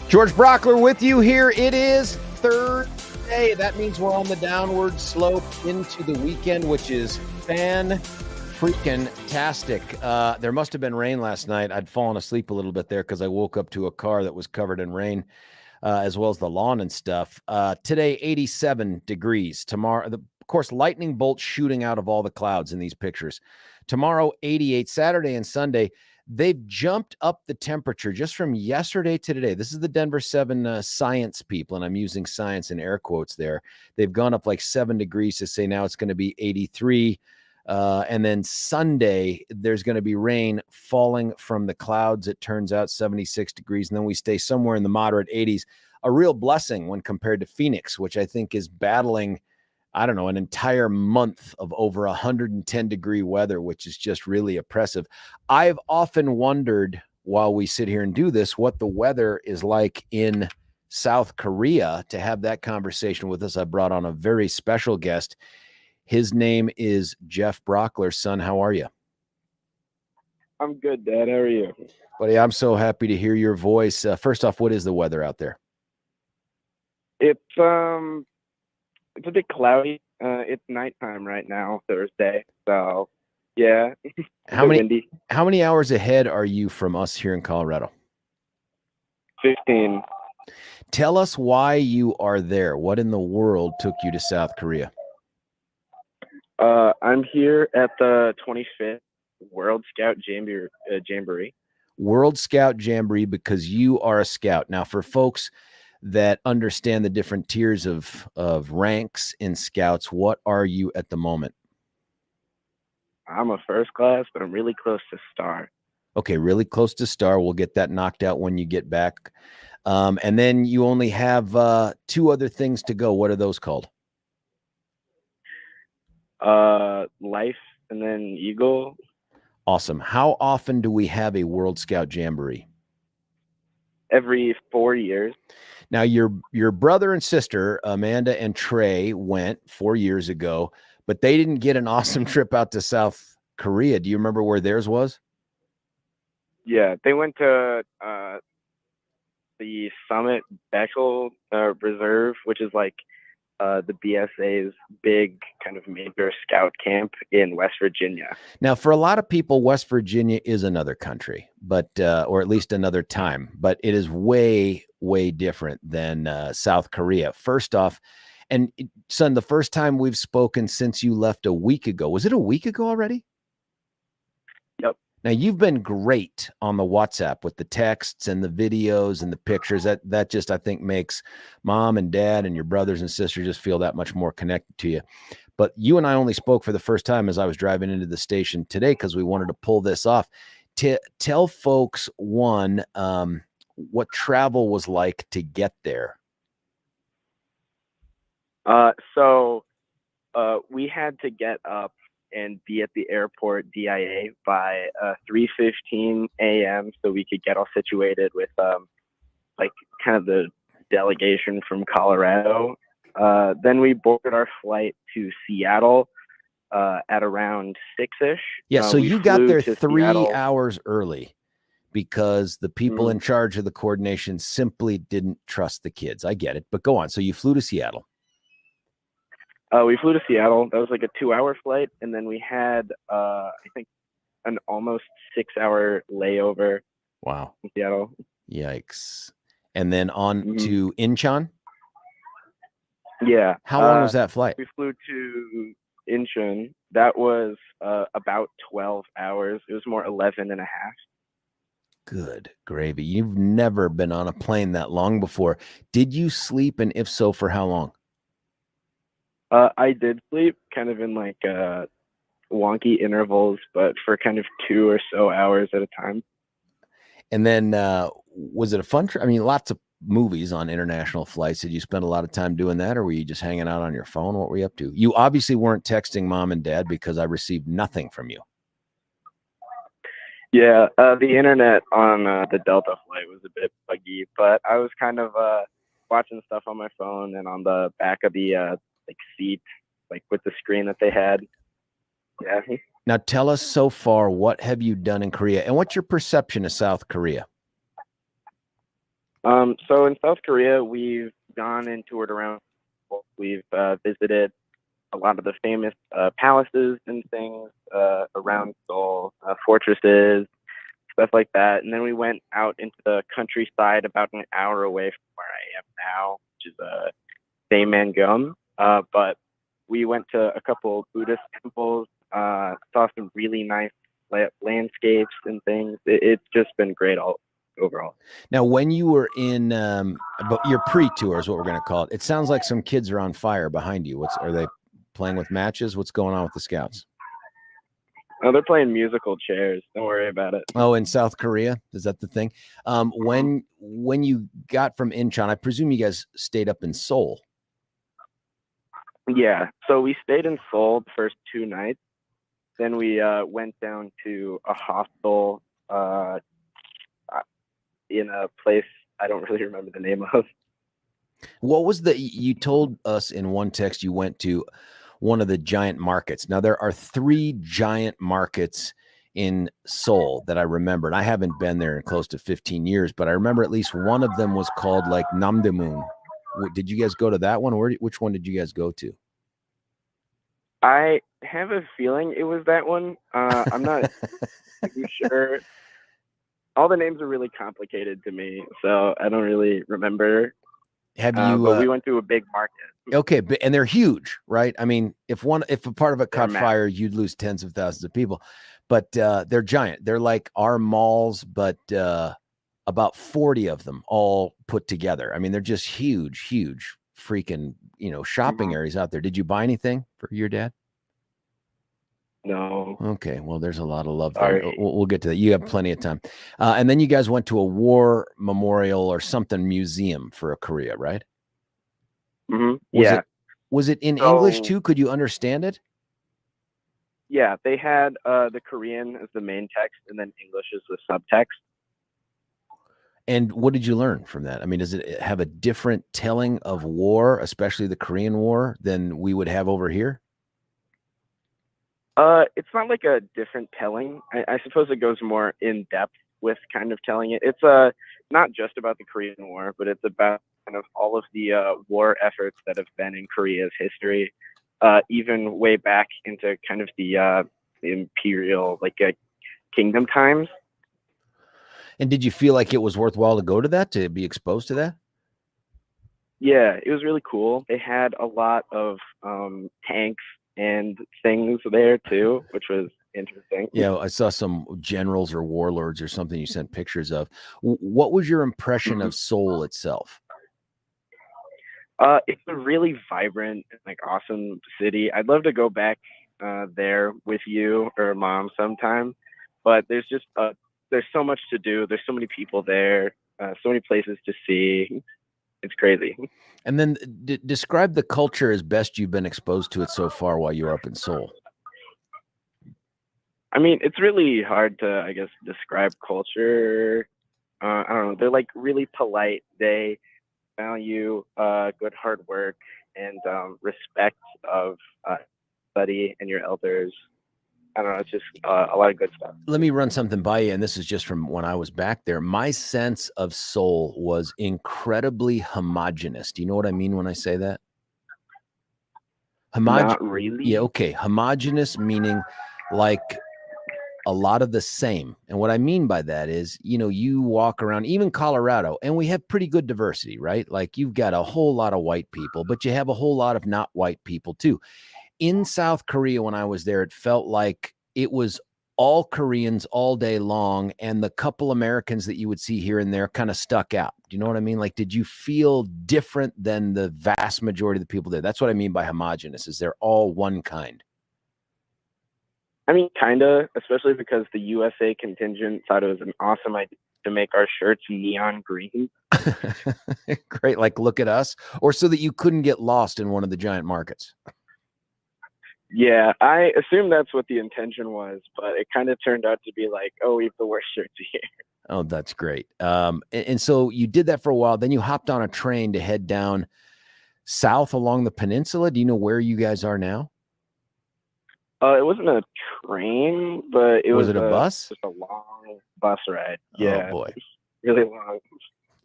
George Brauchler with you here. It is Thursday. That means we're on the downward slope into the weekend, which is fan-freaking-tastic. There must have been rain last night. I'd fallen asleep a little bit there because I woke up to a car that was covered in rain, as well as the lawn and stuff. Today, 87 degrees. Tomorrow, of course, lightning bolts shooting out of all the clouds in these pictures. Tomorrow, 88. Saturday and Sunday, they've jumped up the temperature just from yesterday to today. This is the Denver 7 science people, and I'm using science in air quotes there. They've gone up like 7 degrees to say now it's going to be 83. And then Sunday, there's going to be rain falling from the clouds. It turns out 76 degrees, and then we stay somewhere in the moderate 80s. A real blessing when compared to Phoenix, which I think is battling, I don't know, an entire month of over 110-degree weather, which is just really oppressive. I've often wondered while we sit here and do this, what the weather is like in South Korea. To have that conversation with us, I brought on a very special guest. His name is Geoff Brauchler. Son, how are you? I'm good, Dad. How are you? Buddy, I'm so happy to hear your voice. First off, what is the weather out there? It's a bit cloudy. It's nighttime right now, Thursday. So, yeah. How many windy. How many hours ahead are you from us here in Colorado? 15. Tell us why you are there. What in the world took you to South Korea? I'm here at the 25th World Scout Jamboree. World Scout Jamboree, because you are a scout. Now, for folks that understand the different tiers of ranks in scouts, what are you at the moment? I'm a first class, but I'm really close to star. Okay, really close to star. We'll get that knocked out when you get back. And then you only have 2 other things to go. What are those called? Life and then Eagle. Awesome. How often do we have a World Scout Jamboree? Every 4 years. Now, your brother and sister, Amanda and Trey, went 4 years ago, but they didn't get an awesome trip out to South Korea. Do you remember where theirs was? Yeah, they went to the Summit Bechtel Reserve, which is like the BSA's big kind of major scout camp in West Virginia. Now, for a lot of people, West Virginia is another country, but or at least another time, but it is way, way different than South Korea. First off, and son, the first time we've spoken since you left a week ago, was it a week ago already? Yep. Now, you've been great on the WhatsApp with the texts and the videos and the pictures. That just, I think, makes mom and dad and your brothers and sisters just feel that much more connected to you. But you and I only spoke for the first time as I was driving into the station today because we wanted to pull this off. Tell folks, one, what travel was like to get there. So we had to get up and be at the airport DIA by 3:15 a.m. so we could get all situated with like kind of the delegation from Colorado. Then we boarded our flight to Seattle at around 6-ish. Yeah, so you got there 3 Seattle. hours early because the people in charge of the coordination simply didn't trust the kids. I get it, but go on. So you flew to Seattle. We flew to Seattle. That was like a 2-hour flight. And then we had, I think, an almost 6-hour layover. Wow. In Seattle. Yikes. And then on to Incheon? Yeah. How long was that flight? We flew to Incheon. That was about 12 hours. It was more 11 and a half. Good gravy. You've never been on a plane that long before. Did you sleep? And if so, for how long? I did sleep kind of in like wonky intervals, but for kind of 2 or so hours at a time. And then was it a fun trip? I mean, lots of movies on international flights. Did you spend a lot of time doing that, or were you just hanging out on your phone? What were you up to? You obviously weren't texting mom and dad because I received nothing from you. Yeah, the internet on the Delta flight was a bit buggy, but I was kind of watching stuff on my phone and on the back of the like seat, like with the screen that they had. Yeah. Now tell us so far, what have you done in Korea and what's your perception of South Korea? So in South Korea, we've gone and toured around. We've visited a lot of the famous palaces and things around Seoul, fortresses, stuff like that. And then we went out into the countryside about an hour away from where I am now, which is Daemangun. But we went to a couple Buddhist temples, saw some really nice landscapes and things. It's just been great all overall. Now, when you were in but your pre-tour is what we're going to call it. It sounds like some kids are on fire behind you. Are they playing with matches? What's going on with the Scouts? Oh, they're playing musical chairs. Don't worry about it. Oh, in South Korea, is that the thing? When you got from Incheon, I presume you guys stayed up in Seoul. Yeah, so we stayed in Seoul the first 2 nights. Then we went down to a hostel in a place I don't really remember the name of. What was you told us in one text you went to one of the giant markets. Now, there are 3 giant markets in Seoul that I remember, and I haven't been there in close to 15 years, but I remember at least one of them was called like Namdaemun. Did you guys go to that one? Which one did you guys go to? I have a feeling it was that one. I'm not too sure. All the names are really complicated to me, so I don't really remember. Have you? But we went to a big market. Okay, and they're huge, right? I mean, if a part of it caught fire, you'd lose tens of thousands of people. But they're giant. They're like our malls, but about 40 of them all put together. I mean, they're just huge, freaking shopping areas out there. Did you buy anything for your dad? No. Okay, well, there's a lot of love there. We'll get to that. You have plenty of time. And then you guys went to a war memorial or something museum for Korea, right? Mm-hmm. Yeah. Was it in English too? Could you understand it? Yeah, they had the Korean as the main text and then English as the subtext. And what did you learn from that? I mean, does it have a different telling of war, especially the Korean War, than we would have over here? It's not like a different telling. I suppose it goes more in depth with kind of telling it. It's not just about the Korean War, but it's about kind of all of the war efforts that have been in Korea's history, even way back into kind of the imperial, kingdom times. And did you feel like it was worthwhile to go to that, to be exposed to that? Yeah, it was really cool. They had a lot of tanks and things there too, which was interesting. Yeah, I saw some generals or warlords or something you sent pictures of. What was your impression of Seoul itself? It's a really vibrant, awesome city. I'd love to go back there with you or mom sometime, but there's so much to do. There's so many people there, so many places to see. It's crazy. And then describe the culture as best you've been exposed to it so far while you were up in Seoul. I mean, it's really hard to, I guess, describe culture. I don't know. They're really polite. They value good hard work and respect of study and your elders. I don't know. It's just a lot of good stuff. Let me run something by you, and this is just from when I was back there. My sense of Seoul was incredibly homogenous. Do you know what I mean when I say that? Not really. Yeah, okay. Homogenous meaning like a lot of the same. And what I mean by that is, you walk around, even Colorado, and we have pretty good diversity, right? Like you've got a whole lot of white people, but you have a whole lot of not white people too. In South Korea, when I was there, it felt like it was all Koreans all day long, and the couple Americans that you would see here and there kind of stuck out. Do you know what I mean? Like, did you feel different than the vast majority of the people there? That's what I mean by homogenous, is they're all one kind. I mean, kind of, especially because the USA contingent thought it was an awesome idea to make our shirts neon green. Great. Like, look at us. Or so that you couldn't get lost in one of the giant markets. Yeah, I assume that's what the intention was, but it kind of turned out to be like, oh, we have the worst shirts here. Oh, that's great. And so you did that for a while. Then you hopped on a train to head down south along the peninsula. Do you know where you guys are now? It wasn't a train, but it was it a bus? Just a long bus ride. Yeah. Oh boy, really long.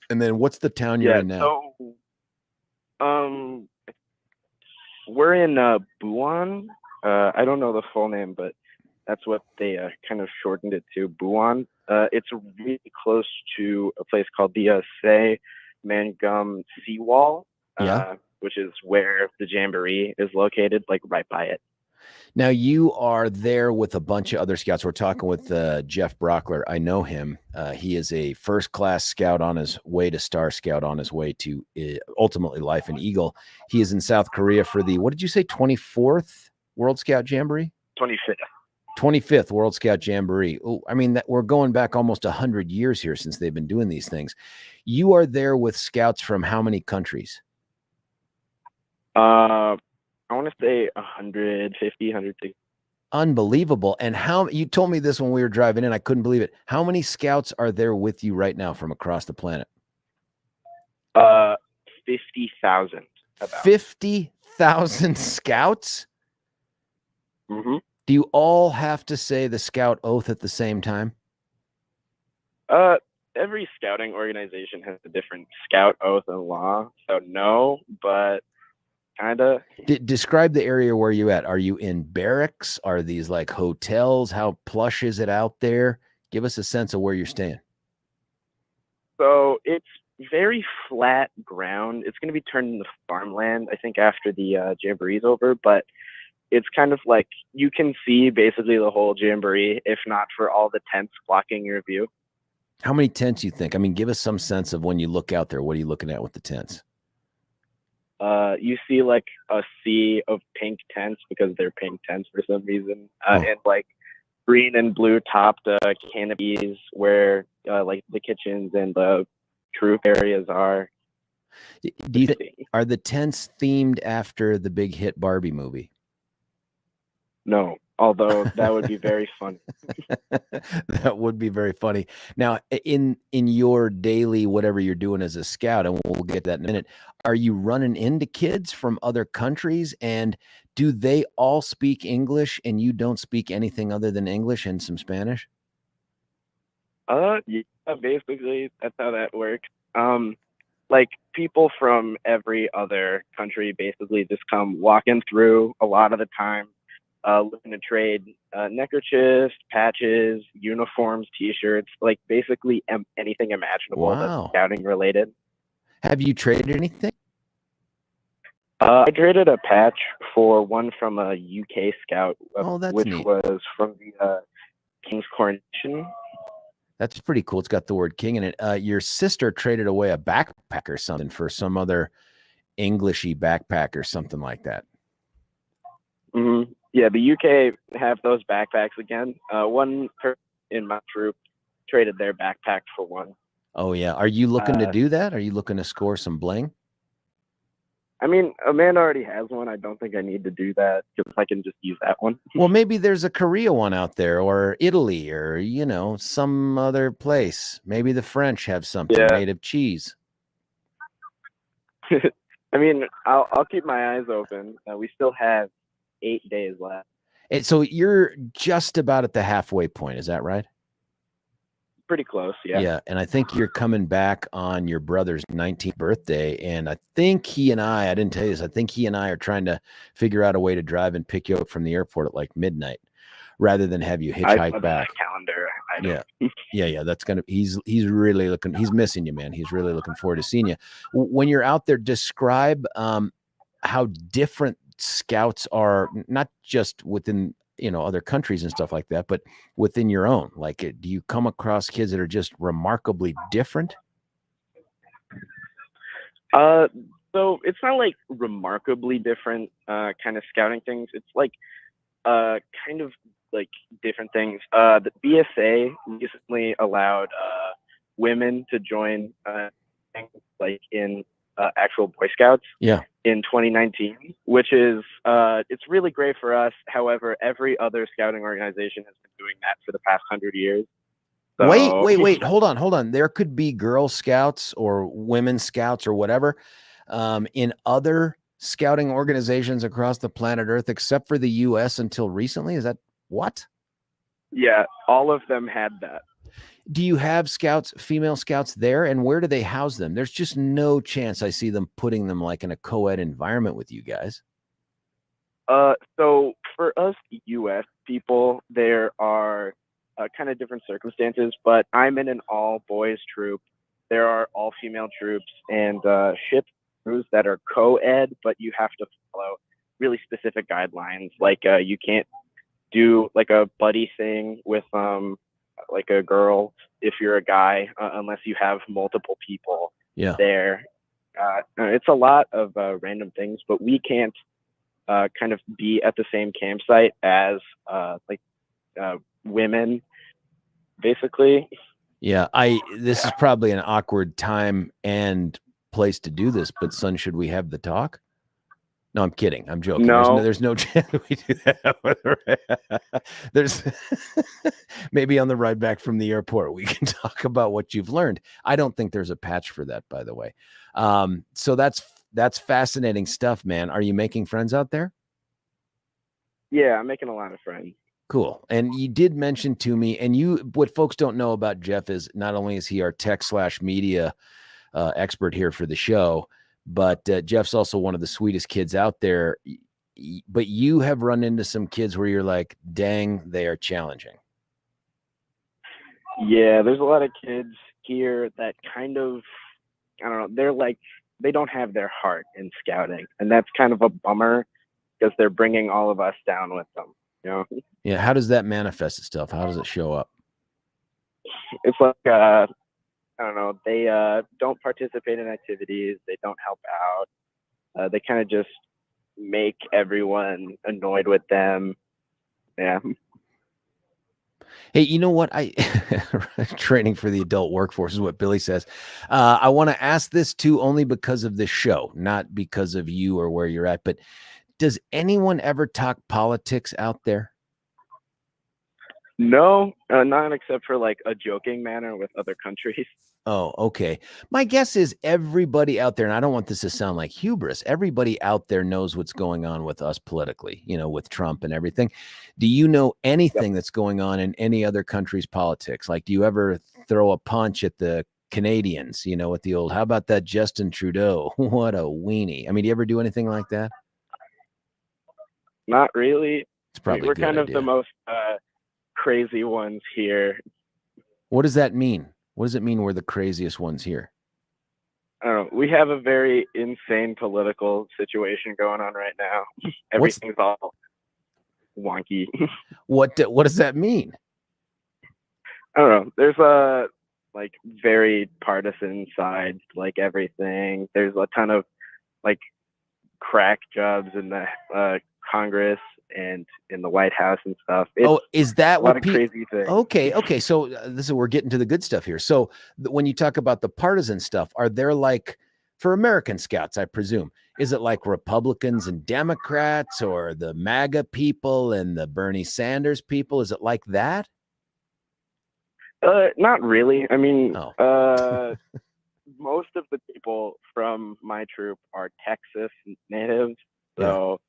And then what's the town you're in now? So we're in Buon. I don't know the full name, but that's what they kind of shortened it to, Buon. It's really close to a place called the Say Mangum Seawall, Yeah. which is where the Jamboree is located, like right by it. Now you are there with a bunch of other scouts. We're talking with Geoff Brauchler. I know him. He is a first-class scout on his way to Star Scout, on his way to ultimately Life and Eagle. He is in South Korea for the, what did you say, 24th World Scout Jamboree? 25th. 25th World Scout Jamboree. Oh, I mean, that we're going back almost 100 years here since they've been doing these things. You are there with scouts from how many countries? I want to say 150, 160. Unbelievable. And how, you told me this when we were driving in, I couldn't believe it. How many scouts are there with you right now from across the planet? 50,000. 50,000 scouts? Mm-hmm. Do you all have to say the scout oath at the same time? Every scouting organization has a different scout oath and law. So no, but kind of. Describe the area where you at. Are you in barracks? Are these like hotels? How plush is it out there? Give us a sense of where you're staying. So it's very flat ground. It's going to be turned into farmland, I think, after the Jamboree's over. But it's kind of like you can see basically the whole Jamboree, if not for all the tents blocking your view. How many tents you think? I mean, give us some sense of when you look out there. What are you looking at with the tents? You see like a sea of pink tents because they're pink tents for some reason, and like green and blue topped canopies where like the kitchens and the troop areas are. Do you are the tents themed after the big hit Barbie movie? No, although that would be very funny. That would be very funny. Now, in your daily whatever you're doing as a scout, and we'll get to that in a minute, are you running into kids from other countries, and do they all speak English and you don't speak anything other than English and some Spanish? Yeah, basically that's how that works. Like people from every other country basically just come walking through a lot of the time. Looking to trade neckerchiefs, patches, uniforms, T-shirts, like basically anything imaginable that's scouting related. Have you traded anything? I traded a patch for one from a UK scout, which neat. was from the King's Coronation. That's pretty cool. It's got the word king in it. Your sister traded away a backpack or something for some other Englishy backpack or something like that. Mm-hmm. Yeah, the UK have those backpacks again. One person in my troop traded their backpack for one. Oh, yeah. Are you looking to do that? Are you looking to score some bling? I mean, Amanda already has one. I don't think I need to do that because I can just use that one. Well, maybe there's a Korea one out there, or Italy, or, you know, some other place. Maybe the French have something made of cheese. I mean, I'll keep my eyes open. We still have 8 days left. And so you're just about at the halfway point. Is that right? Pretty close, yeah. Yeah, and I think you're coming back on your brother's 19th birthday, and I think he and I didn't tell you this, I think he and I are trying to figure out a way to drive and pick you up from the airport at like midnight rather than have you hitchhike back. Calendar. Yeah, that's gonna, he's really looking, he's missing you, man. He's really looking forward to seeing you. When you're out there, describe how different scouts are, not just within, you know, other countries and stuff like that, but within your own. Like, do you come across kids that are just remarkably different? So it's not like remarkably different kind of scouting things. It's like kind of like different things. The BSA recently allowed women to join like in actual Boy Scouts. Yeah. In 2019, which is it's really great for us. However, every other scouting organization has been doing that for the past 100 years. So... Wait, hold on. There could be Girl Scouts or Women Scouts or whatever in other scouting organizations across the planet Earth, except for the US until recently. Is that what? Yeah, all of them had that. Do you have scouts, female scouts there, and where do they house them? There's just no chance I see them putting them like in a co-ed environment with you guys. So for us U.S. people, there are kind of different circumstances, but I'm in an all-boys troop. There are all-female troops and ship crews that are co-ed, but you have to follow really specific guidelines. Like you can't do like a buddy thing with like a girl if you're a guy unless you have multiple people there. It's a lot of random things, but we can't kind of be at the same campsite as like women, basically. Yeah, this is probably an awkward time and place to do this, but son, should we have the talk? No, I'm kidding. I'm joking. No. There's no chance we do that. There's maybe on the ride back from the airport, we can talk about what you've learned. I don't think there's a patch for that, by the way. So that's fascinating stuff, man. Are you making friends out there? Yeah, I'm making a lot of friends. Cool. And you did mention to me, and what folks don't know about Geoff is not only is he our tech/media expert here for the show, but Geoff's also one of the sweetest kids out there. But you have run into some kids where you're like, dang, they are challenging. Yeah, there's a lot of kids here that kind of, I don't know, they're like, they don't have their heart in scouting. And that's kind of a bummer because they're bringing all of us down with them, you know? Yeah. How does that manifest itself? How does it show up? It's like, I don't know, they don't participate in activities. They don't help out. They kind of just make everyone annoyed with them. Yeah. Hey, you know what? Training for the adult workforce is what Billy says. I want to ask this too, only because of this show, not because of you or where you're at, but does anyone ever talk politics out there? No, not except for like a joking manner with other countries. Oh, okay. My guess is everybody out there, and I don't want this to sound like hubris, everybody out there knows what's going on with us politically, with Trump and everything. Do you know anything that's going on in any other country's politics? Like, do you ever throw a punch at the Canadians, with the old, how about that Justin Trudeau? What a weenie. I mean, do you ever do anything like that? Not really. It's probably we're kind of the most crazy ones here. What does that mean? What does it mean we're the craziest ones here? I don't know. We have a very insane political situation going on right now. Everything's all wonky. What does that mean? I don't know. There's a like very partisan side, like everything. There's a ton of like crack jobs in the Congress and in the White House and stuff. Is that a lot of crazy things? Okay. So we're getting to the good stuff here. So when you talk about the partisan stuff, are there like, for American Scouts, I presume, is it like Republicans and Democrats, or the MAGA people and the Bernie Sanders people? Is it like that? Not really. I mean, most of the people from my troop are Texas natives, so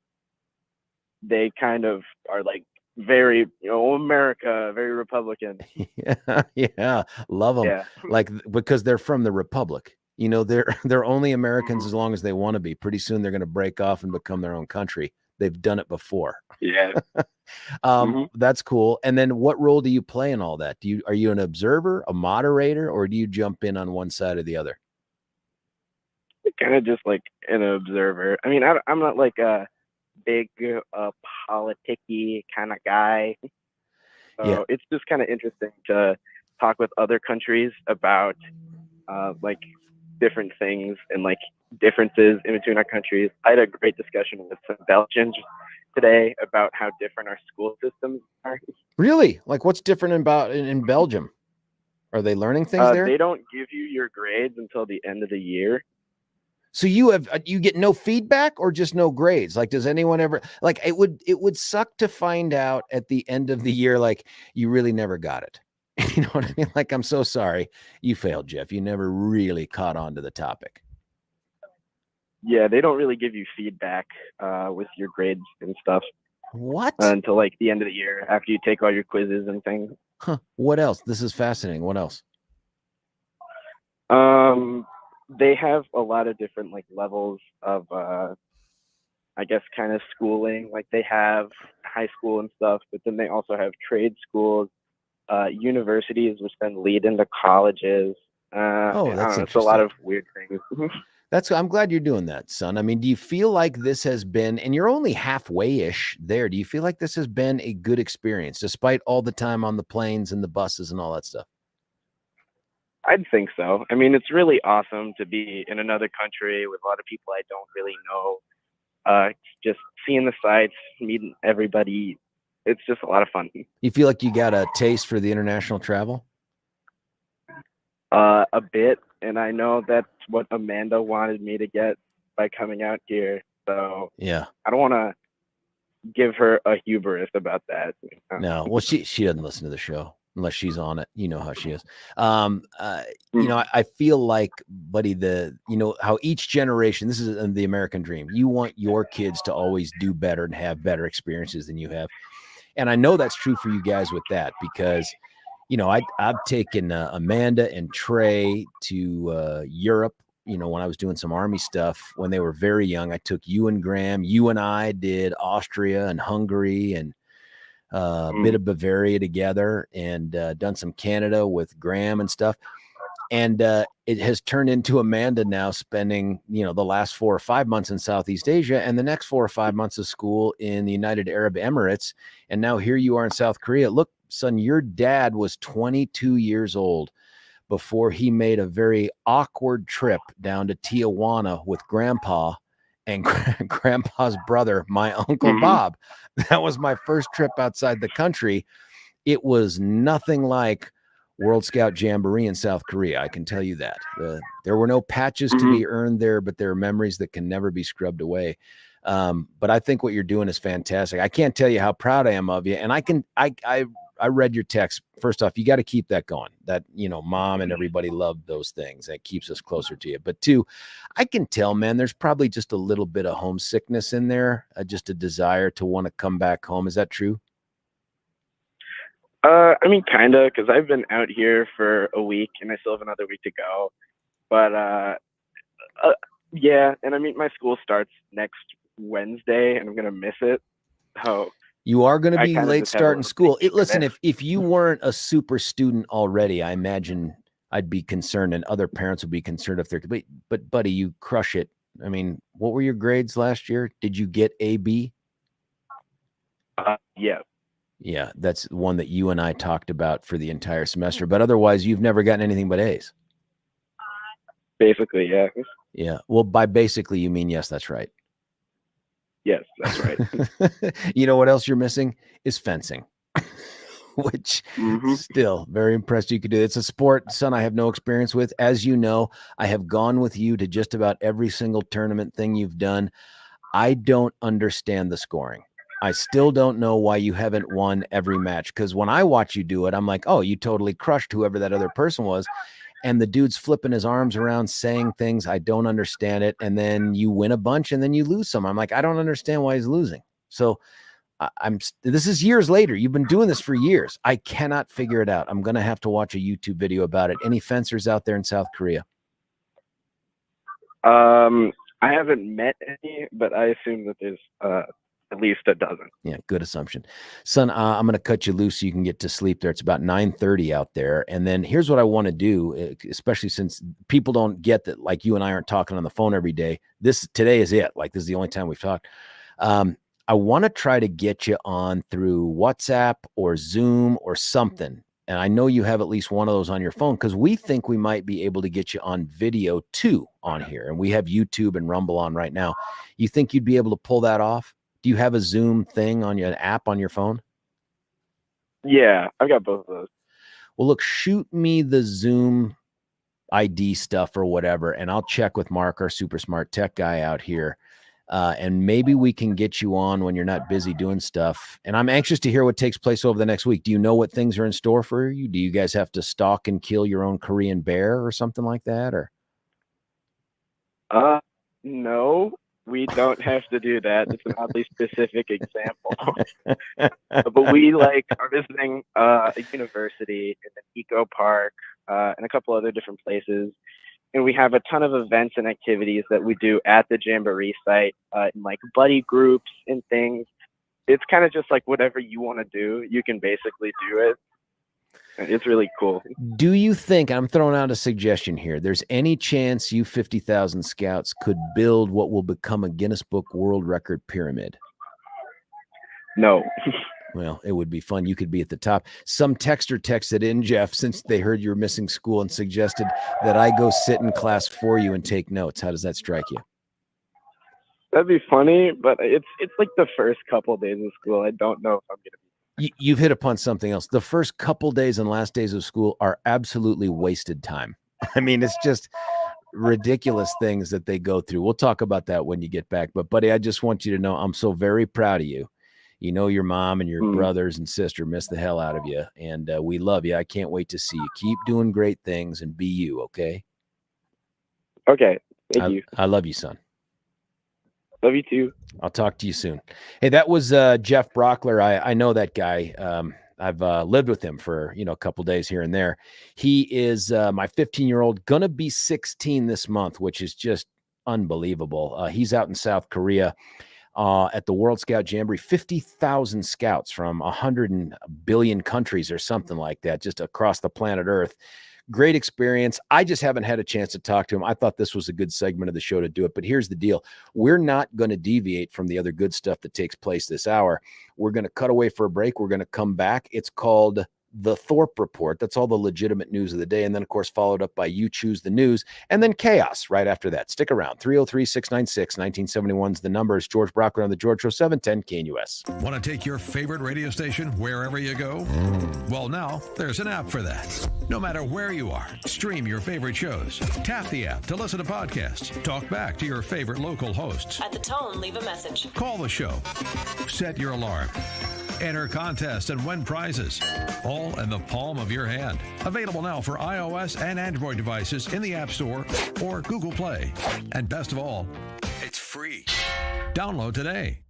they kind of are like very, America, very Republican. Yeah, love them. Yeah. Like, because they're from the Republic. They're only Americans as long as they want to be. Pretty soon they're going to break off and become their own country. They've done it before. Yeah. That's cool. And then what role do you play in all that? Are you an observer, a moderator, or do you jump in on one side or the other? Kind of just like an observer. I mean, I'm not like a big politicky kind of guy. So it's just kind of interesting to talk with other countries about like different things and like differences in between our countries. I had a great discussion with some Belgians today about how different our school systems are. Really? Like, what's different in Belgium? Are they learning things there? They don't give you your grades until the end of the year. So you get no feedback or just no grades? Like, does anyone ever, like, it would suck to find out at the end of the year, like, you really never got it. You know what I mean? Like, I'm so sorry you failed, Geoff. You never really caught on to the topic. Yeah, they don't really give you feedback with your grades and stuff. What? until like the end of the year after you take all your quizzes and things. Huh. What else? This is fascinating. What else? They have a lot of different like levels of I guess kind of schooling. Like they have high school and stuff, but then they also have trade schools, universities, which then lead into colleges. I Oh, don't that's know. It's a lot interesting. of weird things. I'm glad you're doing that, son. I mean, do you feel like this has been, and you're only halfway-ish there, do you feel like this has been a good experience despite all the time on the planes and the buses and all that stuff? I'd think so. I mean, it's really awesome to be in another country with a lot of people I don't really know. Just seeing the sights, meeting everybody. It's just a lot of fun. You feel like you got a taste for the international travel? A bit, and I know that's what Amanda wanted me to get by coming out here. So Yeah. I don't want to give her a hubris about that. No. Well, she doesn't listen to the show unless she's on it. You know how she is. I feel like, buddy, how each generation, this is the American dream. You want your kids to always do better and have better experiences than you have. And I know that's true for you guys with that because, I've taken Amanda and Trey to Europe. When I was doing some Army stuff when they were very young. I took you and Graham. You and I did Austria and Hungary and a bit of Bavaria together, and done some Canada with Graham and stuff. And it has turned into Amanda now spending, the last 4 or 5 months in Southeast Asia and the next 4 or 5 months of school in the United Arab Emirates. And now here you are in South Korea. Look, son, your dad was 22 years old before he made a very awkward trip down to Tijuana with Grandpa and Grandpa's brother, my Uncle Bob. That was my first trip outside the country. It was nothing like World Scout Jamboree in South Korea. I can tell you that. There were no patches to be earned there, but there are memories that can never be scrubbed away. But I think what you're doing is fantastic. I can't tell you how proud I am of you. And I read your text. First off, you got to keep that going. That, mom and everybody loved those things. That keeps us closer to you. But two, I can tell, man, there's probably just a little bit of homesickness in there, just a desire to want to come back home. Is that true? I mean, kind of, because I've been out here for a week and I still have another week to go. But yeah, and I mean, my school starts next Wednesday and I'm going to miss it. So you are going to be late starting school. Listen, if you weren't a super student already, I imagine I'd be concerned and other parents would be concerned if they're, but buddy, you crush it. I mean, what were your grades last year? Did you get A, B? Yeah. Yeah, that's one that you and I talked about for the entire semester. But otherwise, you've never gotten anything but A's. Basically, yeah. Yeah. Well, by basically, you mean yes, that's right. Yes, that's right. You know what else you're missing is fencing, which still very impressed you could do. It's a sport, son, I have no experience with. As you know, I have gone with you to just about every single tournament thing you've done. I don't understand the scoring. I still don't know why you haven't won every match, because when I watch you do it, I'm like, oh, you totally crushed whoever that other person was. And the dude's flipping his arms around, saying things. I don't understand it. And then you win a bunch and then you lose some. I'm like, I don't understand why he's losing. So this is years later. You've been doing this for years. I cannot figure it out. I'm going to have to watch a YouTube video about it. Any fencers out there in South Korea? I haven't met any, but I assume that there's at least a dozen. Yeah, good assumption. Son, I'm going to cut you loose so you can get to sleep there. It's about 9:30 out there. And then here's what I want to do, especially since people don't get that, like you and I aren't talking on the phone every day. Today is it. Like, this is the only time we've talked. I want to try to get you on through WhatsApp or Zoom or something. And I know you have at least one of those on your phone, because we think we might be able to get you on video too on here. And we have YouTube and Rumble on right now. You think you'd be able to pull that off? Do you have a Zoom thing on your app on your phone? Yeah, I've got both of those. Well, look, shoot me the Zoom ID stuff or whatever, and I'll check with Mark, our super smart tech guy out here. And maybe we can get you on when you're not busy doing stuff. And I'm anxious to hear what takes place over the next week. Do you know what things are in store for you? Do you guys have to stalk and kill your own Korean bear or something like that? Or no, we don't have to do that. It's an oddly specific example. But we are visiting a university and an eco park and a couple other different places. And we have a ton of events and activities that we do at the Jamboree site in buddy groups and things. It's kind of just whatever you want to do, you can basically do it. And it's really cool. Do you think, I'm throwing out a suggestion here, there's any chance you 50,000 scouts could build what will become a Guinness Book World Record pyramid? No. Well, it would be fun. You could be at the top. Some texter texted in, Geoff, since they heard you were missing school, and suggested that I go sit in class for you and take notes. How does that strike you? That'd be funny, but it's the first couple days of school. I don't know if I'm going to be. You've hit upon something else. The first couple days and last days of school are absolutely wasted time. I mean, it's just ridiculous things that they go through. We'll talk about that when you get back. But, buddy, I just want you to know I'm so very proud of you. You know, your mom and your brothers and sister miss the hell out of you, and we love you. I can't wait to see you. Keep doing great things and be you, okay? Okay. Thank you. I love you, son. Love you too. I'll talk to you soon. Hey, that was Geoff Brauchler. I know that guy. I've lived with him for, a couple days here and there. He is my 15-year-old, gonna be 16 this month, which is just unbelievable. He's out in South Korea at the World Scout Jamboree. 50,000 scouts from 100 billion countries or something like that, just across the planet Earth. Great experience. I just haven't had a chance to talk to him. I thought this was a good segment of the show to do it, but here's the deal. We're not going to deviate from the other good stuff that takes place this hour. We're going to cut away for a break. We're going to come back. It's called The Thorpe Report. That's all the legitimate news of the day. And then, of course, followed up by You Choose the News, and then chaos right after that. Stick around. 303-696-1971 is the number. It's George Brauchler on the George Show, 710 KNUS. Want to take your favorite radio station wherever you go? Well, now there's an app for that. No matter where you are, stream your favorite shows. Tap the app to listen to podcasts. Talk back to your favorite local hosts. At the tone, leave a message. Call the show. Set your alarm. Enter contests and win prizes. All in the palm of your hand. Available now for iOS and Android devices in the App Store or Google Play. And best of all, it's free. Download today.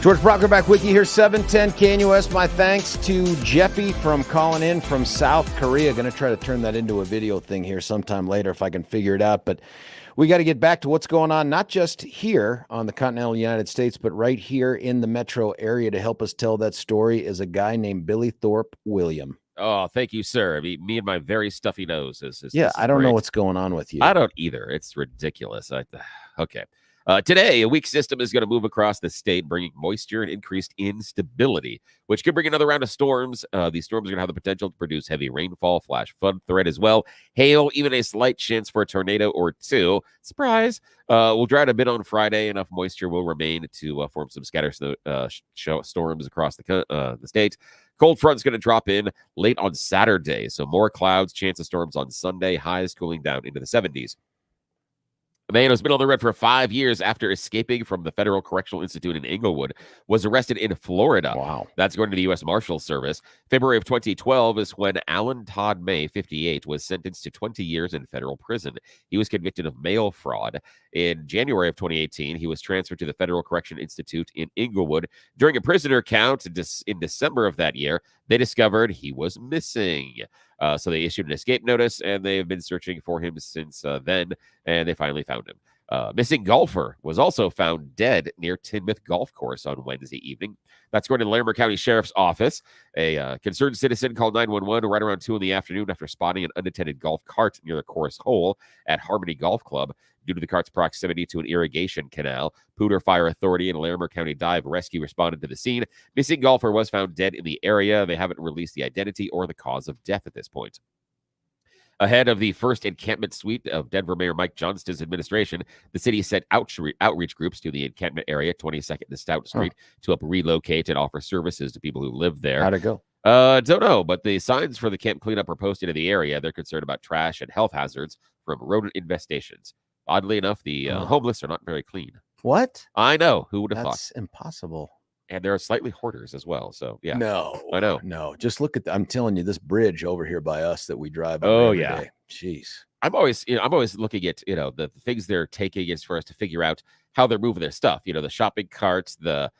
George Brauchler back with you here, 710 KNUS. My thanks to Jeffy from calling in from South Korea. Going to try to turn that into a video thing here sometime later if I can figure it out. But we got to get back to what's going on, not just here on the continental United States, but right here in the metro area. To help us tell that story is a guy named Billy Thorpe William. Oh, thank you, sir. Me and my very stuffy nose. I don't know what's going on with you. I don't either. It's ridiculous. Okay. Today, a weak system is going to move across the state, bringing moisture and increased instability, which could bring another round of storms. These storms are going to have the potential to produce heavy rainfall, flash flood threat as well, hail, even a slight chance for a tornado or two. Surprise! We'll dry it a bit on Friday. Enough moisture will remain to form some scattered storms across the state. Cold front's going to drop in late on Saturday, so more clouds, chance of storms on Sunday, highs cooling down into the 70s. A man who's been on the run for 5 years after escaping from the Federal Correctional Institute in Inglewood was arrested in Florida. Wow. That's according to the U.S. Marshals Service. February of 2012 is when Alan Todd May, 58, was sentenced to 20 years in federal prison. He was convicted of mail fraud. In January of 2018, he was transferred to the Federal Correction Institute in Inglewood. During a prisoner count in December of that year, they discovered he was missing. So they issued an escape notice, and they've been searching for him since then, and they finally found him. Missing golfer was also found dead near Tinmouth Golf Course on Wednesday evening. That's according to Larimer County Sheriff's Office. A concerned citizen called 911 right around 2 in the afternoon after spotting an unattended golf cart near the course hole at Harmony Golf Club. Due to the cart's proximity to an irrigation canal, Poudre Fire Authority and Larimer County Dive Rescue responded to the scene. Missing golfer was found dead in the area. They haven't released the identity or the cause of death at this point. Ahead of the first encampment suite of Denver Mayor Mike Johnston's administration, the city sent outreach groups to the encampment area, 22nd and Stout Street, to help relocate and offer services to people who live there. How'd it go? Don't know, but the signs for the camp cleanup are posted in the area. They're concerned about trash and health hazards from rodent infestations. Oddly enough, the homeless are not very clean. What? I know. Who would have thought? That's impossible. And there are slightly hoarders as well. So, yeah. No. I know. No. Just look at I'm telling you, this bridge over here by us that we drive on every day. Jeez. I'm always looking at, the things they're taking is for us to figure out how they're moving their stuff. The shopping carts, the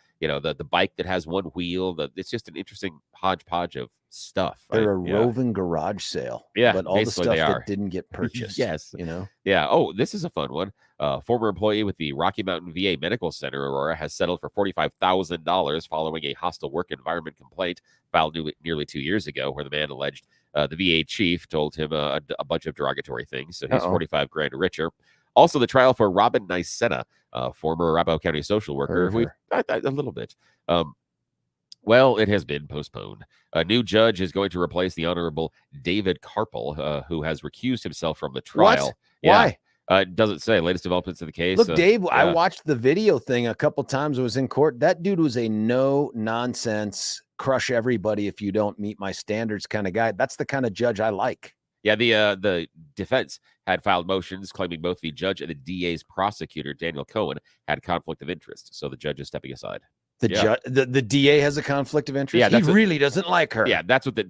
bike that has one wheel. It's just an interesting hodgepodge of stuff. They're a roving garage sale. Yeah, but all the stuff that didn't get purchased. Yes. Yeah. Oh, this is a fun one. Former employee with the Rocky Mountain VA Medical Center, Aurora, has settled for $45,000 following a hostile work environment complaint filed nearly 2 years ago, where the man alleged the VA chief told him a bunch of derogatory things. So he's $45,000 richer. Also, the trial for Robin Nicetta, former Arapahoe County social worker. A little bit. Well, it has been postponed. A new judge is going to replace the Honorable David Carpel, who has recused himself from the trial. What? Why? It doesn't say. Latest developments in the case. Look, Dave, I watched the video thing a couple times. I was in court. That dude was a no-nonsense, crush everybody if you don't meet my standards kind of guy. That's the kind of judge I like. Yeah, the defense had filed motions claiming both the judge and the DA's prosecutor, Daniel Cohen, had conflict of interest. So the judge is stepping aside. The DA has a conflict of interest. Yeah, he really doesn't like her. Yeah, that's what the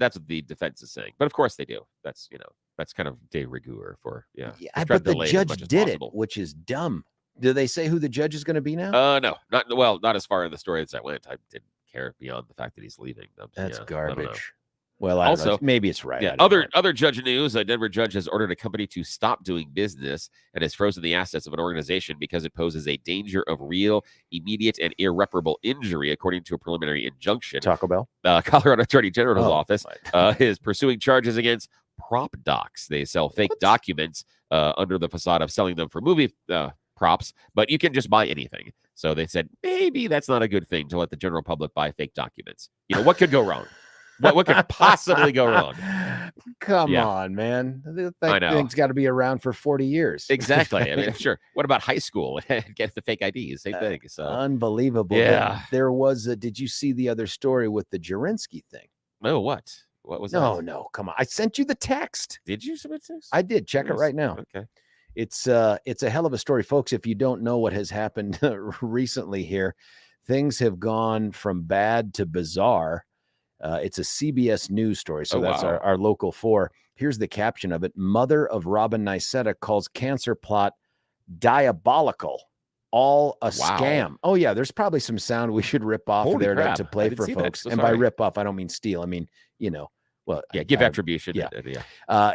defense is saying. But of course they do. That's that's kind of de rigueur for but the judge did it, which is dumb. Do they say who the judge is going to be now? No, not as far in the story as I went. I didn't care beyond the fact that he's leaving. That's garbage. Well, also, maybe it's right. Yeah, other judge news. A Denver judge has ordered a company to stop doing business and has frozen the assets of an organization because it poses a danger of real, immediate, and irreparable injury, according to a preliminary injunction. Taco Bell? Colorado Attorney General's office is pursuing charges against prop docs. They sell fake documents under the facade of selling them for movie props, but you can just buy anything. So they said maybe that's not a good thing to let the general public buy fake documents. What could go wrong? What could possibly go wrong? Come on, man. I know. Thing's got to be around for 40 years. Exactly. I mean, sure. What about high school? Get the fake IDs. Same thing. So unbelievable. Yeah. There was did you see the other story with the Jurinsky thing? No, what? What was that? No, come on. I sent you the text. Did you submit this? I did. Check it right now. Okay. It's a hell of a story, folks. If you don't know what has happened recently here, things have gone from bad to bizarre. It's a CBS News story, so that's our local 4. Here's the caption of it. Mother of Robin Nicetta calls cancer plot diabolical. all a scam. Oh yeah, there's probably some sound we should rip off Holy there crap. to play for folks. So and by rip off, I don't mean steal. I mean, well, give attribution. Yeah.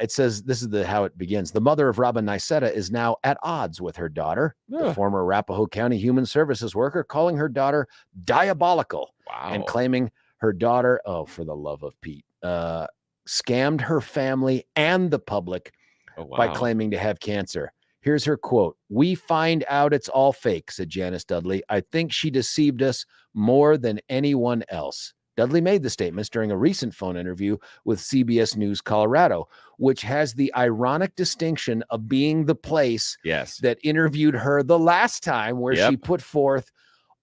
It says this is how it begins. The mother of Robin Niceta is now at odds with her daughter, the former Arapahoe County Human Services worker, calling her daughter diabolical and claiming her daughter, oh, for the love of Pete, scammed her family and the public by claiming to have cancer. Here's her quote. "We find out it's all fake," said Janice Dudley. "I think she deceived us more than anyone else." Dudley made the statements during a recent phone interview with CBS News Colorado, which has the ironic distinction of being the place that interviewed her the last time, where she put forth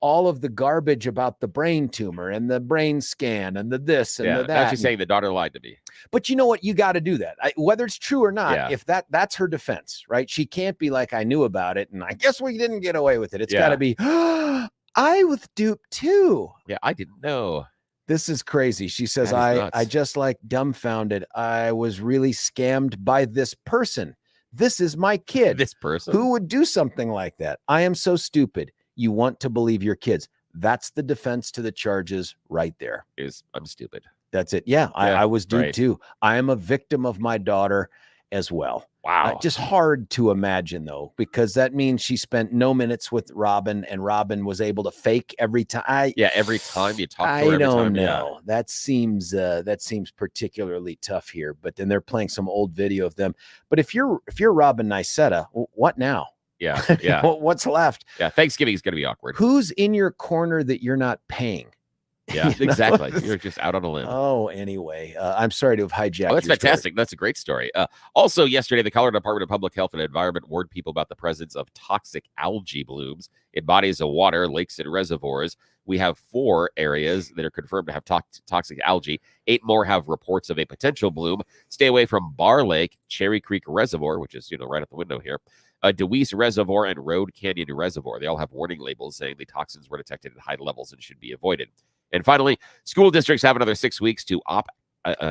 all of the garbage about the brain tumor and the brain scan and the this and the that. Now she's saying the daughter lied to me. But you know what? You got to do that. Whether it's true or not, if that's her defense, right? She can't be like, I knew about it and I guess we didn't get away with it. It's got to be, I was duped too. Yeah, I didn't know. This is crazy. She says, I just like dumbfounded. I was really scammed by this person. This is my kid. This person? Who would do something like that? I am so stupid. You want to believe your kids. That's the defense to the charges right there. I'm stupid. That's it. Yeah, I was duped too. I am a victim of my daughter as well. Wow. Just hard to imagine, though, because that means she spent no minutes with Robin and Robin was able to fake every time. Every time you talk to her. I don't know. That seems particularly tough here. But then they're playing some old video of them. But if you're Robin Niceta, what now? Yeah. What's left? Yeah. Thanksgiving is going to be awkward. Who's in your corner that you're not paying? Yeah, exactly. You're just out on a limb. Oh, anyway, I'm sorry to have hijacked. Oh, that's fantastic. Story. That's a great story. Also, yesterday, the Colorado Department of Public Health and Environment warned people about the presence of toxic algae blooms in bodies of water, lakes, and reservoirs. We have 4 areas that are confirmed to have toxic algae. 8 more have reports of a potential bloom. Stay away from Bar Lake, Cherry Creek Reservoir, which is right out the window here, Deweese Reservoir, and Road Canyon Reservoir. They all have warning labels saying the toxins were detected at high levels and should be avoided. And finally, school districts have another 6 weeks to opt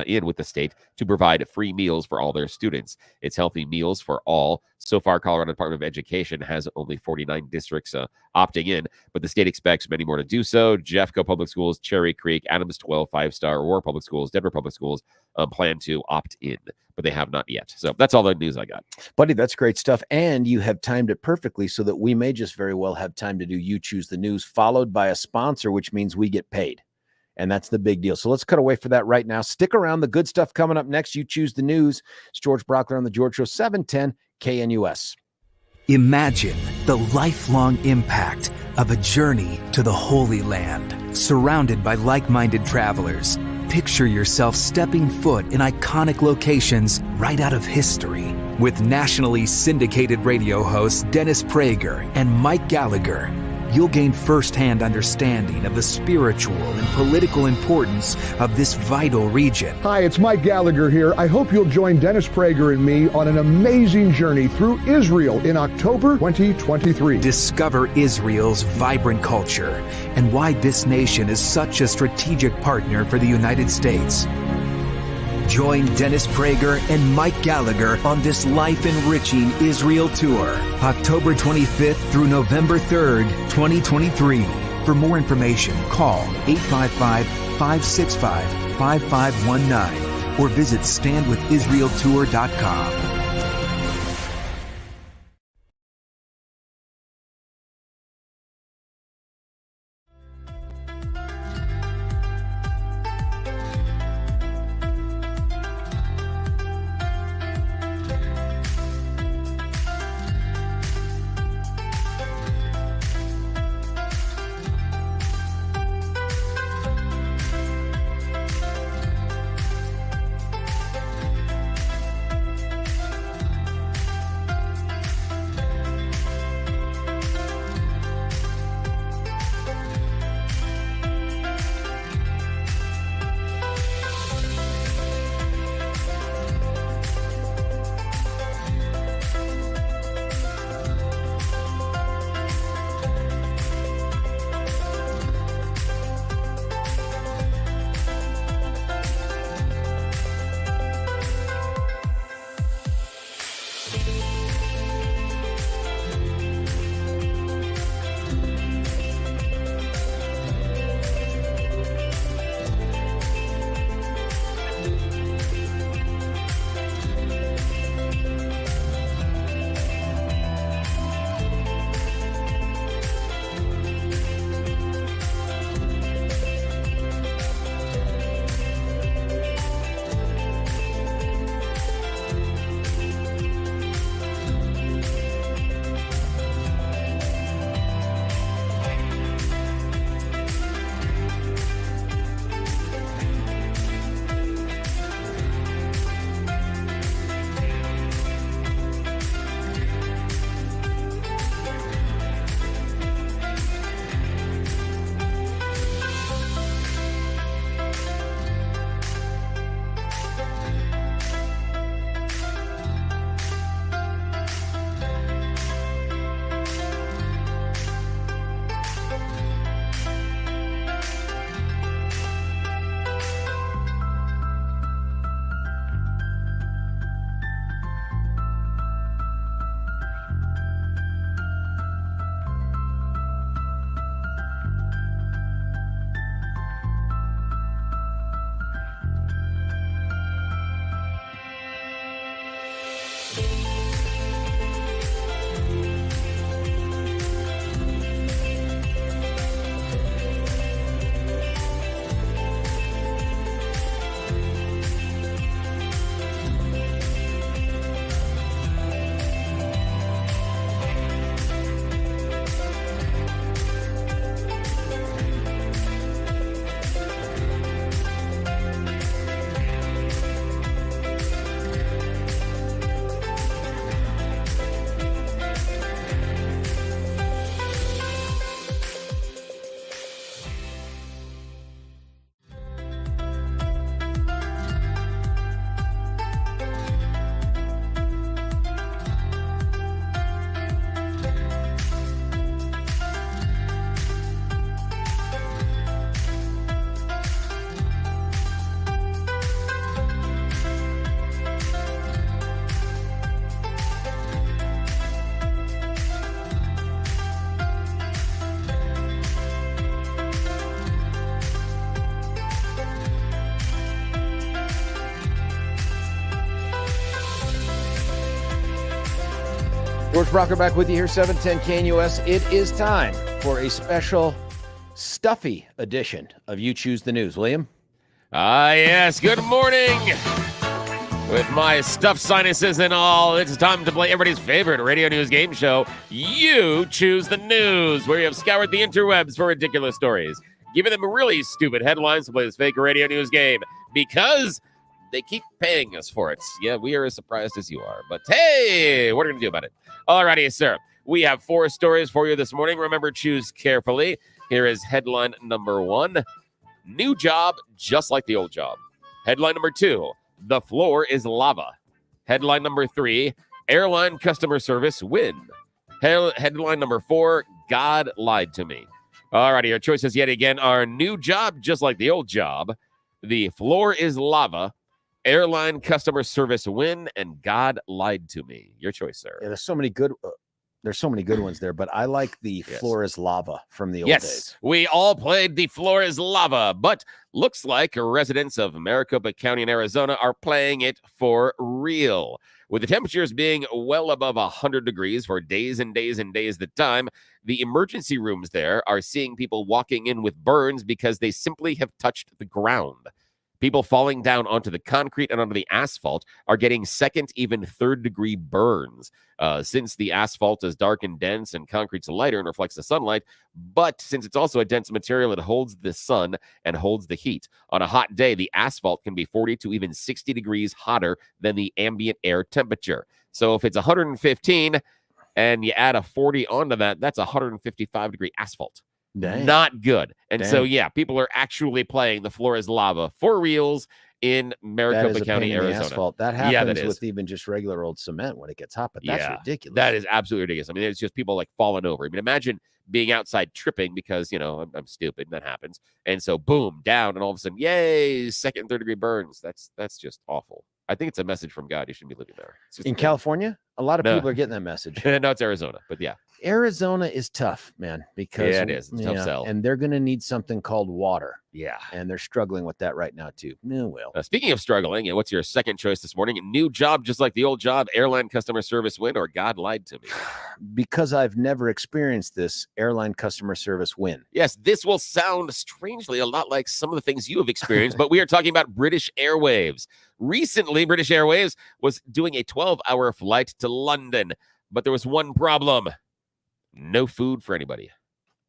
in with the state to provide free meals for all their students. It's healthy meals for all. So far, Colorado Department of Education has only 49 districts opting in, but the state expects many more to do so. Jeffco Public Schools, Cherry Creek, Adams 12, 5-Star, Aurora Public Schools, Denver Public Schools plan to opt in, but they have not yet. So that's all the news I got. Buddy, that's great stuff. And you have timed it perfectly so that we may just very well have time to do You Choose the News, followed by a sponsor, which means we get paid. And that's the big deal. So let's cut away for that right now. Stick around. The good stuff coming up next. You Choose the News. It's George Brauchler on the George Show, 710 KNUS. Imagine the lifelong impact of a journey to the Holy Land, surrounded by like-minded travelers. Picture yourself stepping foot in iconic locations right out of history. With nationally syndicated radio hosts Dennis Prager and Mike Gallagher, you'll gain firsthand understanding of the spiritual and political importance of this vital region. Hi, it's Mike Gallagher here. I hope you'll join Dennis Prager and me on an amazing journey through Israel in October 2023. Discover Israel's vibrant culture and why this nation is such a strategic partner for the United States. Join Dennis Prager and Mike Gallagher on this life-enriching Israel tour, October 25th through November 3rd, 2023. For more information, call 855-565-5519 or visit standwithisraeltour.com. George Brauchler back with you here, 710 KNUS. It is time for a special stuffy edition of You Choose the News. William? Yes. Good morning. With my stuffed sinuses and all, it's time to play everybody's favorite radio news game show, You Choose the News, where you have scoured the interwebs for ridiculous stories, giving them really stupid headlines to play this fake radio news game because they keep paying us for it. Yeah, we are as surprised as you are. But hey, what are we going to do about it? Alrighty, sir. We have 4 stories for you this morning. Remember, choose carefully. Here is headline number 1. New job, just like the old job. Headline number 2. The floor is lava. Headline number 3. Airline customer service win. Headline number 4. God lied to me. Alrighty, your choices yet again are new job, just like the old job. The floor is lava. Airline customer service win, and God lied to me. Your choice, sir. Yeah, there's so many good ones there, but I like the floor is lava from the old days. We all played the floor is lava, but looks like residents of Maricopa County in Arizona are playing it for real. With the temperatures being well above 100 degrees for days and days and days at a time, the emergency rooms there are seeing people walking in with burns because they simply have touched the ground. People falling down onto the concrete and onto the asphalt are getting second, even third-degree burns. Since the asphalt is dark and dense and concrete's lighter and reflects the sunlight, but since it's also a dense material, it holds the sun and holds the heat. On a hot day, the asphalt can be 40 to even 60 degrees hotter than the ambient air temperature. So if it's 115 and you add a 40 onto that, that's 155-degree asphalt. Dang. Not good. And Dang. so, yeah, people are actually playing the floor is lava for reals in Maricopa County, Arizona. Asphalt. That happens that with even just regular old cement when it gets hot, but that's ridiculous. That is absolutely ridiculous. I mean, it's just people like falling over. I mean, imagine being outside tripping because, I'm stupid and that happens. And so, boom, down, and all of a sudden, yay, second and third degree burns. That's just awful. I think it's a message from God. You shouldn't be living there. In California, a lot of people are getting that message. No, it's Arizona, but yeah. Arizona is tough, man, because it is. It's a tough sell. And they're going to need something called water. Yeah. And they're struggling with that right now, too. Well. Speaking of struggling, what's your second choice this morning? New job, just like the old job, airline customer service win, or God lied to me? Because I've never experienced this, airline customer service win. Yes, this will sound strangely a lot like some of the things you have experienced, but we are talking about British Airways. Recently, British Airways was doing a 12-hour flight to London, but there was one problem. No food for anybody.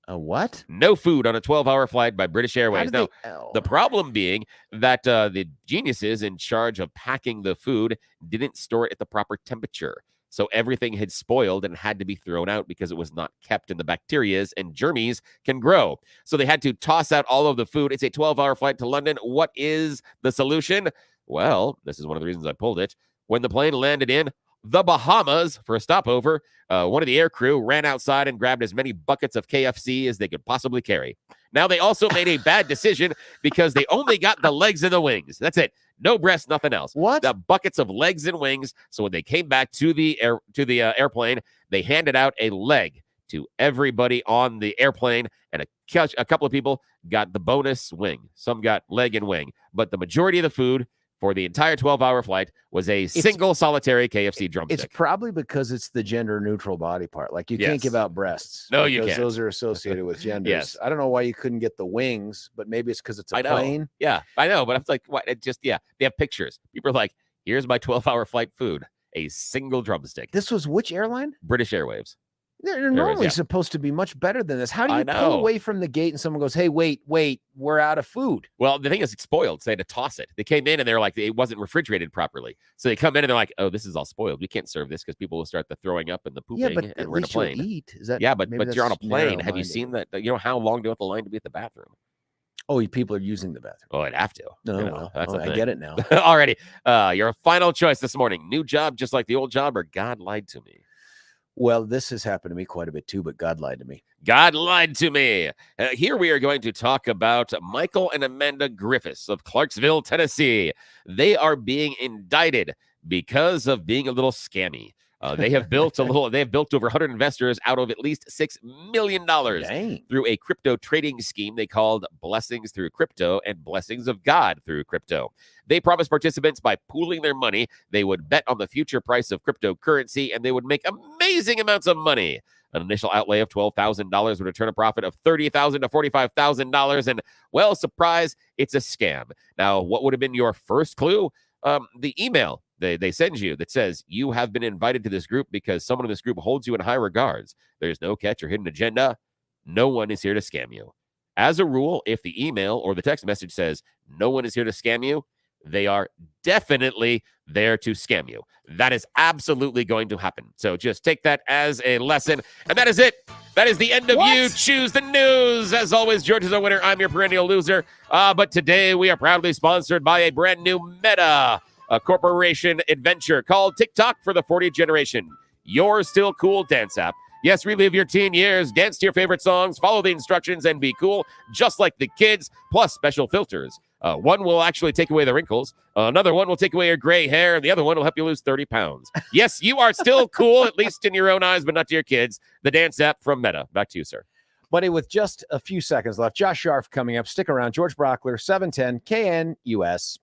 A what? No food on a 12-hour flight by British Airways. Now, the problem being that the geniuses in charge of packing the food didn't store it at the proper temperature. So everything had spoiled and had to be thrown out because it was not kept in the bacterias and germs can grow. So they had to toss out all of the food. It's a 12-hour flight to London. What is the solution? Well, this is one of the reasons I pulled it. When the plane landed in the Bahamas for a stopover, one of the air crew ran outside and grabbed as many buckets of KFC as they could possibly carry. Now, they also made a bad decision because they only got the legs and the wings. That's it. No breast, nothing else. What? The buckets of legs and wings. So when they came back to the airplane, they handed out a leg to everybody on the airplane, and a couple of people got the bonus wing. Some got leg and wing, but the majority of the food for the entire 12-hour flight was a single solitary KFC drumstick. It's probably because it's the gender-neutral body part. Like, you can't give out breasts. No, you can't. Those are associated with genders. Yes. I don't know why you couldn't get the wings, but maybe it's because it's a I know. plane. Yeah, I know, but I'm like, what? It just, they have pictures. People are like, here's my 12-hour flight food, a single drumstick. This was which airline? British Airways. They're normally supposed to be much better than this. How do you pull away from the gate and someone goes, hey, wait, we're out of food? Well, the thing is, it's spoiled, so they had to toss it. They came in and they're like, it wasn't refrigerated properly. So they come in and they're like, oh, this is all spoiled. We can't serve this because people will start the throwing up and the pooping. Yeah, but and at we're in a least you'll plane. eat. Is that, but you're on a plane. Have you narrow-minded. seen that? You know how long do you have the line to be at the bathroom? Oh, people are using the bathroom. Oh, I'd have to. No, that's I get it now. Alrighty. Your final choice this morning. New job, just like the old job, or God lied to me? Well, this has happened to me quite a bit too, but God lied to me. God lied to me. Here we are going to talk about Michael and Amanda Griffiths of Clarksville, Tennessee. They are being indicted because of being a little scammy. They have built over 100 investors out of at least $6 million Dang. through a crypto trading scheme they called Blessings Through Crypto and Blessings of God Through Crypto. They promised participants by pooling their money, they would bet on the future price of cryptocurrency, and they would make amazing amounts of money. An initial outlay of $12,000 would return a profit of $30,000 to $45,000. And, well, surprise, it's a scam. Now, what would have been your first clue? The email they send you that says you have been invited to this group because someone in this group holds you in high regards. There's no catch or hidden agenda. No one is here to scam you. As a rule, if the email or the text message says no one is here to scam you, they are definitely there to scam you. That is absolutely going to happen. So just take that as a lesson. And that is it. That is the end of You Choose the News. As always, George is a winner. I'm your perennial loser. But today we are proudly sponsored by a brand new Meta, a corporation adventure called TikTok for the 40th generation. Your still cool dance app. Yes, relive your teen years, dance to your favorite songs, follow the instructions, and be cool, just like the kids, plus special filters. One will actually take away the wrinkles. Another one will take away your gray hair. And the other one will help you lose 30 pounds. Yes, you are still cool, at least in your own eyes, but not to your kids. The dance app from Meta. Back to you, sir. Buddy, with just a few seconds left, Josh Sharf coming up. Stick around. George Brauchler, 710 KNUS.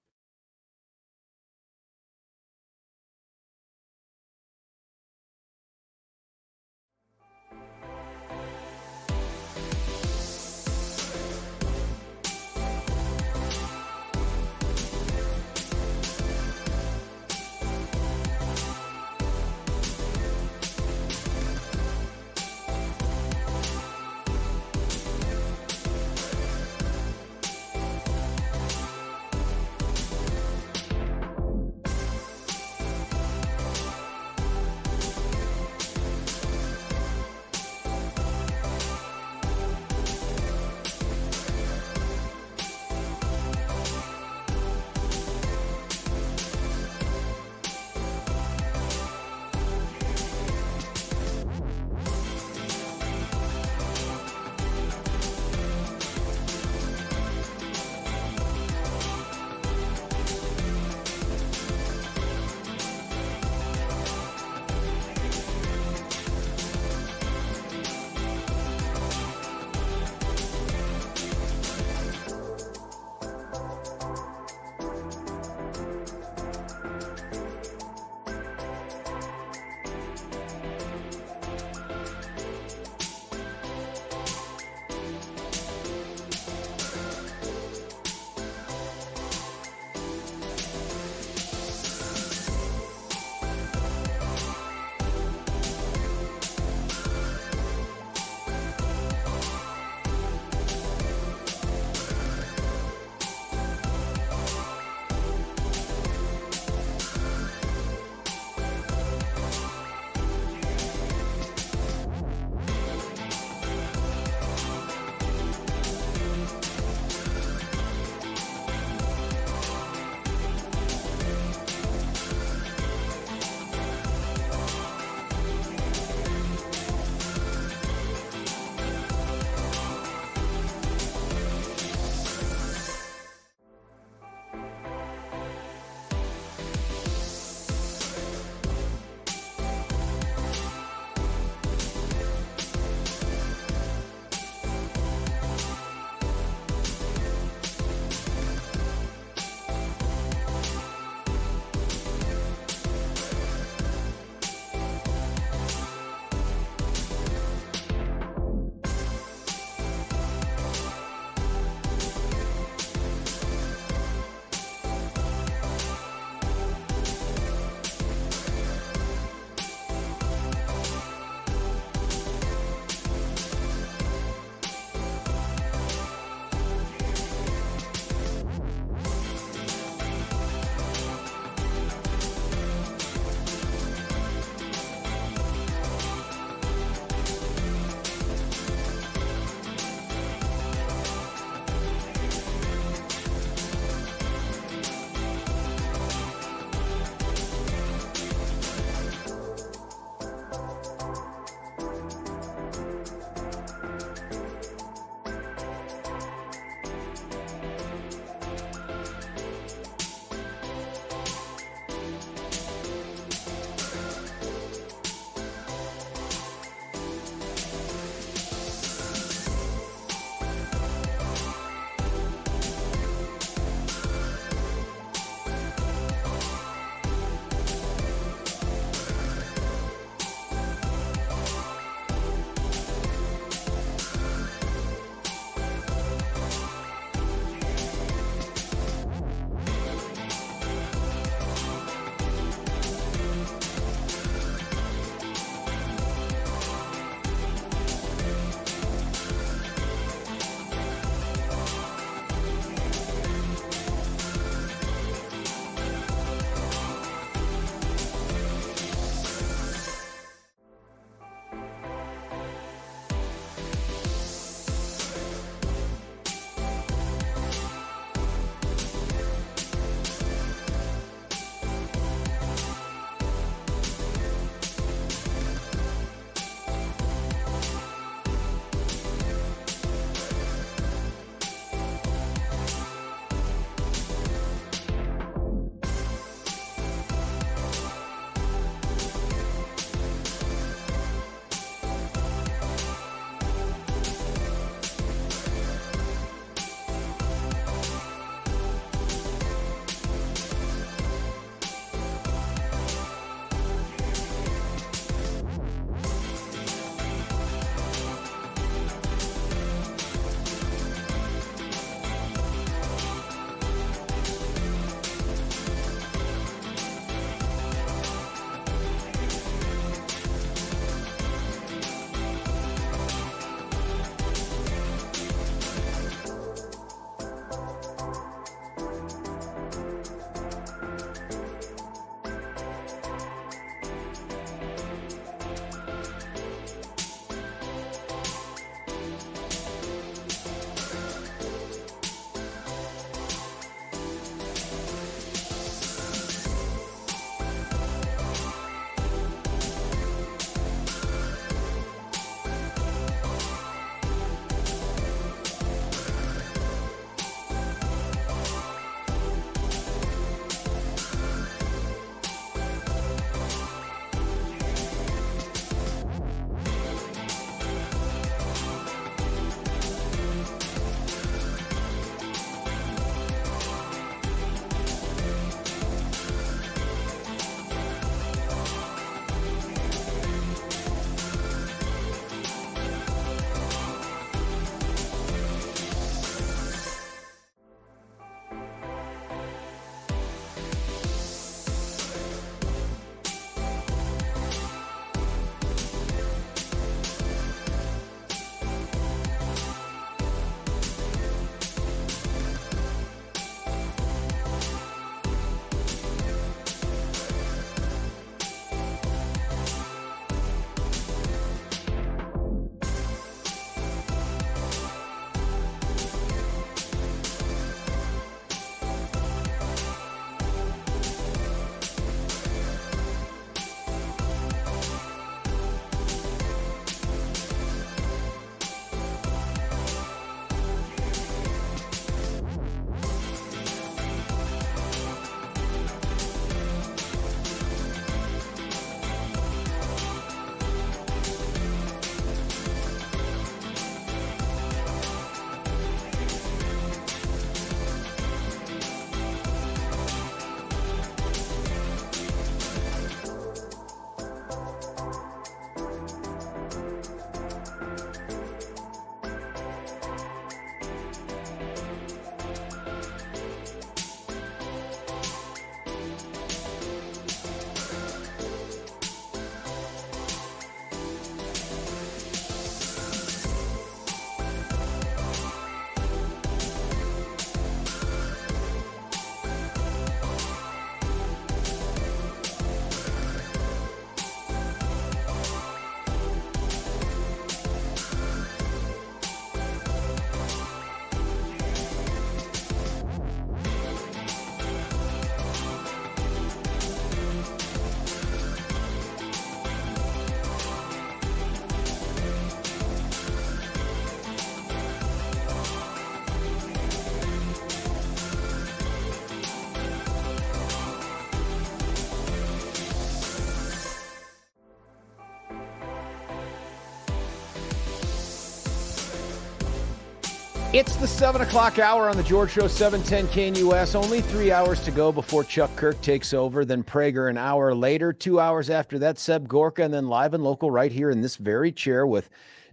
It's the 7 o'clock hour on the George Show, 710 KNUS. Only 3 hours to go before Chuck Kirk takes over, then Prager an hour later. 2 hours after that, Seb Gorka, and then live and local right here in this very chair with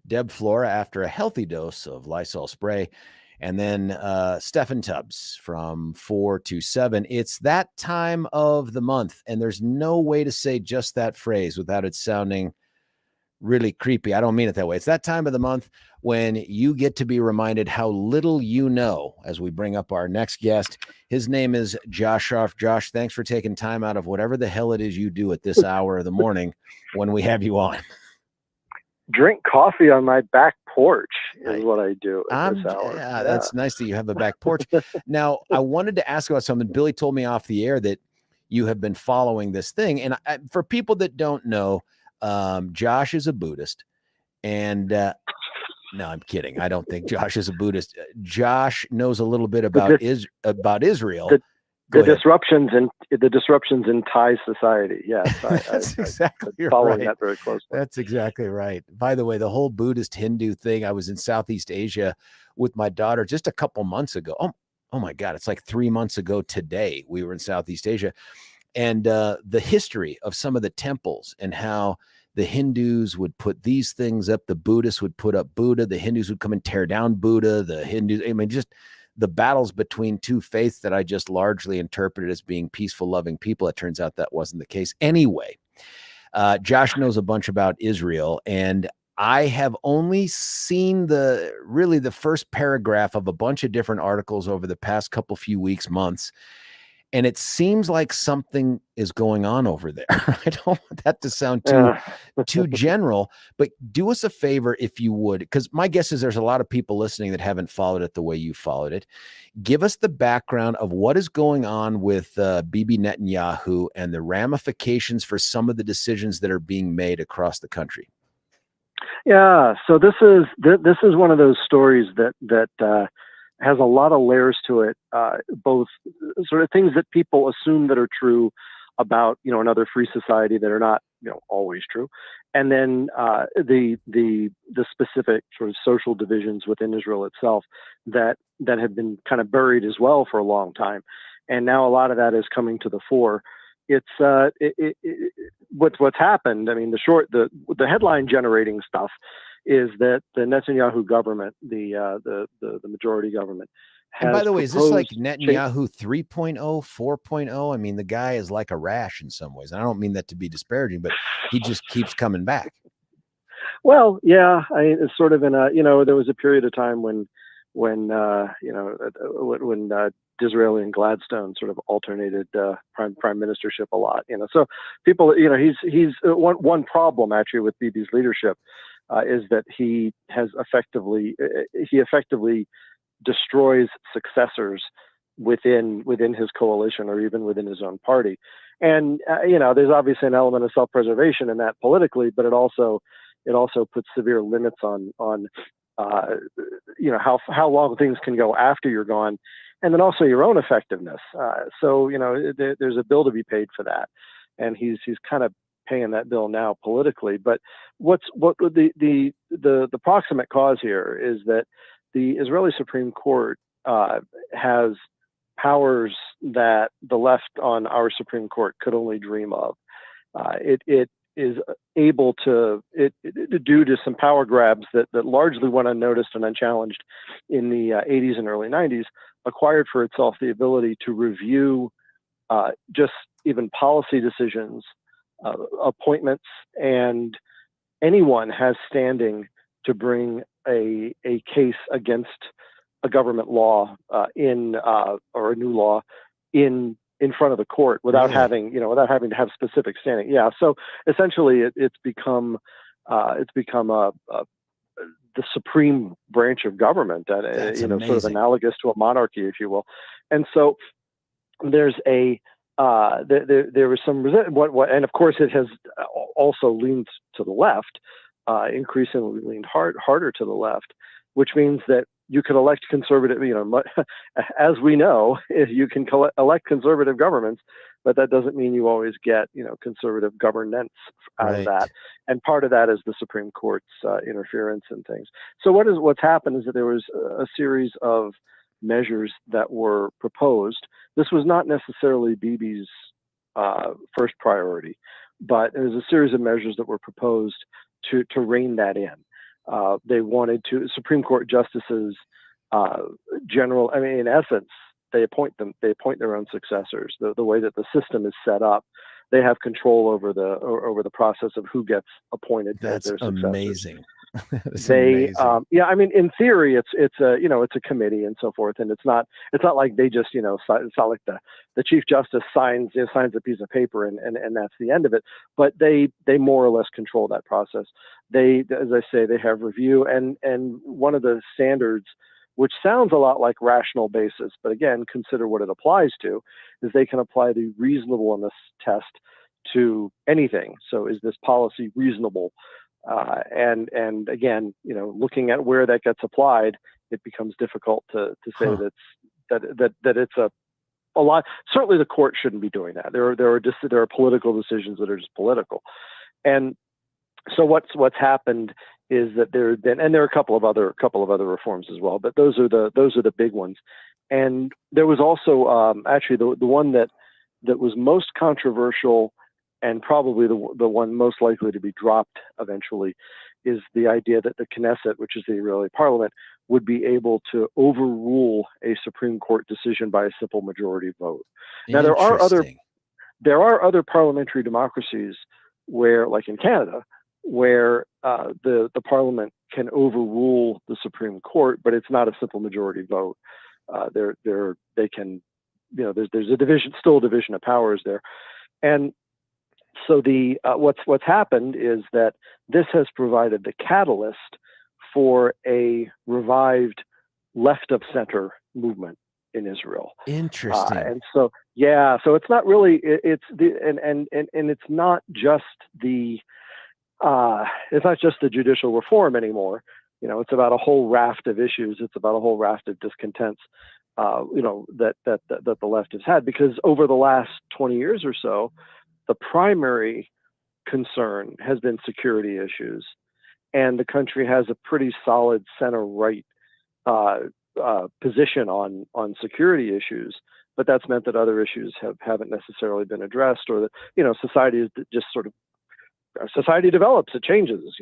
Deb Flora after a healthy dose of Lysol spray. And then Stephen Tubbs from 4 to 7. It's that time of the month, and there's no way to say just that phrase without it sounding really creepy. I don't mean it that way. It's that time of the month when you get to be reminded how little you know as we bring up our next guest. His name is Josh Sharf. Josh, thanks for taking time out of whatever the hell it is you do at this hour of the morning when we have you on. Drink coffee on my back porch is what I do at this hour. Yeah, that's nice that you have a back porch. Now, I wanted to ask about something. Billy told me off the air that you have been following this thing. And for people that don't know, Josh is a Buddhist, and no, I'm kidding. I don't think Josh is a Buddhist. Josh knows a little bit about Israel. The disruptions in Thai society. Yes, that's exactly right. Following that very closely. That's exactly right. By the way, the whole Buddhist Hindu thing. I was in Southeast Asia with my daughter just a couple months ago. Oh my God, it's like 3 months ago today. We were in Southeast Asia. And the history of some of the temples and how the Hindus would put these things up, the Buddhists would put up Buddha, the Hindus would come and tear down Buddha, the Hindus, I mean, just the battles between two faiths that I just largely interpreted as being peaceful, loving people. It turns out that wasn't the case. Anyway, Josh knows a bunch about Israel, and I have only seen the first paragraph of a bunch of different articles over the past few weeks, months. And it seems like something is going on over there. I don't want that to sound too general, but do us a favor if you would, because my guess is there's a lot of people listening that haven't followed it the way you followed it. Give us the background of what is going on with Bibi Netanyahu and the ramifications for some of the decisions that are being made across the country. Yeah, so this is one of those stories that has a lot of layers to it, both sort of things that people assume that are true about, another free society that are not, always true. And then the specific sort of social divisions within Israel itself that have been kind of buried as well for a long time. And now a lot of that is coming to the fore. It's what's happened. I mean, the headline generating stuff is that the Netanyahu government, the majority government, has and by the way, is this like Netanyahu 3.0, 4.0? I mean, the guy is like a rash in some ways. And I don't mean that to be disparaging, but he just keeps coming back. Well, yeah, it's sort of in a, there was a period of time when Disraeli and Gladstone sort of alternated prime ministership a lot. So people, he's one problem actually with Bibi's leadership. Is that he effectively destroys successors within his coalition or even within his own party, and there's obviously an element of self-preservation in that politically, but it also puts severe limits on how long things can go after you're gone, and then also your own effectiveness. So there's a bill to be paid for that, and he's kind of paying that bill now politically. But what the proximate cause here is that the Israeli Supreme Court has powers that the left on our Supreme Court could only dream of. It is able to, due to some power grabs that largely went unnoticed and unchallenged in the 80s and early 90s, acquired for itself the ability to review just even policy decisions, appointments, and anyone has standing to bring a case against a government law or a new law in front of the court without having to have specific standing. Yeah. So essentially it's become the supreme branch of government that, sort of analogous to a monarchy, if you will. And so there's there was some and of course it has also leaned to the left, increasingly leaned harder to the left, which means that you can elect conservative, as we know, if you can elect conservative governments, but that doesn't mean you always get, conservative governance out of that. And part of that is the Supreme Court's interference and things. So what's happened is that there was a series of measures that were proposed. This was not necessarily Bibi's first priority, but there was a series of measures that were proposed to rein that in. They wanted to Supreme Court justices, in essence, they appoint their own successors. The way that the system is set up, they have control over the process of who gets appointed as their successors. Amazing. Amazing. In theory, it's a committee and so forth, and it's not like they just, it's not like the Chief Justice signs a piece of paper and that's the end of it. But they more or less control that process. They, as I say, they have review, and one of the standards, which sounds a lot like rational basis, but again, consider what it applies to, is they can apply the reasonableness test to anything. So is this policy reasonable? And again, looking at where that gets applied, it becomes difficult to say that it's a lot. Certainly the court shouldn't be doing that. There are political decisions that are just political. And so what's happened is that there are a couple of other reforms as well, but those are the big ones. And there was also actually the one that was most controversial and probably the one most likely to be dropped eventually is the idea that the Knesset, which is the Israeli parliament, would be able to overrule a Supreme Court decision by a simple majority vote. Now there are other parliamentary democracies where, like in Canada, where the parliament can overrule the Supreme Court, but it's not a simple majority vote. They can, there's still a division of powers there, and so what's happened is that this has provided the catalyst for a revived left of center movement in Israel. Interesting. And so it's not really it's not just the judicial reform anymore. It's about a whole raft of issues. It's about a whole raft of discontents, that the left has had, because over the last 20 years or so, the primary concern has been security issues, and the country has a pretty solid center-right position on security issues. But that's meant that other issues haven't necessarily been addressed, or that society is just sort of society develops, it changes.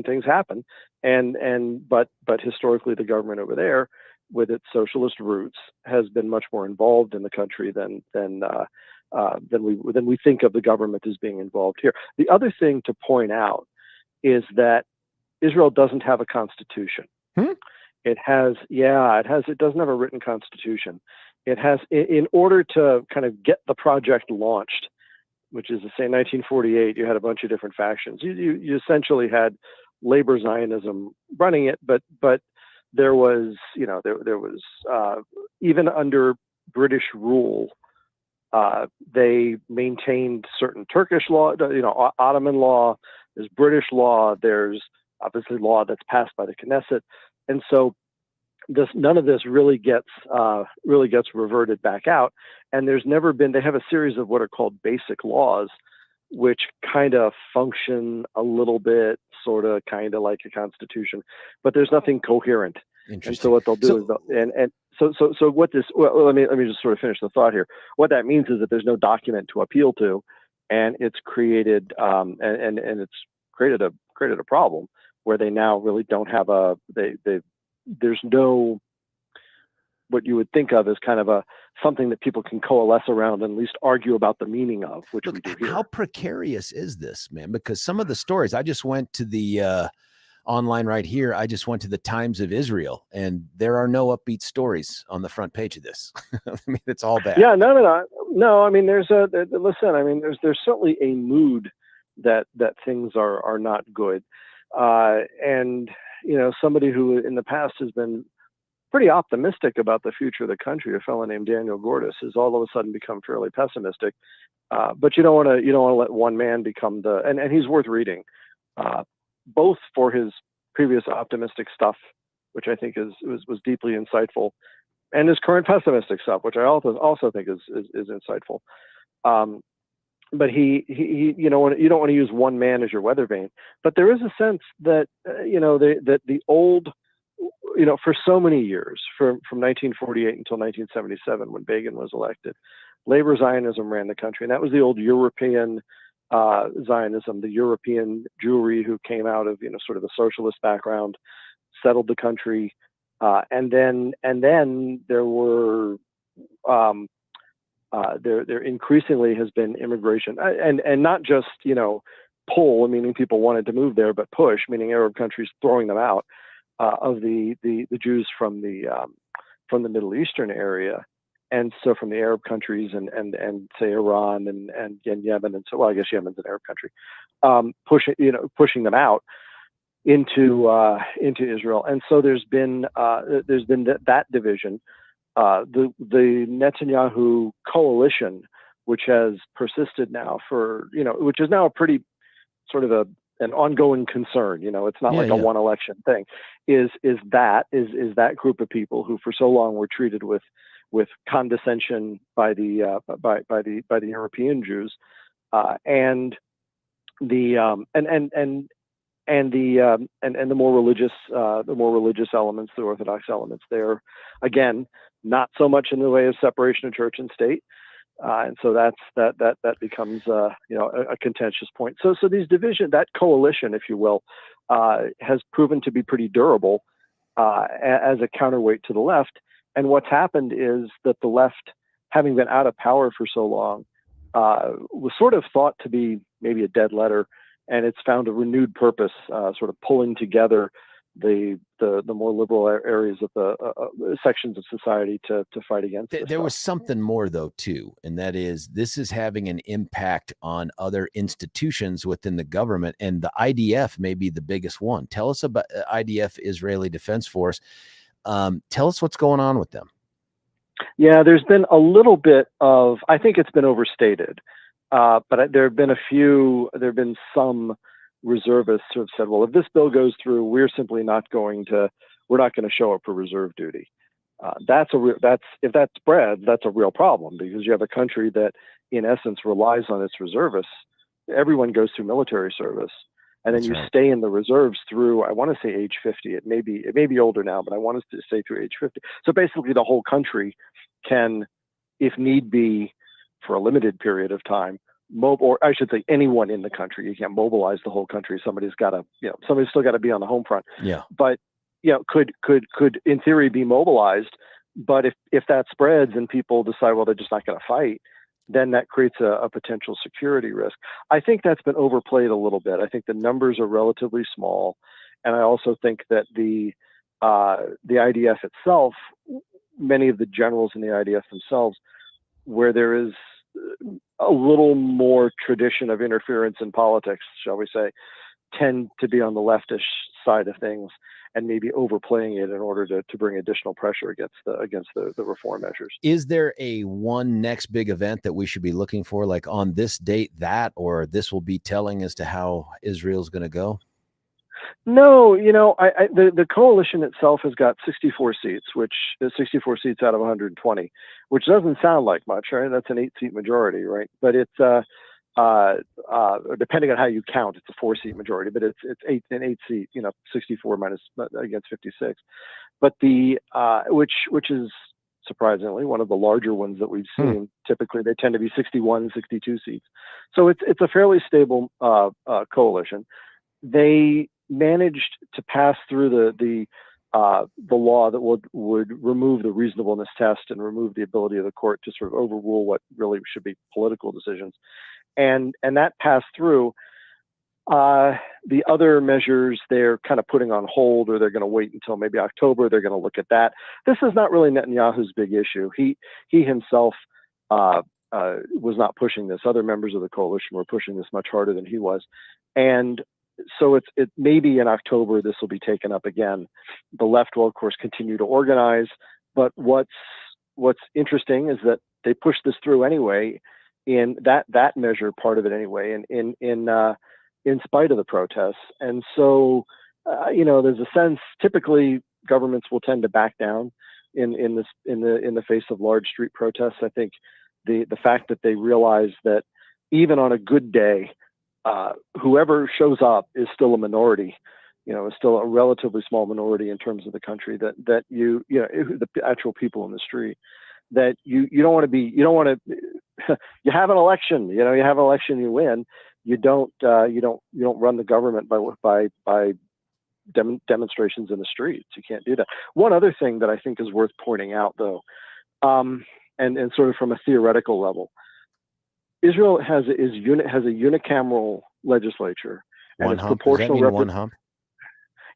Things happen, but historically the government over there, with its socialist roots, has been much more involved in the country than we think of the government as being involved here. The other thing to point out is that Israel doesn't have a constitution. It doesn't have a written constitution. It has, in order to kind of get the project launched, which is to say 1948, you had a bunch of different factions. You essentially had labor Zionism running it, but there was, even under British rule, they maintained certain Turkish law, Ottoman law, there's British law, there's obviously law that's passed by the Knesset. And so none of this really gets reverted back out. And they have a series of what are called basic laws, which kind of function a little bit, sort of, kind of like a constitution, but there's nothing coherent. And so what they'll do let me just sort of finish the thought here. What that means is that there's no document to appeal to, and it's created it's created a problem where they now really don't have there's no, what you would think of as kind of something that people can coalesce around and at least argue about the meaning of, which we do here. How precarious is this, man? Because some of the stories, I just went to the online right here. I just went to the Times of Israel, and there are no upbeat stories on the front page of this. It's all bad. Yeah, no. There's certainly a mood that things are not good. And, somebody who in the past has been pretty optimistic about the future of the country, a fellow named Daniel Gordis, has all of a sudden become fairly pessimistic. But you don't want to let one man become and he's worth reading, both for his previous optimistic stuff, which I think was deeply insightful, and his current pessimistic stuff, which I also think is insightful. But he, you know, you don't want to use one man as your weather vane, but there is a sense that, that the old, for so many years, from 1948 until 1977, when Begin was elected, labor Zionism ran the country. And that was the old European Zionism, the European Jewry who came out of, sort of a socialist background, settled the country. And then there were, there increasingly has been immigration, and not just pull, meaning people wanted to move there, but push, meaning Arab countries throwing them out of the Jews from the Middle Eastern area, and so from the Arab countries and say Iran and Yemen, and so, well, I guess Yemen's an Arab country, pushing them out into Israel. And so there's been that division. The Netanyahu coalition, which has persisted now for, which is now a pretty sort of an ongoing concern. It's not a one election thing. Is that group of people who for so long were treated with condescension by the European Jews, and the more religious elements, the Orthodox elements there, again, not so much in the way of separation of church and state, and so that becomes a contentious point. So these that coalition, if you will, has proven to be pretty durable as a counterweight to the left. And what's happened is that the left, having been out of power for so long, was sort of thought to be maybe a dead letter, and it's found a renewed purpose, sort of pulling together the more liberal areas of the sections of society to fight against this. There was something more though too, and that is this is having an impact on other institutions within the government, and the IDF may be the biggest one. Tell us about IDF, Israeli Defense Force. Tell us what's going on with them. Yeah, there's been a little bit of, I think it's been overstated, but there have been some reservists who have said, well, if this bill goes through, we're simply not going to show up for reserve duty. If that spreads, that's a real problem, because you have a country that in essence relies on its reservists. Everyone goes through military service, and then you stay in the reserves through, I want to say age 50. It may be older now, but I want us to stay through age 50. So basically the whole country can, if need be, for a limited period of time, or I should say anyone in the country. You can't mobilize the whole country. Somebody's still got to be on the home front. Yeah. But, could in theory be mobilized. But if that spreads and people decide, well, they're just not going to fight, then that creates a potential security risk. I think that's been overplayed a little bit. I think the numbers are relatively small. And I also think that the IDF itself, many of the generals in the IDF themselves, where there is a little more tradition of interference in politics, shall we say, tend to be on the leftish side of things and maybe overplaying it in order to bring additional pressure against the reform measures. Is there a one next big event that we should be looking for, like on this date or this will be telling as to how Israel's going to go? No, the coalition itself has got 64 seats, which is 64 seats out of 120, which doesn't sound like much, right? That's an 8-seat majority, right? But it's depending on how you count, it's a 4-seat majority, but it's an 8-seat, 64 minus against 56. But which is surprisingly one of the larger ones that we've seen. Typically, they tend to be 61, 62 seats. So it's a fairly stable coalition. They managed to pass through the law that would remove the reasonableness test and remove the ability of the court to sort of overrule what really should be political decisions, and that passed through. The other measures they're kind of putting on hold, or they're going to wait until maybe October. They're going to look at that. This is not really Netanyahu's big issue. He himself was not pushing this. Other members of the coalition were pushing this much harder than he was, and so it maybe in October this will be taken up again. The left will, of course, continue to organize, but what's interesting is that they pushed this through anyway, in that measure, part of it anyway, in spite of the protests. And so there's a sense typically governments will tend to back down in the face of large street protests. I think the fact that they realize that even on a good day, whoever shows up is still a minority, is still a relatively small minority in terms of the country, that the actual people in the street, that you don't want to you have an election, you have an election, you win. You don't run the government by demonstrations in the streets. You can't do that. One other thing that I think is worth pointing out, though, and sort of from a theoretical level, Israel has a unicameral legislature, and One it's hump. proportional. Does that mean one hump?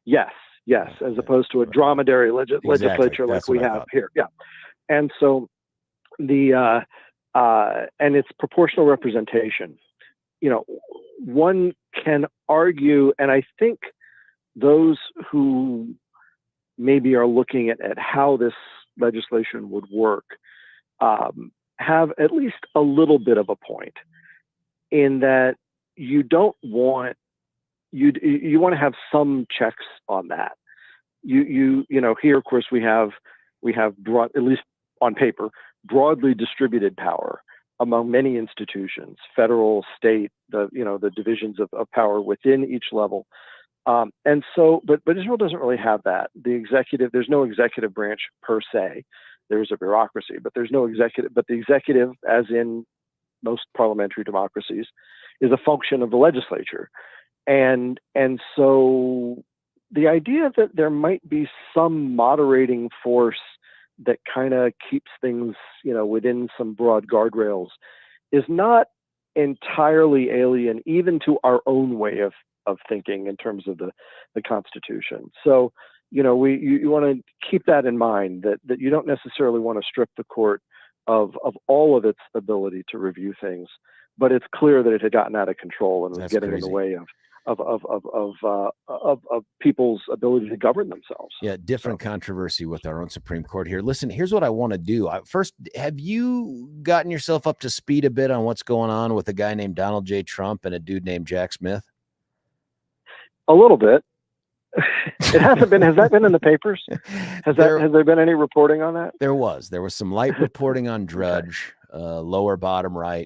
Yes, as opposed to a dromedary legislature like we have here. Yeah, and so and it's proportional representation. One can argue, and I think those who maybe are looking at how this legislation would work have at least a little bit of a point, in that you don't want you want to have some checks on that. Here, of course, we have broad, at least on paper, broadly distributed power among many institutions, federal, state, the divisions of power within each level. And so, but Israel doesn't really have that. There's no executive branch per se. There's a bureaucracy, but there's no executive. But the executive, as in most parliamentary democracies, is a function of the legislature. And so the idea that there might be some moderating force that kind of keeps things, within some broad guardrails is not entirely alien even to our own way of thinking in terms of the Constitution. So, you want to keep that in mind, that you don't necessarily want to strip the court of all of its ability to review things, but it's clear that it had gotten out of control and was getting in the way of people's ability to govern themselves. Yeah, different controversy with our own Supreme Court here. Listen, here's what I want to do. First, have you gotten yourself up to speed a bit on what's going on with a guy named Donald J. Trump and a dude named Jack Smith? A little bit. It hasn't been. Has that been in the papers? Has there been any reporting on that? There was some light reporting on Drudge. Lower bottom right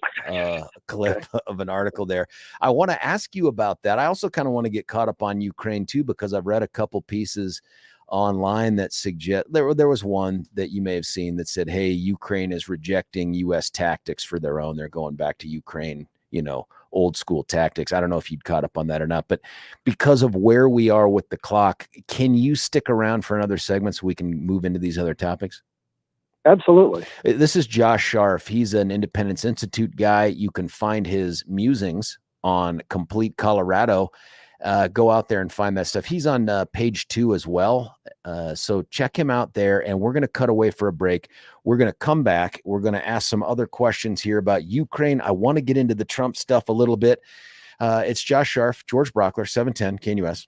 clip of an article there. I want to ask you about that. I also kind of want to get caught up on Ukraine too, because I've read a couple pieces online that suggest there was one that you may have seen that said, hey, Ukraine is rejecting U.S. tactics for their own. They're going back to Ukraine, old school tactics. I don't know if you'd caught up on that or not, but because of where we are with the clock, can you stick around for another segment so we can move into these other topics? Absolutely. This is Josh Sharf. He's an Independence Institute guy. You can find his musings on Complete Colorado. Go out there and find that stuff. He's on page 2 as well. So check him out there, and we're going to cut away for a break. We're going to come back. We're going to ask some other questions here about Ukraine. I want to get into the Trump stuff a little bit. It's Josh Sharf, George Brauchler, 710 KNUS.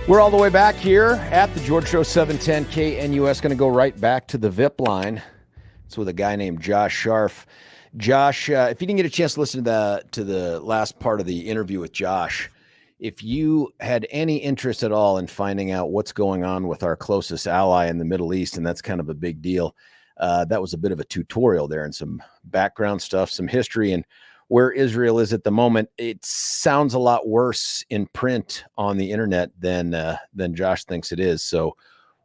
We're all the way back here at the George Show 710 KNUS. Going to go right back to the VIP line. It's with a guy named Josh Sharf. Josh, if you didn't get a chance to listen to the last part of the interview with Josh, if you had any interest at all in finding out what's going on with our closest ally in the Middle East, and that's kind of a big deal, that was a bit of a tutorial there and some background stuff, some history, and where Israel is at the moment. It sounds a lot worse in print on the internet than Josh thinks it is. So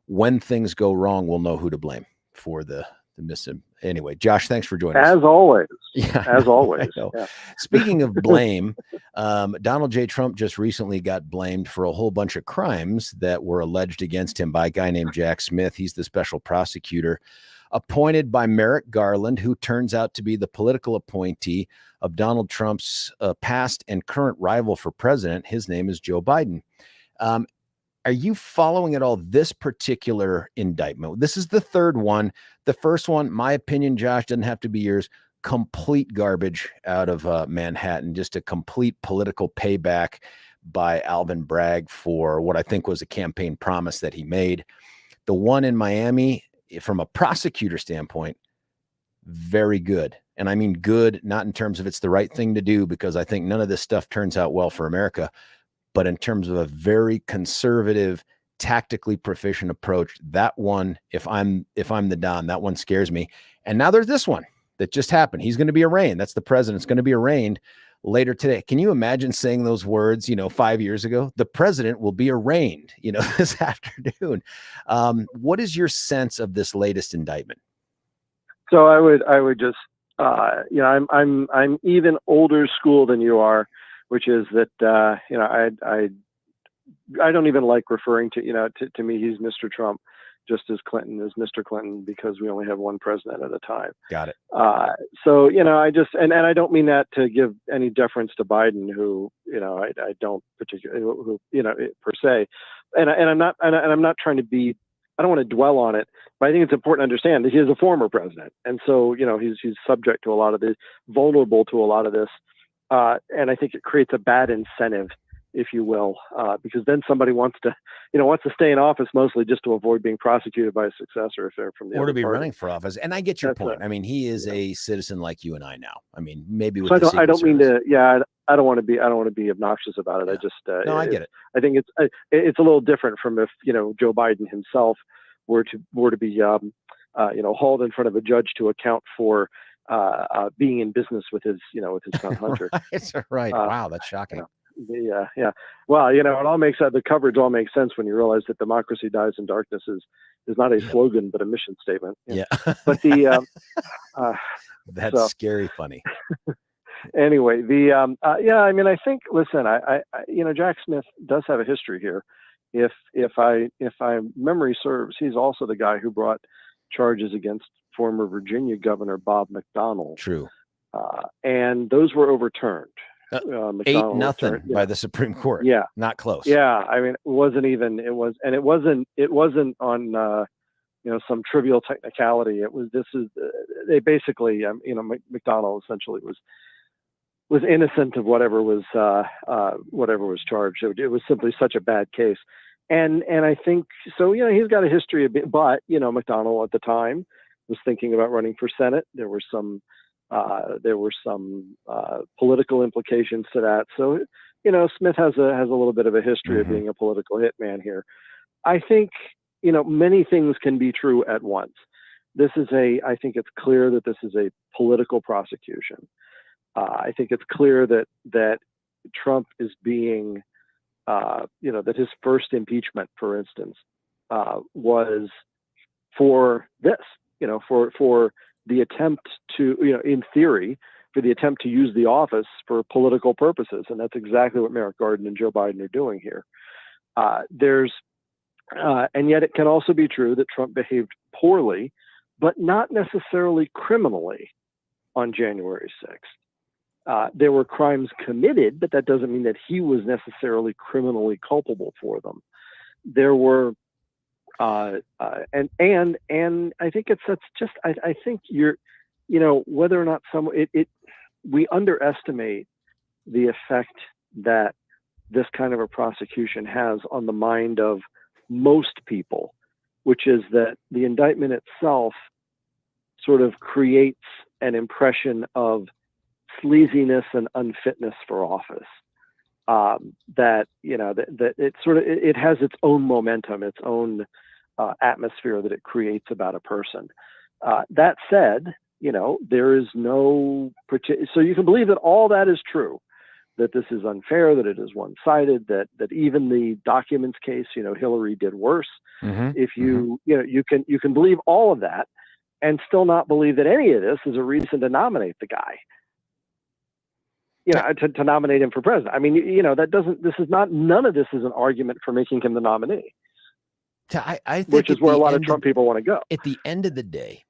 when things go wrong, we'll know who to blame for the missing. Anyway, Josh, thanks for joining us. As always. Yeah, As always. Yeah. Speaking of blame, Donald J. Trump just recently got blamed for a whole bunch of crimes that were alleged against him by a guy named Jack Smith. He's the special prosecutor appointed by Merrick Garland, who turns out to be the political appointee of Donald Trump's past and current rival for president. His name is Joe Biden. Are you following at all this particular indictment? This is the third one. The first one, my opinion, Josh, doesn't have to be yours. Complete garbage out of Manhattan. Just a complete political payback by Alvin Bragg for what I think was a campaign promise that he made. The one in Miami, from a prosecutor standpoint, very good. And I mean good, not in terms of it's the right thing to do, because I think none of this stuff turns out well for America, but in terms of a very conservative, tactically proficient approach. That one, if I'm the Don, that one scares me. And now there's this one that just happened. He's going to be arraigned. That's the president's going to be arraigned later today. Can you imagine saying those words, 5 years ago? The president will be arraigned, this afternoon. What is your sense of this latest indictment? So I would just, I'm even older school than you are, which is that, I don't even like referring to me, he's Mr. Trump, just as Clinton is Mr. Clinton, because we only have one president at a time. Got it. So, I just, and I don't mean that to give any deference to Biden, who, I don't particularly, who, per se. And I'm not trying to be, I don't want to dwell on it, but I think it's important to understand that he is a former president. And so, he's subject to a lot of this, vulnerable to a lot of this. And I think it creates a bad incentive, if you will, because then somebody wants to stay in office mostly just to avoid being prosecuted by a successor if they're from the or other to be party. running for office. And I get your point. I mean, he is a citizen like you and I now. I mean, maybe with so I don't mean to. Yeah, I don't want to be obnoxious about it. Yeah. I just no, I get it. I think it's a little different from if Joe Biden himself were to be hauled in front of a judge to account for being in business with his son Hunter. Right. Wow, that's shocking. Yeah. Well, it all makes the coverage all makes sense when you realize that democracy dies in darkness is not a slogan but a mission statement. Yeah. But the that's scary funny. Anyway, I mean, I think, listen, I Jack Smith does have a history here. If I memory serves, he's also the guy who brought charges against former Virginia Governor Bob McDonnell. True. And those were overturned. 8-0 by the Supreme Court. Yeah. Not close. Yeah. I mean, it wasn't on, some trivial technicality. They basically, McDonnell essentially was innocent of whatever was charged. It was simply such a bad case. And I think, so, he's got a history of it, but, McDonnell at the time was thinking about running for Senate. There were some political implications to that. So, Smith has a little bit of a history of being a political hitman here. I think, many things can be true at once. I think it's clear that this is a political prosecution. I think it's clear that Trump is being, that his first impeachment, for instance, was for this, for the attempt to, in theory, for the attempt to use the office for political purposes. And that's exactly what Merrick Garland and Joe Biden are doing here. And yet it can also be true that Trump behaved poorly, but not necessarily criminally on January 6th. There were crimes committed, but that doesn't mean that he was necessarily criminally culpable for them. There were, and I think I think whether or not we underestimate the effect that this kind of a prosecution has on the mind of most people, which is that the indictment itself sort of creates an impression of sleaziness and unfitness for office. That it sort of it has its own momentum, its own atmosphere that it creates about a person. That said, there is no so you can believe that all that is true, that this is unfair, that it is one-sided, that even the documents case, Hillary did worse. If you can believe all of that and still not believe that any of this is a reason to nominate the guy. To nominate him for president. I mean, none of this is an argument for making him the nominee. I think which is where a lot of Trump people want to go. At the end of the day,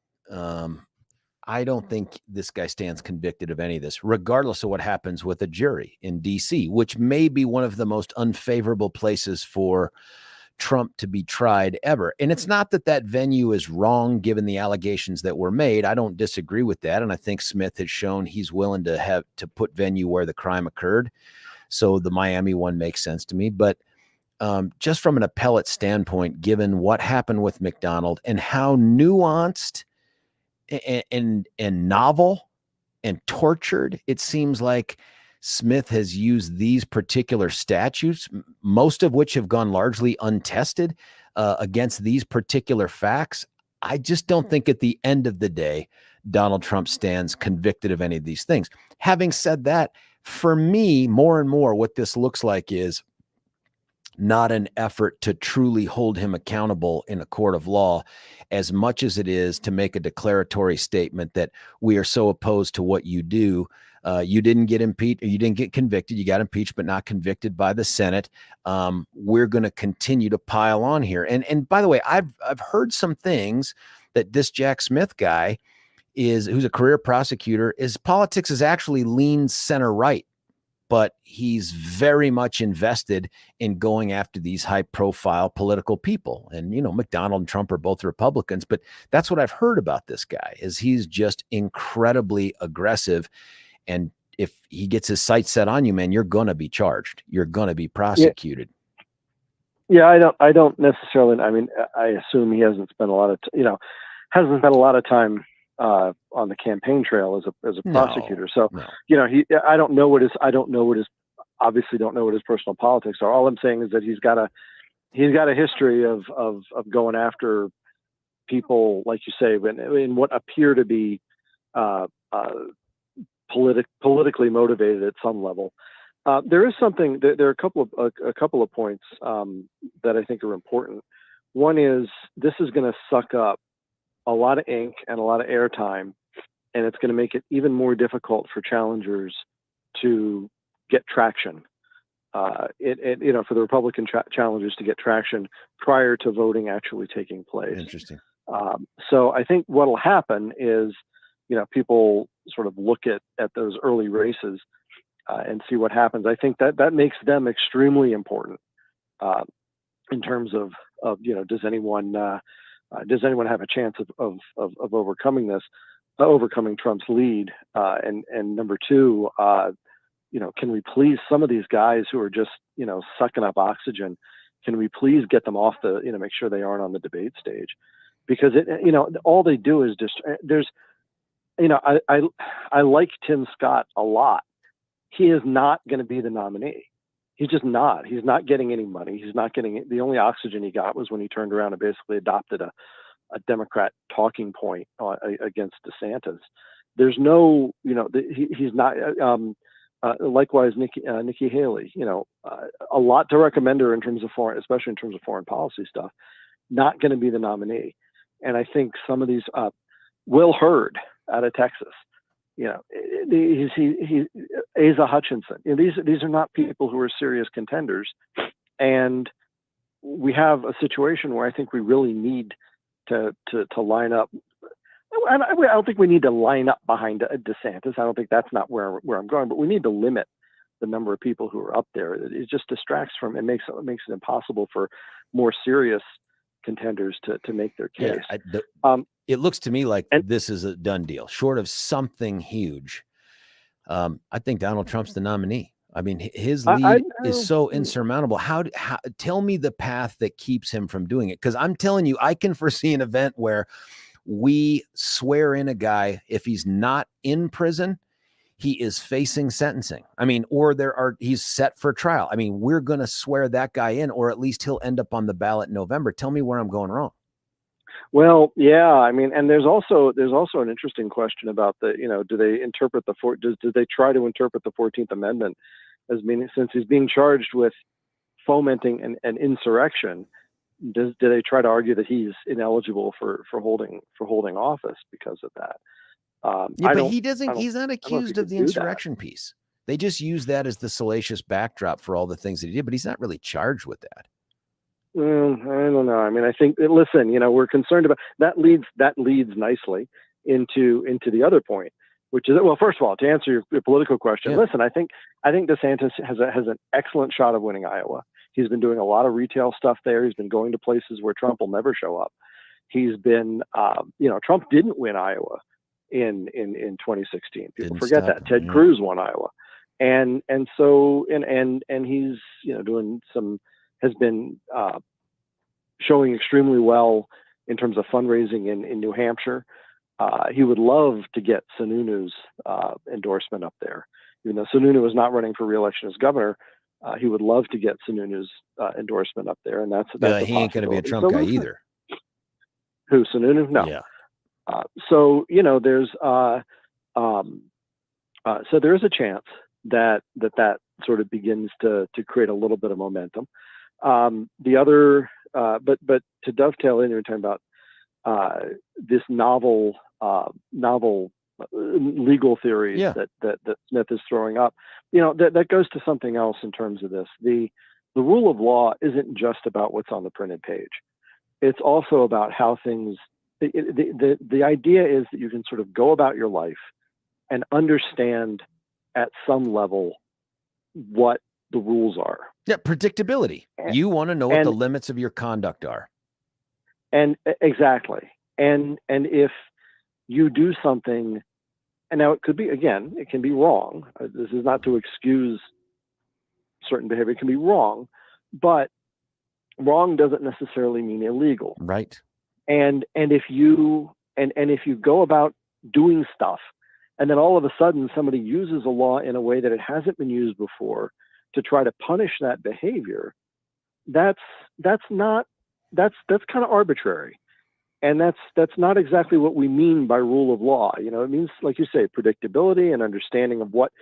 I don't think this guy stands convicted of any of this, regardless of what happens with a jury in D.C., which may be one of the most unfavorable places for Trump to be tried ever. And it's not that venue is wrong, given the allegations that were made. I don't disagree with that. And I think Smith has shown he's willing to put venue where the crime occurred. So the Miami one makes sense to me. But just from an appellate standpoint, given what happened with McDonald and how nuanced and novel and tortured it seems like Smith has used these particular statutes, most of which have gone largely untested against these particular facts. I just don't think at the end of the day, Donald Trump stands convicted of any of these things. Having said that, for me, more and more what this looks like is not an effort to truly hold him accountable in a court of law as much as it is to make a declaratory statement that we are so opposed to what you do. You didn't get impeached, or you didn't get convicted. You got impeached, but not convicted by the Senate. We're going to continue to pile on here. And by the way, I've heard some things that this Jack Smith guy who's a career prosecutor, his politics is actually lean center right, but he's very much invested in going after these high profile political people. And, McDonald and Trump are both Republicans, but that's what I've heard about this guy is he's just incredibly aggressive. And if he gets his sights set on you, man, you're going to be charged. You're going to be prosecuted. Yeah, I don't necessarily. I mean, I assume he hasn't spent a lot of, time on the campaign trail as a prosecutor. So, I don't know what his obviously don't know what his personal politics are. All I'm saying is that he's got a history of going after people, like you say, in what appear to be politically motivated at some level. There is something. There are a couple of points that I think are important. One is this is going to suck up a lot of ink and a lot of airtime, and it's going to make it even more difficult for challengers to get traction. For the Republican challengers to get traction prior to voting actually taking place. Interesting. So I think what'll happen is, people sort of look at those early races and see what happens. I think that makes them extremely important in terms of does anyone have a chance of overcoming this, overcoming Trump's lead? And number two, can we please some of these guys who are just, sucking up oxygen? Can we please get them off make sure they aren't on the debate stage? Because all they do is just I like Tim Scott a lot. He is not going to be the nominee. He's just not. He's not getting any money. He's not getting the only oxygen he got was when he turned around and basically adopted a Democrat talking point against DeSantis. There's no, he's not. Likewise, Nikki Haley. A lot to recommend her in terms of especially in terms of foreign policy stuff. Not going to be the nominee. And I think some of these, Will Hurd out of Texas. Asa Hutchinson. These are not people who are serious contenders, and we have a situation where I think we really need to line up. I don't think we need to line up behind DeSantis. I don't think that's not where I'm going, but we need to limit the number of people who are up there. It just distracts from and makes it impossible for more serious contenders to make their case. It looks to me like this is a done deal, short of something huge. I think Donald Trump's the nominee. I mean, his I lead is so insurmountable. How tell me the path that keeps him from doing it? Because I'm telling you, I can foresee an event where we swear in a guy. If he's not in prison, he is facing sentencing. I mean, or he's set for trial. I mean, we're going to swear that guy in, or at least he'll end up on the ballot in November. Tell me where I'm going wrong. Well, yeah, I mean, and there's also an interesting question about do they interpret do they try to interpret the 14th Amendment as meaning, since he's being charged with fomenting an insurrection, do they try to argue that he's ineligible for holding office because of that? Yeah, but he's not accused of the insurrection piece. They just use that as the salacious backdrop for all the things that he did, but he's not really charged with that. I don't know. I mean, I think, listen, we're concerned about that leads nicely into the other point, which is, well, first of all, to answer your political question, listen, I think DeSantis has an excellent shot of winning Iowa. He's been doing a lot of retail stuff there. He's been going to places where Trump will never show up. He's been, Trump didn't win Iowa in 2016. People forget that. Ted Cruz won Iowa, and so he's doing some. Has been showing extremely well in terms of fundraising in New Hampshire. He would love to get Sununu's endorsement up there. Even though Sununu is not running for re-election as governor, he would love to get Sununu's endorsement up there, and that's he ain't going to be a Trump guy either. Who, Sununu? No. Yeah. So there's so there is a chance that sort of begins to create a little bit of momentum. The other, but to dovetail in, you're talking about this novel legal theories that Smith is throwing up. That goes to something else in terms of this. The rule of law isn't just about what's on the printed page. It's also about how things. The idea is that you can sort of go about your life and understand at some level what the rules are. Yeah, predictability. You want to know what the limits of your conduct are. And exactly. And if you do something, and now it could be, again, it can be wrong. This is not to excuse certain behavior. It can be wrong, but wrong doesn't necessarily mean illegal. Right. And if you go about doing stuff, and then all of a sudden somebody uses a law in a way that it hasn't been used before to try to punish that behavior, that's kind of arbitrary, and that's not exactly what we mean by rule of law. It means, like you say, predictability and understanding of what's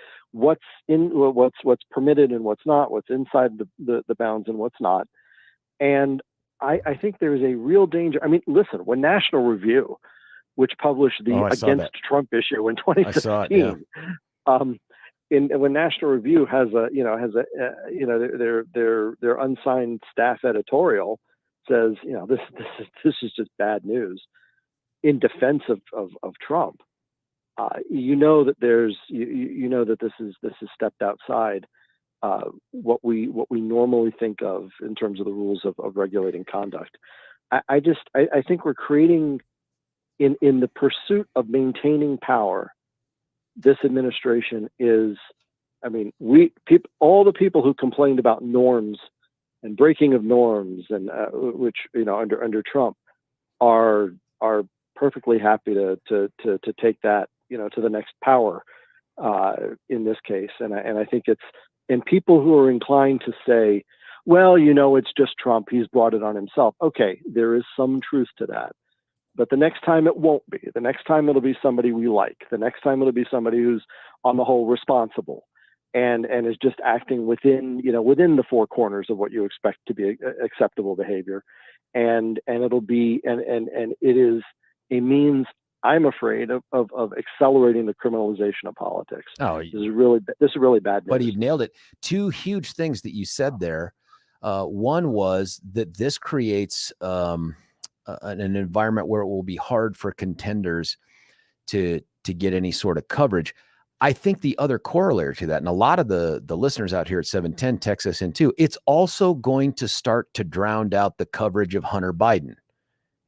permitted and what's not, what's inside the bounds and what's not. And I think there is a real danger. I mean, listen, when National Review, which published the Against Trump issue in 2016, when National Review has their unsigned staff editorial says, this is just bad news in defense of Trump, that this is stepped outside what we normally think of in terms of the rules of regulating conduct. I think we're creating, in the pursuit of maintaining power, this administration is, all the people who complained about norms and breaking of norms, and which under Trump, are perfectly happy to take that to the next power in this case. And I think and people who are inclined to say, well, it's just Trump, he's brought it on himself. Okay, there is some truth to that. But the next time it won't be. The next time it'll be somebody we like. The next time it'll be somebody who's on the whole responsible and is just acting within the four corners of what you expect to be acceptable behavior. And it'll be and it is a means, I'm afraid, of accelerating the criminalization of politics. Oh, this is really bad news. But you nailed it. Two huge things that you said there. One was that this creates an environment where it will be hard for contenders to get any sort of coverage. I think the other corollary to that, and a lot of the listeners out here at 710 text us in too, it's also going to start to drown out the coverage of Hunter Biden.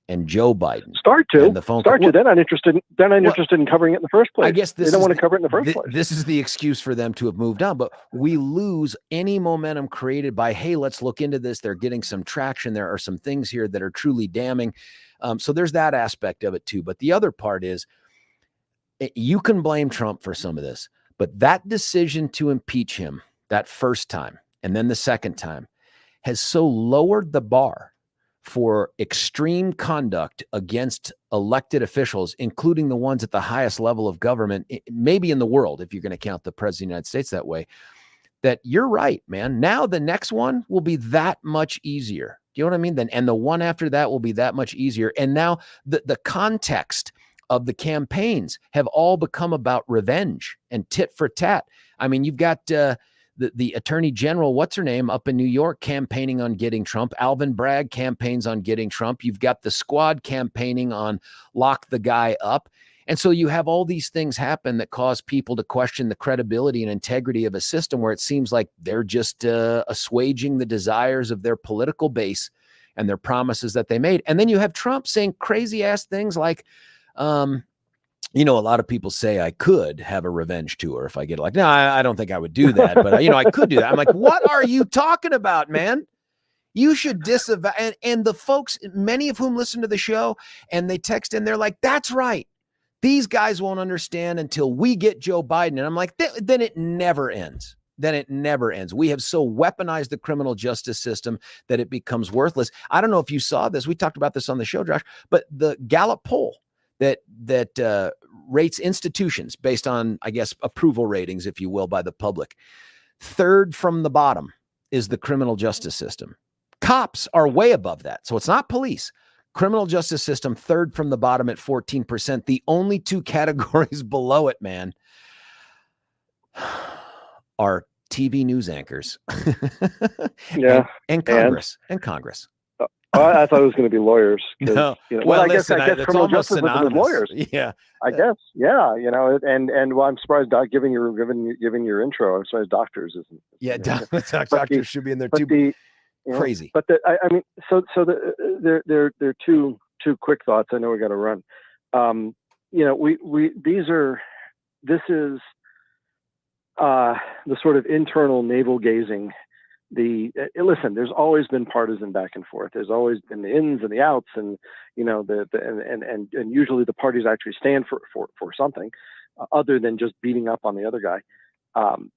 and Joe Biden. Start to. And the phone call. They're not interested. They're not interested in covering it in the first place. I guess they don't want to cover it in the first place. This is the excuse for them to have moved on. But we lose any momentum created by, hey, let's look into this. They're getting some traction. There are some things here that are truly damning. So there's that aspect of it too. But the other part is, you can blame Trump for some of this, but that decision to impeach him that first time and then the second time has so lowered the bar for extreme conduct against elected officials, including the ones at the highest level of government, maybe in the world, if you're going to count the president of the United States that way, that you're right, man. Now the next one will be that much easier. Do you know what I mean? Then, and the one after that will be that much easier. And now the context of the campaigns have all become about revenge and tit for tat. I mean, you've got the attorney general, what's her name, up in New York, campaigning on getting Trump. Alvin Bragg campaigns on getting Trump. You've got the squad campaigning on lock the guy up. And so you have all these things happen that cause people to question the credibility and integrity of a system where it seems like they're just assuaging the desires of their political base and their promises that they made. And then you have Trump saying crazy ass things like, you know, a lot of people say I could have a revenge tour if I get elected. No, I don't think I would do that, but you know, I could do that. I'm like, what are you talking about, man? You should disavow. And the folks, many of whom listen to the show and they text in, they're like, that's right. These guys won't understand until we get Joe Biden. And I'm like, then it never ends. Then it never ends. We have so weaponized the criminal justice system that it becomes worthless. I don't know if you saw this. We talked about this on the show, Josh, but the Gallup poll that rates institutions based on, I guess, approval ratings, if you will, by the public. Third from the bottom is the criminal justice system. Cops are way above that. So it's not police. Criminal justice system, third from the bottom at 14%. The only two categories below it, man, are TV news anchors. Yeah. And Congress. And Congress. I thought it was going to be lawyers. No. You know, Well, I listen, guess criminal justice with lawyers. Yeah. I guess. Yeah. You know, and well, I'm surprised, Doc, given your intro, I'm surprised doctors isn't. Yeah. Doctors should be in there too. Crazy. But I mean, so there are two quick thoughts. I know we got to run. You know, this is the sort of internal navel gazing. Listen, there's always been partisan back and forth. There's always been the ins and the outs, and you know, and usually the parties actually stand for something other than just beating up on the other guy.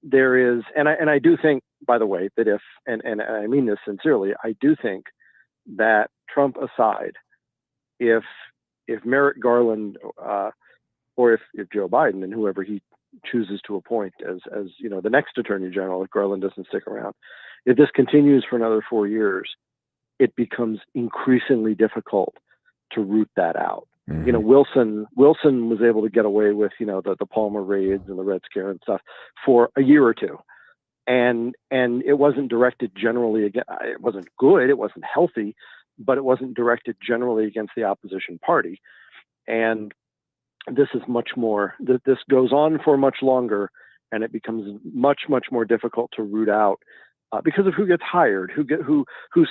There is, and I do think, by the way, that if, and I mean this sincerely, I do think that Trump aside, if Merrick Garland or if Joe Biden and whoever he chooses to appoint as you know, the next attorney general, if Garland doesn't stick around, if this continues for another 4 years, it becomes increasingly difficult to root that out. Mm-hmm. You know, Wilson was able to get away with, you know, the Palmer raids and the Red Scare and stuff for a year or two. And it wasn't directed generally against, it wasn't good, it wasn't healthy, but it wasn't directed generally against the opposition party. And this is much more, this goes on for much longer, and it becomes much more difficult to root out because of who gets hired, who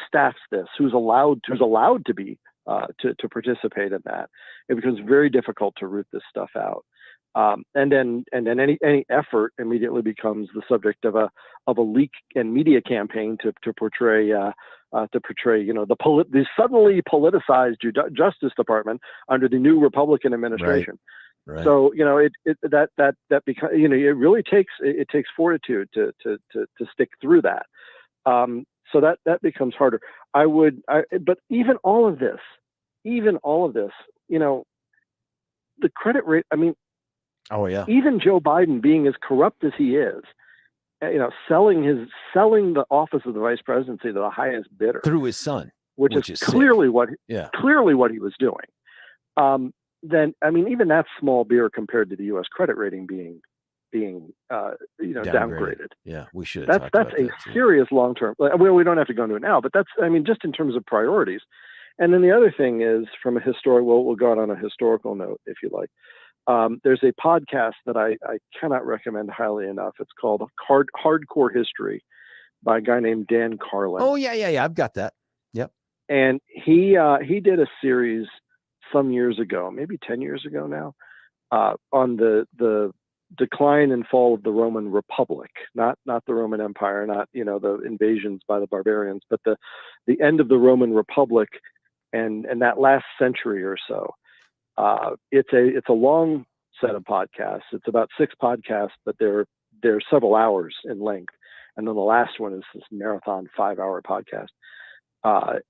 staffs this, who's allowed to be to participate in that. It becomes very difficult to root this stuff out. And then any effort immediately becomes the subject of a leak and media campaign to portray you know, the suddenly politicized Justice Department under the new Republican administration. Right. So you know that becomes, you know, it really takes fortitude to stick through that. So that becomes harder. But even all of this, you know, the credit rate. I mean. Oh yeah. Even Joe Biden, being as corrupt as he is, you know, selling the office of the vice presidency to the highest bidder through his son, which is clearly what he was doing. Then I mean, even that's small beer compared to the U.S. credit rating being you know, downgraded. Yeah, we should. That's a serious long term. Well, we don't have to go into it now, but that's, I mean, just in terms of priorities. And then the other thing is, from a historical, we'll go out on a historical note, if you like. There's a podcast that I cannot recommend highly enough. It's called Hardcore History by a guy named Dan Carlin. Oh, yeah. I've got that. Yep. And he did a series some years ago, maybe 10 years ago now, on the decline and fall of the Roman Republic, not the Roman Empire, not the invasions by the barbarians, but the end of the Roman Republic and that last century or so. It's a long set of podcasts. It's about 6 podcasts, but they're several hours in length. And then the last one is this marathon 5-hour podcast.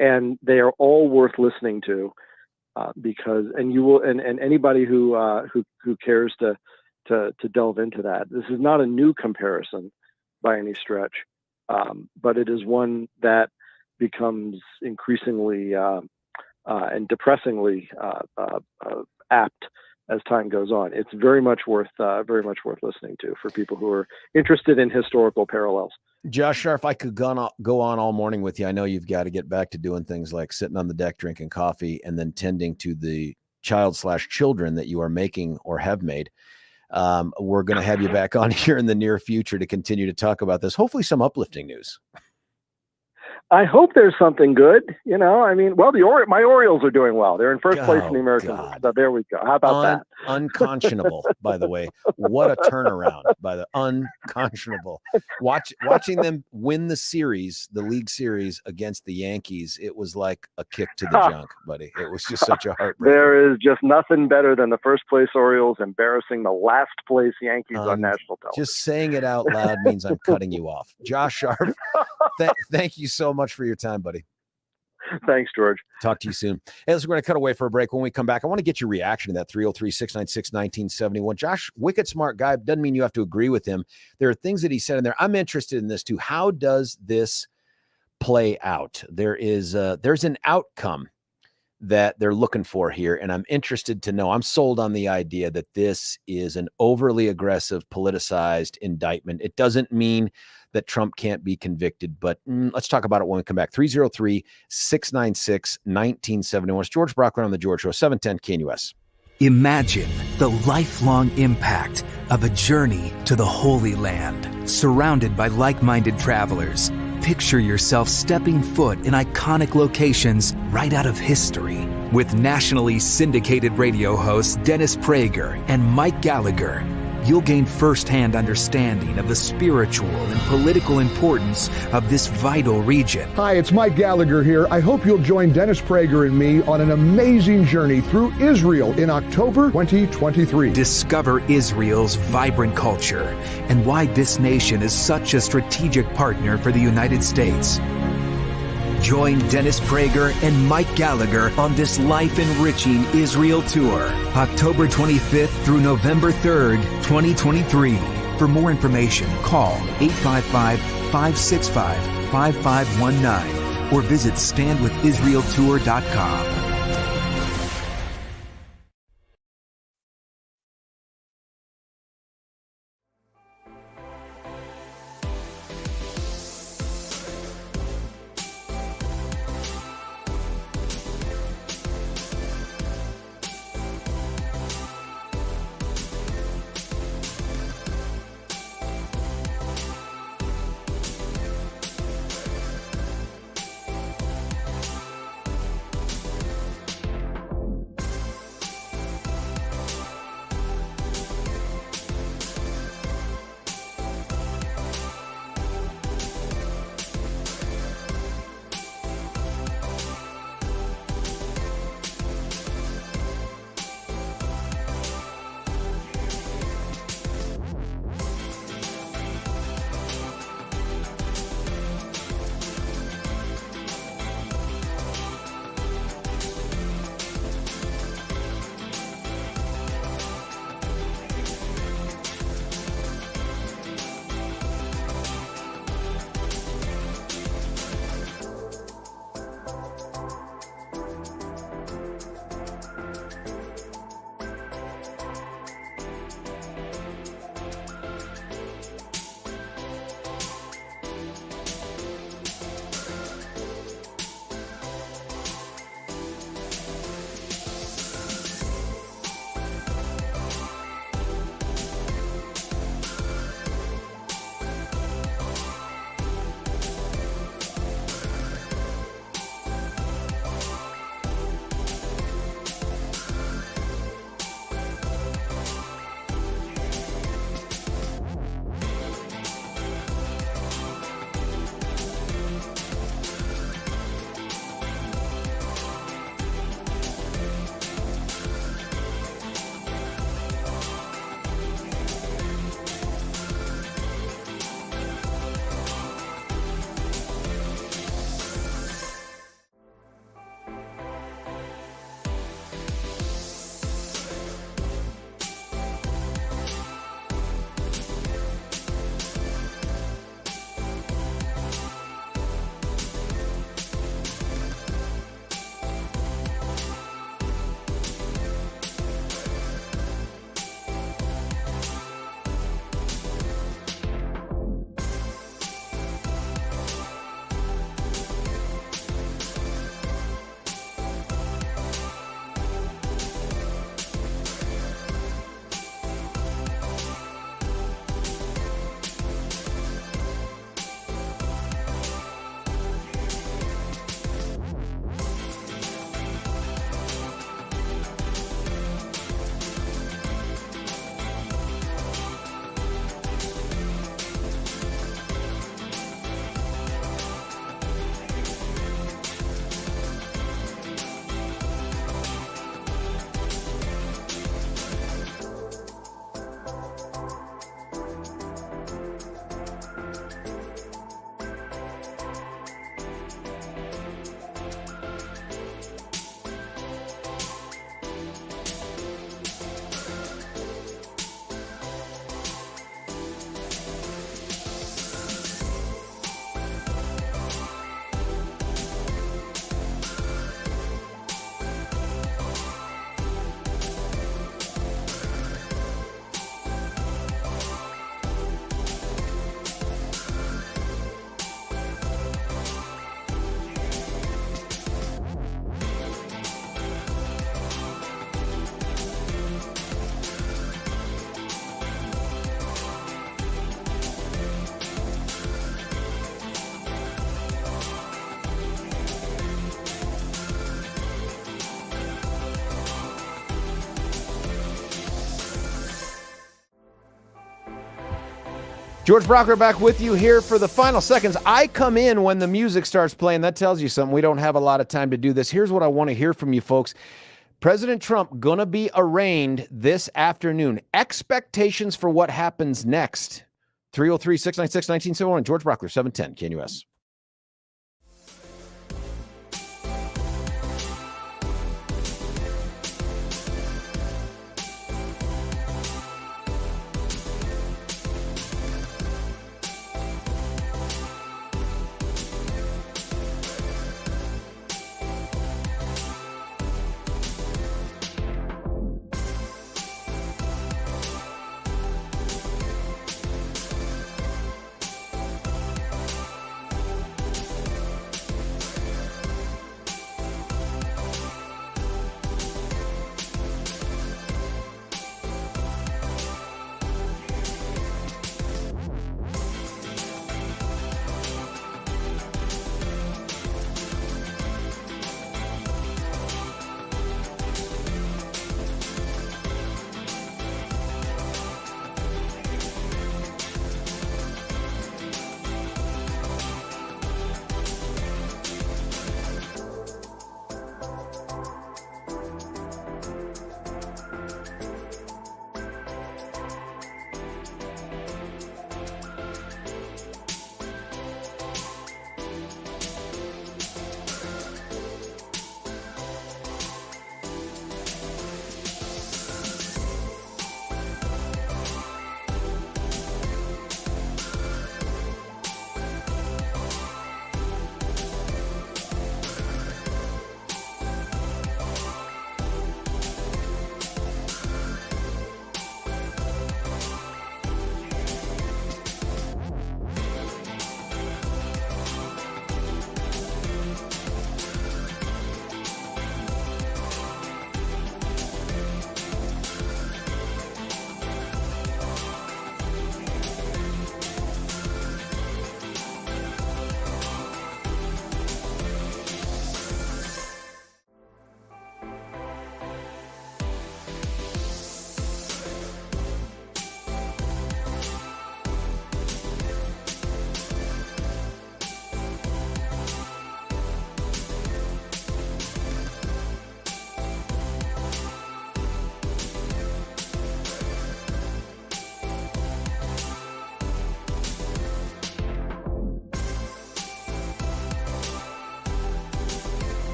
And they are all worth listening to, because anybody who cares to delve into that. This is not a new comparison by any stretch, but it is one that becomes increasingly and depressingly apt as time goes on. It's very much worth listening to for people who are interested in historical parallels. Josh Sharf, I could go on all morning with you. I know you've got to get back to doing things like sitting on the deck drinking coffee and then tending to the child/children that you are making or have made. We're going to have you back on here in the near future to continue to talk about this. Hopefully some uplifting news. I hope there's something good. My Orioles are doing well. They're in first place in the American League. So there we go. How about that? Unconscionable, by the way. What a turnaround by the unconscionable. Watching them win the league series against the Yankees, it was like a kick to the junk, buddy. It was just such a heartbreak. There is just nothing better than the first place Orioles embarrassing the last place Yankees on national television. Just saying it out loud means I'm cutting you off. Josh Sharf, thank you so much for your time, buddy. Thanks, George. Talk to you soon. Hey, listen, we're going to cut away for a break. When we come back, I want to get your reaction to that 303-696-1971. Josh, wicked smart guy. Doesn't mean you have to agree with him. There are things that he said in there. I'm interested in this too. How does this play out? There's an outcome that they're looking for here, and I'm interested to know. I'm sold on the idea that this is an overly aggressive, politicized indictment. It doesn't mean that Trump can't be convicted, but let's talk about it when we come back. 303-696-1971. It's George Brauchler on The George Show, 710 KNUS. Imagine the lifelong impact of a journey to the Holy Land, surrounded by like-minded travelers. Picture yourself stepping foot in iconic locations right out of history. With nationally syndicated radio hosts Dennis Prager and Mike Gallagher, you'll gain firsthand understanding of the spiritual and political importance of this vital region. Hi, it's Mike Gallagher here. I hope you'll join Dennis Prager and me on an amazing journey through Israel in October 2023. Discover Israel's vibrant culture and why this nation is such a strategic partner for the United States. Join Dennis Prager and Mike Gallagher on this life-enriching Israel tour, October 25th through November 3rd, 2023. For more information, call 855-565-5519 or visit standwithisraeltour.com. George Brauchler back with you here for the final seconds. I come in when the music starts playing. That tells you something. We don't have a lot of time to do this. Here's what I want to hear from you folks. President Trump going to be arraigned this afternoon. Expectations for what happens next. 303-696-1971. George Brauchler, 710 KNUS.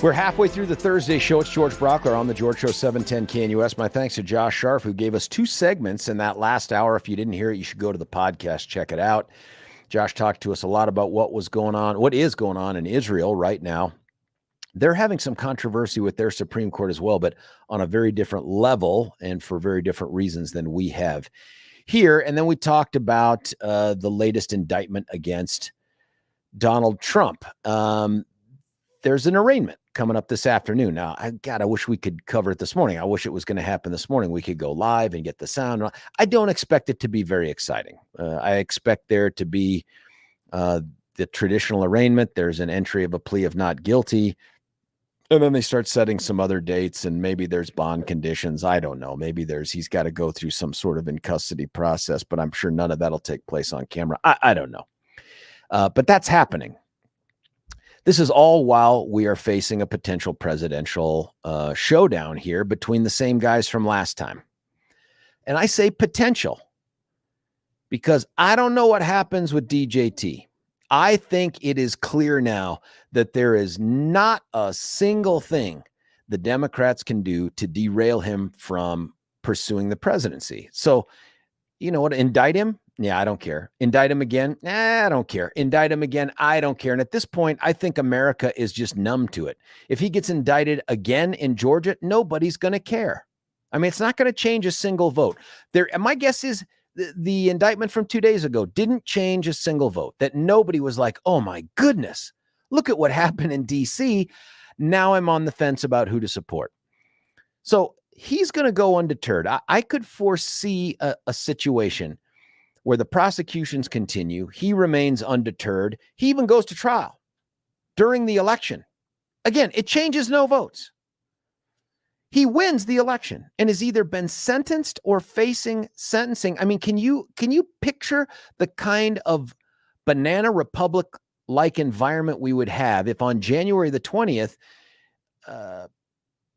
We're halfway through the Thursday show. It's George Brauchler on the George Show 710 KNUS. My thanks to Josh Sharf, who gave us 2 segments in that last hour. If you didn't hear it, you should go to the podcast, check it out. Josh talked to us a lot about what is going on in Israel right now. They're having some controversy with their Supreme Court as well, but on a very different level and for very different reasons than we have here. And then we talked about the latest indictment against Donald Trump. There's an arraignment coming up this afternoon. Now, I wish we could cover it this morning. I wish it was going to happen this morning. We could go live and get the sound. I don't expect it to be very exciting. I expect there to be the traditional arraignment. There's an entry of a plea of not guilty. And then they start setting some other dates, and maybe there's bond conditions. I don't know. Maybe he's got to go through some sort of in custody process, but I'm sure none of that'll take place on camera. I don't know. But that's happening. This is all while we are facing a potential presidential showdown here between the same guys from last time. And I say potential because I don't know what happens with DJT. I think it is clear now that there is not a single thing the Democrats can do to derail him from pursuing the presidency. So, you know what? Indict him? Yeah, I don't care. Indict him again? I don't care. Indict him again? I don't care. And at this point, I think America is just numb to it. If he gets indicted again in Georgia, nobody's going to care. I mean, it's not going to change a single vote. My guess is the indictment from 2 days ago didn't change a single vote, that nobody was like, oh my goodness, look at what happened in DC. Now I'm on the fence about who to support. So he's going to go undeterred. I could foresee a situation where the prosecutions continue. He remains undeterred. He even goes to trial during the election. Again, it changes no votes. He wins the election and has either been sentenced or facing sentencing. I mean, can you picture the kind of banana republic-like environment we would have if on January the 20th,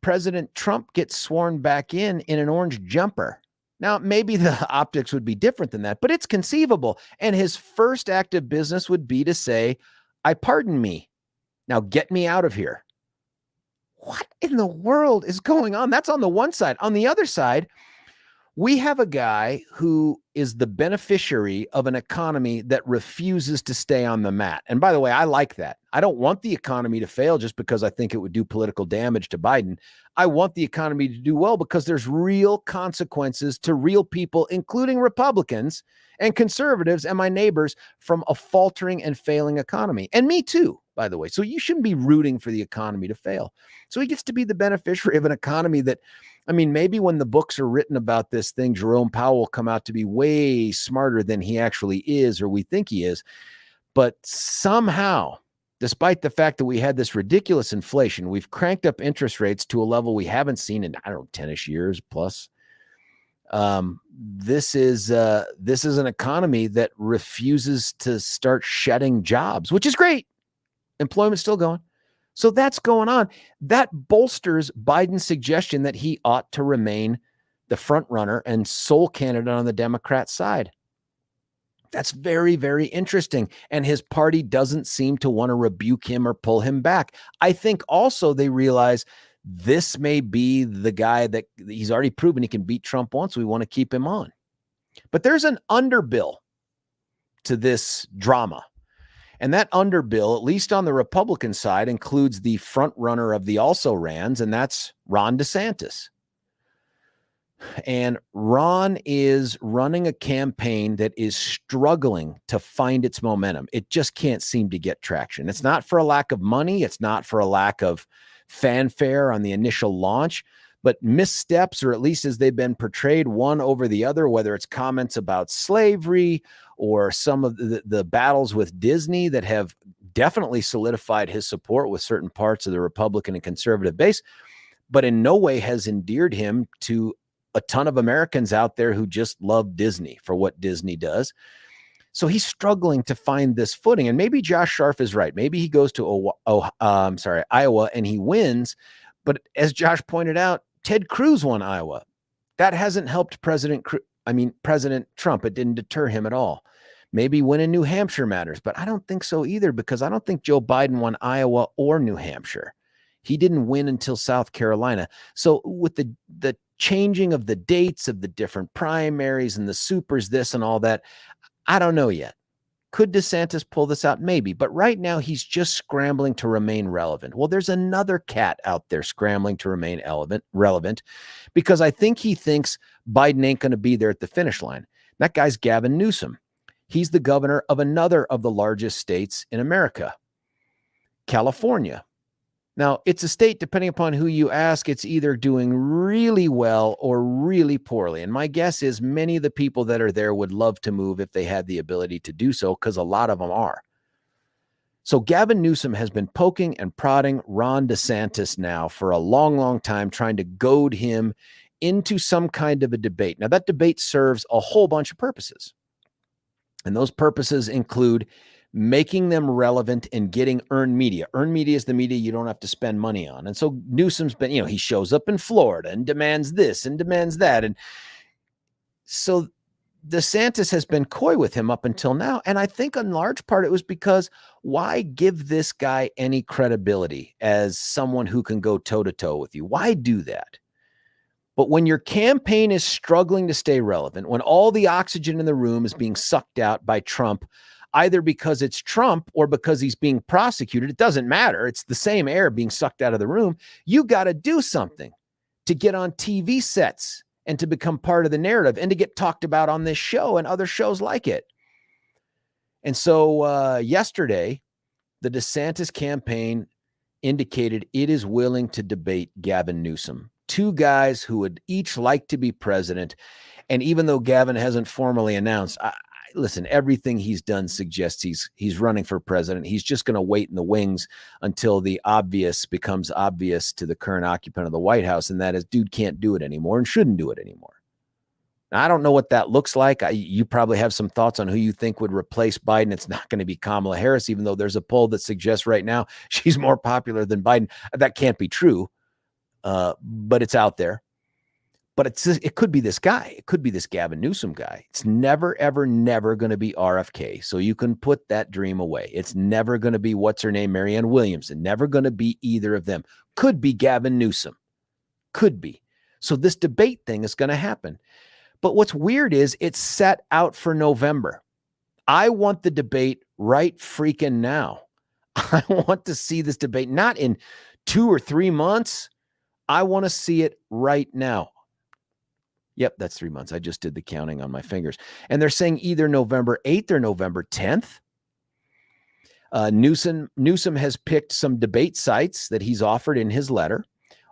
President Trump gets sworn back in an orange jumper? Now, maybe the optics would be different than that, but it's conceivable. And his first act of business would be to say, I pardon me. Now get me out of here. What in the world is going on? That's on the one side. On the other side, we have a guy who is the beneficiary of an economy that refuses to stay on the mat. And by the way, I like that. I don't want the economy to fail just because I think it would do political damage to Biden. I want the economy to do well because there's real consequences to real people, including Republicans and conservatives and my neighbors, from a faltering and failing economy. And me too, by the way. So you shouldn't be rooting for the economy to fail. So he gets to be the beneficiary of an economy that, I mean, maybe when the books are written about this thing, Jerome Powell will come out to be way smarter than he actually is, or we think he is. But somehow, despite the fact that we had this ridiculous inflation, we've cranked up interest rates to a level we haven't seen in, 10-ish years plus. This is an economy that refuses to start shedding jobs, which is great. Employment's still going. So that's going on. That bolsters Biden's suggestion that he ought to remain the front runner and sole candidate on the Democrat side. That's very, very interesting. And his party doesn't seem to want to rebuke him or pull him back. I think also they realize this may be the guy that he's already proven he can beat Trump once. We want to keep him on. But there's an underbill to this drama. And that underbill, at least on the Republican side, includes the front runner of the also-rans, and that's Ron DeSantis. And Ron is running a campaign that is struggling to find its momentum. It just can't seem to get traction. It's not for a lack of money. It's not for a lack of fanfare on the initial launch, but missteps, or at least as they've been portrayed one over the other, whether it's comments about slavery or some of the battles with Disney that have definitely solidified his support with certain parts of the Republican and conservative base, but in no way has endeared him to a ton of Americans out there who just love Disney for what Disney does. So he's struggling to find this footing. And maybe Josh Sharf is right. Maybe he goes to Iowa and he wins. But as Josh pointed out, Ted Cruz won Iowa. That hasn't helped President Trump. It didn't deter him at all. Maybe winning New Hampshire matters, but I don't think so either, because I don't think Joe Biden won Iowa or New Hampshire. He didn't win until South Carolina. So with the changing of the dates of the different primaries and the supers, this and all that, I don't know yet. Could DeSantis pull this out? Maybe. But right now, he's just scrambling to remain relevant. Well, there's another cat out there scrambling to remain relevant because I think he thinks Biden ain't going to be there at the finish line. That guy's Gavin Newsom. He's the governor of another of the largest states in America, California. Now, it's a state, depending upon who you ask, it's either doing really well or really poorly. And my guess is many of the people that are there would love to move if they had the ability to do so, because a lot of them are. So Gavin Newsom has been poking and prodding Ron DeSantis now for a long, long time, trying to goad him into some kind of a debate. Now, that debate serves a whole bunch of purposes. And those purposes include making them relevant and getting earned media. Earned media is the media you don't have to spend money on. And so Newsom's been, he shows up in Florida and demands this and demands that. And so DeSantis has been coy with him up until now. And I think in large part it was because why give this guy any credibility as someone who can go toe to toe with you? Why do that? But when your campaign is struggling to stay relevant, when all the oxygen in the room is being sucked out by Trump, either because it's Trump or because he's being prosecuted, it doesn't matter. It's the same air being sucked out of the room. You got to do something to get on TV sets and to become part of the narrative and to get talked about on this show and other shows like it. And so yesterday, the DeSantis campaign indicated it is willing to debate Gavin Newsom. Two guys who would each like to be president. And even though Gavin hasn't formally announced, listen, everything he's done suggests he's running for president. He's just going to wait in the wings until the obvious becomes obvious to the current occupant of the White House, and that is, dude can't do it anymore and shouldn't do it anymore. Now, I don't know what that looks like. You probably have some thoughts on who you think would replace Biden. It's not going to be Kamala Harris, even though there's a poll that suggests right now she's more popular than Biden. That can't be true, but it's out there. But it could be this guy. It could be this Gavin Newsom guy. It's never, ever, never going to be RFK. So you can put that dream away. It's never going to be, what's her name, Marianne Williamson. Never going to be either of them. Could be Gavin Newsom. Could be. So this debate thing is going to happen. But what's weird is it's set out for November. I want the debate right freaking now. I want to see this debate not in 2 or 3 months. I want to see it right now. Yep, that's 3 months. I just did the counting on my fingers. And they're saying either November 8th or November 10th. Newsom has picked some debate sites that he's offered in his letter.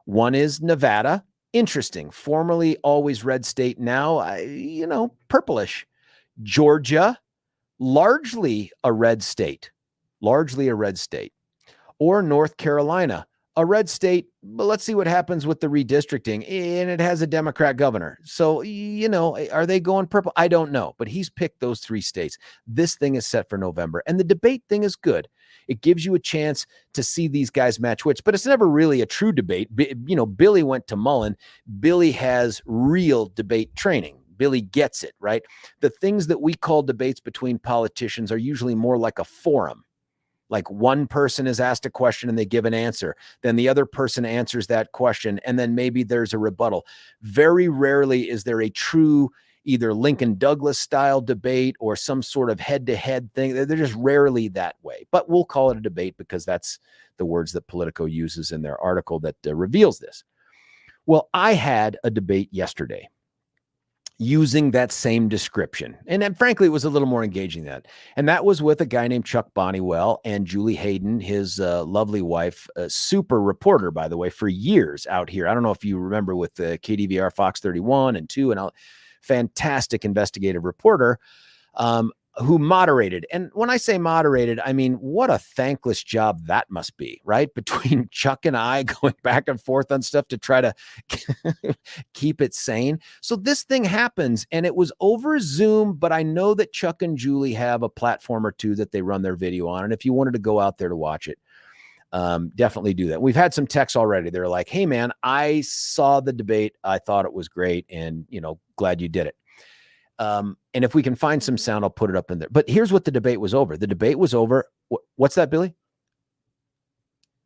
One is Nevada. Interesting. Formerly always red state. Now, purplish. Georgia, largely a red state. Or North Carolina, a red state, but let's see what happens with the redistricting. And it has a Democrat governor. So, are they going purple? I don't know, but he's picked those 3 states. This thing is set for November. And the debate thing is good. It gives you a chance to see these guys match wits, but it's never really a true debate. Billy went to Mullen. Billy has real debate training. Billy gets it, right? The things that we call debates between politicians are usually more like a forum. Like one person is asked a question and they give an answer. Then the other person answers that question. And then maybe there's a rebuttal. Very rarely is there a true either Lincoln Douglas style debate or some sort of head-to-head thing. They're just rarely that way. But we'll call it a debate because that's the words that Politico uses in their article that reveals this. Well, I had a debate yesterday using that same description. And then, frankly, it was a little more engaging than that. And that was with a guy named Chuck Bonniwell and Julie Hayden, his lovely wife, a super reporter, by the way, for years out here. I don't know if you remember with KDVR Fox 31 and 2 and all. Fantastic investigative reporter who moderated. And when I say moderated, I mean, what a thankless job that must be, right? Between Chuck and I going back and forth on stuff to try to keep it sane. So this thing happens and it was over Zoom, but I know that Chuck and Julie have a platform or two that they run their video on. And if you wanted to go out there to watch it, definitely do that. We've had some texts already. They're like, hey man, I saw the debate. I thought it was great. And, glad you did it. And if we can find some sound, I'll put it up in there. But here's what the debate was over. The debate was over. What's that, Billy?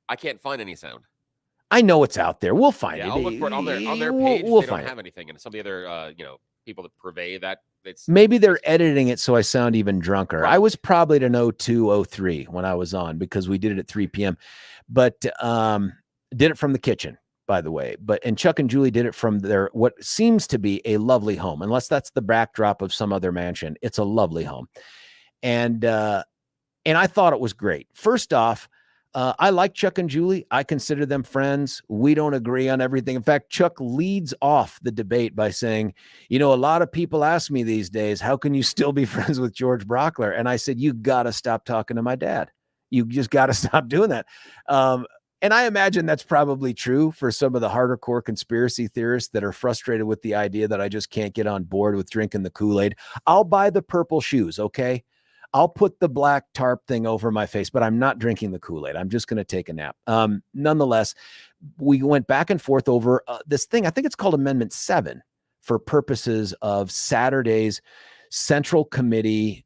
I can't find any sound. I know it's out there. We'll find it. I'll look for it on their We'll- page. we'll They don't find have anything, and some of the other people that purvey that. Maybe they're editing it so I sound even drunker. Right. I was probably at an 02:03 when I was on because we did it at 3 p.m. But did it from the kitchen, by the way. And Chuck and Julie did it from their what seems to be a lovely home, unless that's the backdrop of some other mansion. It's a lovely home, and I thought it was great. First off, I like Chuck and Julie. I consider them friends. We don't agree on everything. In fact, Chuck leads off the debate by saying, a lot of people ask me these days, how can you still be friends with George Brauchler? And I said, you got to stop talking to my dad. You just got to stop doing that. And I imagine that's probably true for some of the harder core conspiracy theorists that are frustrated with the idea that I just can't get on board with drinking the Kool-Aid. I'll buy the purple shoes, okay? I'll put the black tarp thing over my face, but I'm not drinking the Kool-Aid. I'm just going to take a nap. Nonetheless, we went back and forth over this thing. I think it's called Amendment 7 for purposes of Saturday's Central Committee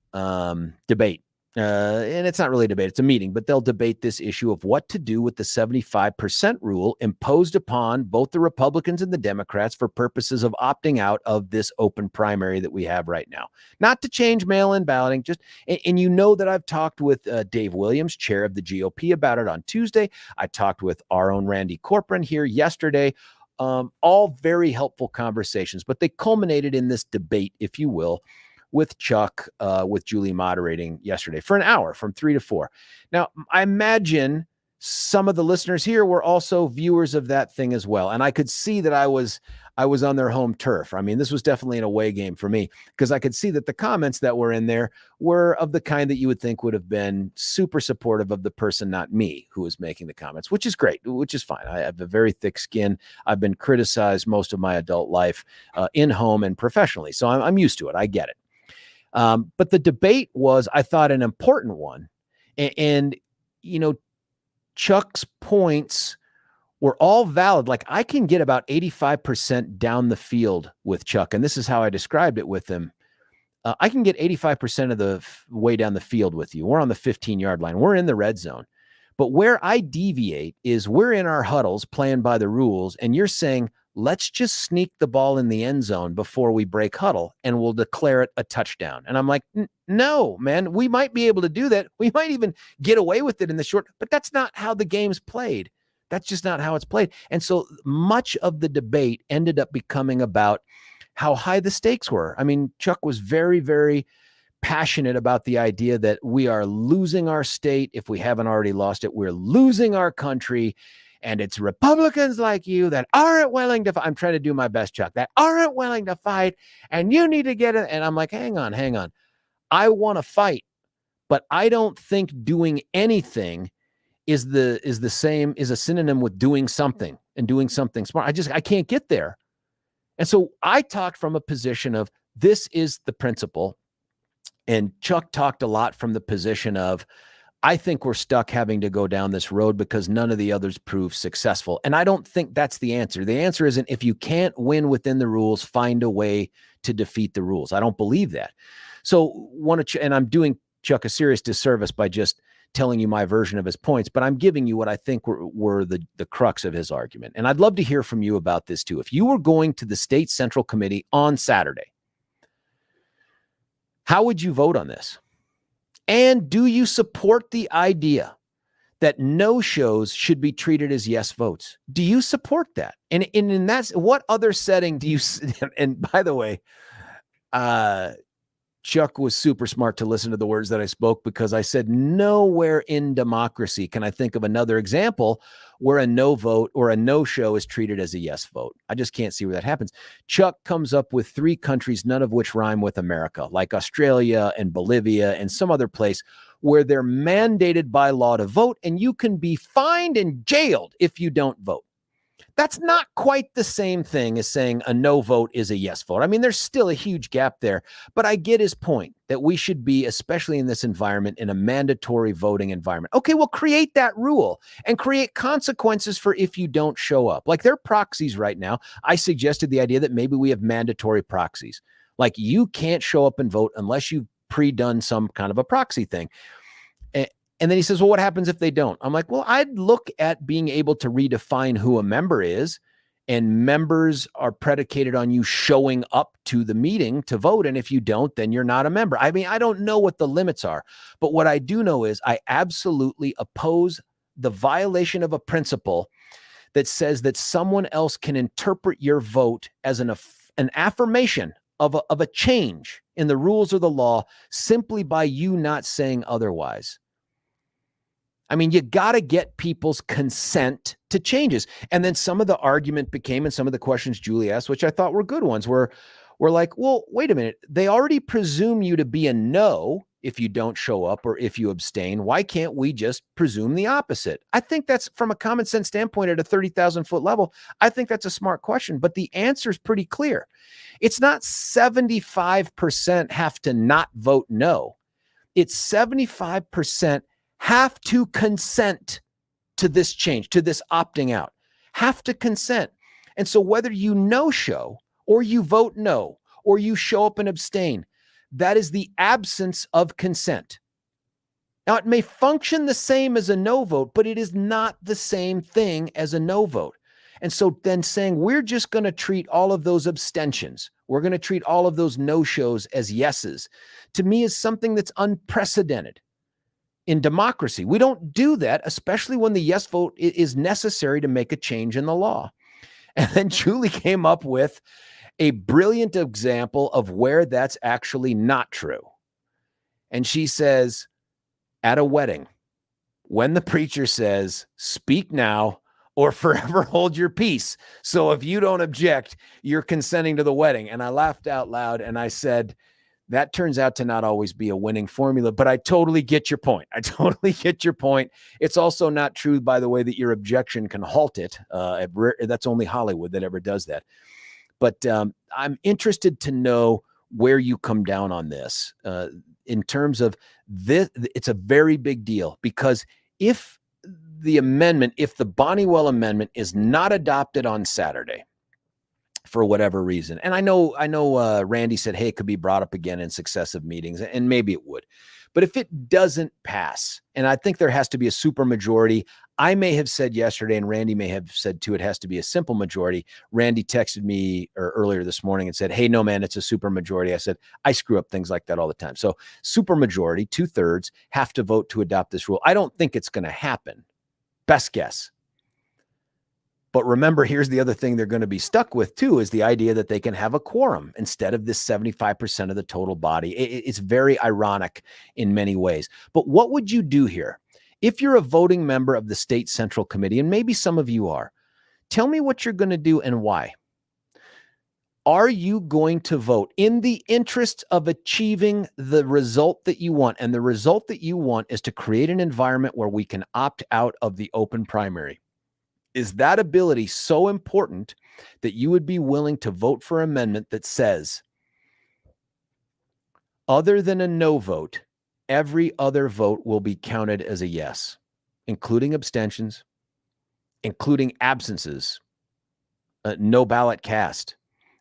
debate. And it's not really a debate, it's a meeting, but they'll debate this issue of what to do with the 75% rule imposed upon both the Republicans and the Democrats for purposes of opting out of this open primary that we have right now. Not to change mail-in balloting, and that I've talked with Dave Williams, chair of the GOP, about it on Tuesday. I talked with our own Randy Corcoran here yesterday. All very helpful conversations, but they culminated in this debate, if you will, with Chuck, with Julie moderating yesterday for an hour from 3 to 4. Now, I imagine some of the listeners here were also viewers of that thing as well. And I could see that I was on their home turf. I mean, this was definitely an away game for me because I could see that the comments that were in there were of the kind that you would think would have been super supportive of the person, not me, who was making the comments, which is great, which is fine. I have a very thick skin. I've been criticized most of my adult life in home and professionally. So I'm used to it. I get it. But the debate was, I thought, an important one. And Chuck's points were all valid. Like, I can get about 85% down the field with Chuck. And this is how I described it with him. I can get 85% of the way down the field with you. We're on the 15-yard line. We're in the red zone. But where I deviate is we're in our huddles playing by the rules. And you're saying, let's just sneak the ball in the end zone before we break huddle and we'll declare it a touchdown. And I'm like, no, man, we might be able to do that. We might even get away with it in the short, but that's not how the game's played. That's just not how it's played. And so much of the debate ended up becoming about how high the stakes were. I mean, Chuck was very, very passionate about the idea that we are losing our state. If we haven't already lost it, we're losing our country. And it's Republicans like you that aren't willing to fight. I'm trying to do my best, Chuck, that aren't willing to fight. And you need to get it. And I'm like, hang on. I want to fight, but I don't think doing anything is a synonym with doing something and doing something smart. I can't get there. And so I talked from a position of this is the principle. And Chuck talked a lot from the position of, I think we're stuck having to go down this road because none of the others prove successful. And I don't think that's the answer. The answer isn't if you can't win within the rules, find a way to defeat the rules. I don't believe that. So and I'm doing Chuck a serious disservice by just telling you my version of his points, but I'm giving you what I think were the crux of his argument. And I'd love to hear from you about this too. If you were going to the state central committee on Saturday, how would you vote on this? And do you support the idea that no-shows should be treated as yes votes? Do you support that? And in that, what other setting do you? And by the way, Chuck was super smart to listen to the words that I spoke because I said nowhere in democracy can I think of another example where a no vote or a no-show is treated as a yes vote. I just can't see where that happens. Chuck comes up with 3 countries, none of which rhyme with America, like Australia and Bolivia and some other place where they're mandated by law to vote, and you can be fined and jailed if you don't vote. That's not quite the same thing as saying a no vote is a yes vote. I mean, there's still a huge gap there, but I get his point that we should be, especially in this environment, in a mandatory voting environment. Okay, well, create that rule and create consequences for if you don't show up. Like their proxies right now, I suggested the idea that maybe we have mandatory proxies. Like you can't show up and vote unless you've pre-done some kind of a proxy thing. And then he says, well, what happens if they don't? I'm like, well, I'd look at being able to redefine who a member is, and members are predicated on you showing up to the meeting to vote. And if you don't, then you're not a member. I mean, I don't know what the limits are, but what I do know is I absolutely oppose the violation of a principle that says that someone else can interpret your vote as an affirmation of a change in the rules of the law simply by you not saying otherwise. I mean, you got to get people's consent to changes. And then some of the argument became, and some of the questions Julie asked, which I thought were good ones, were like, well, wait a minute. They already presume you to be a no if you don't show up or if you abstain. Why can't we just presume the opposite? I think that's, from a common sense standpoint, at a 30,000 foot level, I think that's a smart question. But the answer is pretty clear. It's not 75% have to not vote no. It's 75% have to consent to this change, to this opting out, have to consent. And so whether you no-show or you vote no, or you show up and abstain, that is the absence of consent. Now, it may function the same as a no vote, but it is not the same thing as a no vote. And so then saying we're just going to treat all of those abstentions, we're going to treat all of those no-shows as yeses, to me is something that's unprecedented. In democracy, we don't do that, especially when the yes vote is necessary to make a change in the law. And then Julie came up with a brilliant example of where that's actually not true. And she says, at a wedding, when the preacher says, speak now or forever hold your peace. So if you don't object, you're consenting to the wedding. And I laughed out loud and I said, that turns out to not always be a winning formula, but I totally get your point. I totally get your point. It's also not true, by the way, that your objection can halt it. That's only Hollywood that ever does that. But I'm interested to know where you come down on this in terms of this. It's a very big deal, because if the Bonniwell amendment is not adopted on Saturday, for whatever reason. And I know Randy said, hey, it could be brought up again in successive meetings, and maybe it would. But if it doesn't pass, and I think there has to be a super majority, I may have said yesterday, and Randy may have said too, it has to be a simple majority. Randy texted me earlier this morning and said, hey, no, man, it's a super majority. I said, I screw up things like that all the time. So super majority, 2/3 have to vote to adopt this rule. I don't think it's going to happen. Best guess. But remember, here's the other thing they're going to be stuck with too, is the idea that they can have a quorum instead of this 75% of the total body. It's very ironic in many ways. But what would you do here? If you're a voting member of the state central committee, and maybe some of you are, tell me what you're going to do and why. Are you going to vote in the interest of achieving the result that you want? And the result that you want is to create an environment where we can opt out of the open primary. Is that ability so important that you would be willing to vote for an amendment that says, other than a no vote, every other vote will be counted as a yes, including abstentions, including absences, no ballot cast,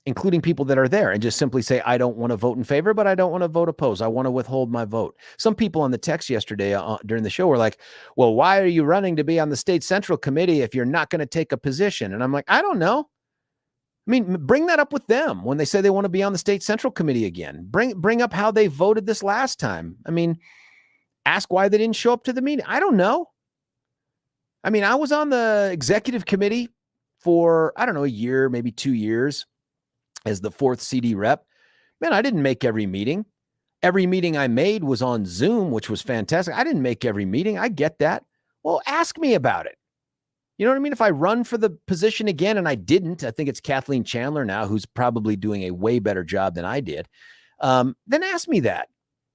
including people that are there, and just simply say, I don't want to vote in favor, but I don't want to vote opposed. I want to withhold my vote. Some people on the text yesterday during the show were like, well, why are you running to be on the state central committee if you're not going to take a position? And I'm like, I don't know. I mean, bring that up with them when they say they want to be on the state central committee again. Bring up how they voted this last time. I mean, ask why they didn't show up to the meeting. I don't know. I mean, I was on the executive committee for, I don't know, a year, maybe 2 years, as the 4th CD rep. Man, I didn't make every meeting. Every meeting I made was on Zoom, which was fantastic. I didn't make every meeting. I get that. Well, ask me about it. You know what I mean? If I run for the position again, and I didn't, I think it's Kathleen Chandler now, who's probably doing a way better job than I did. Then ask me that.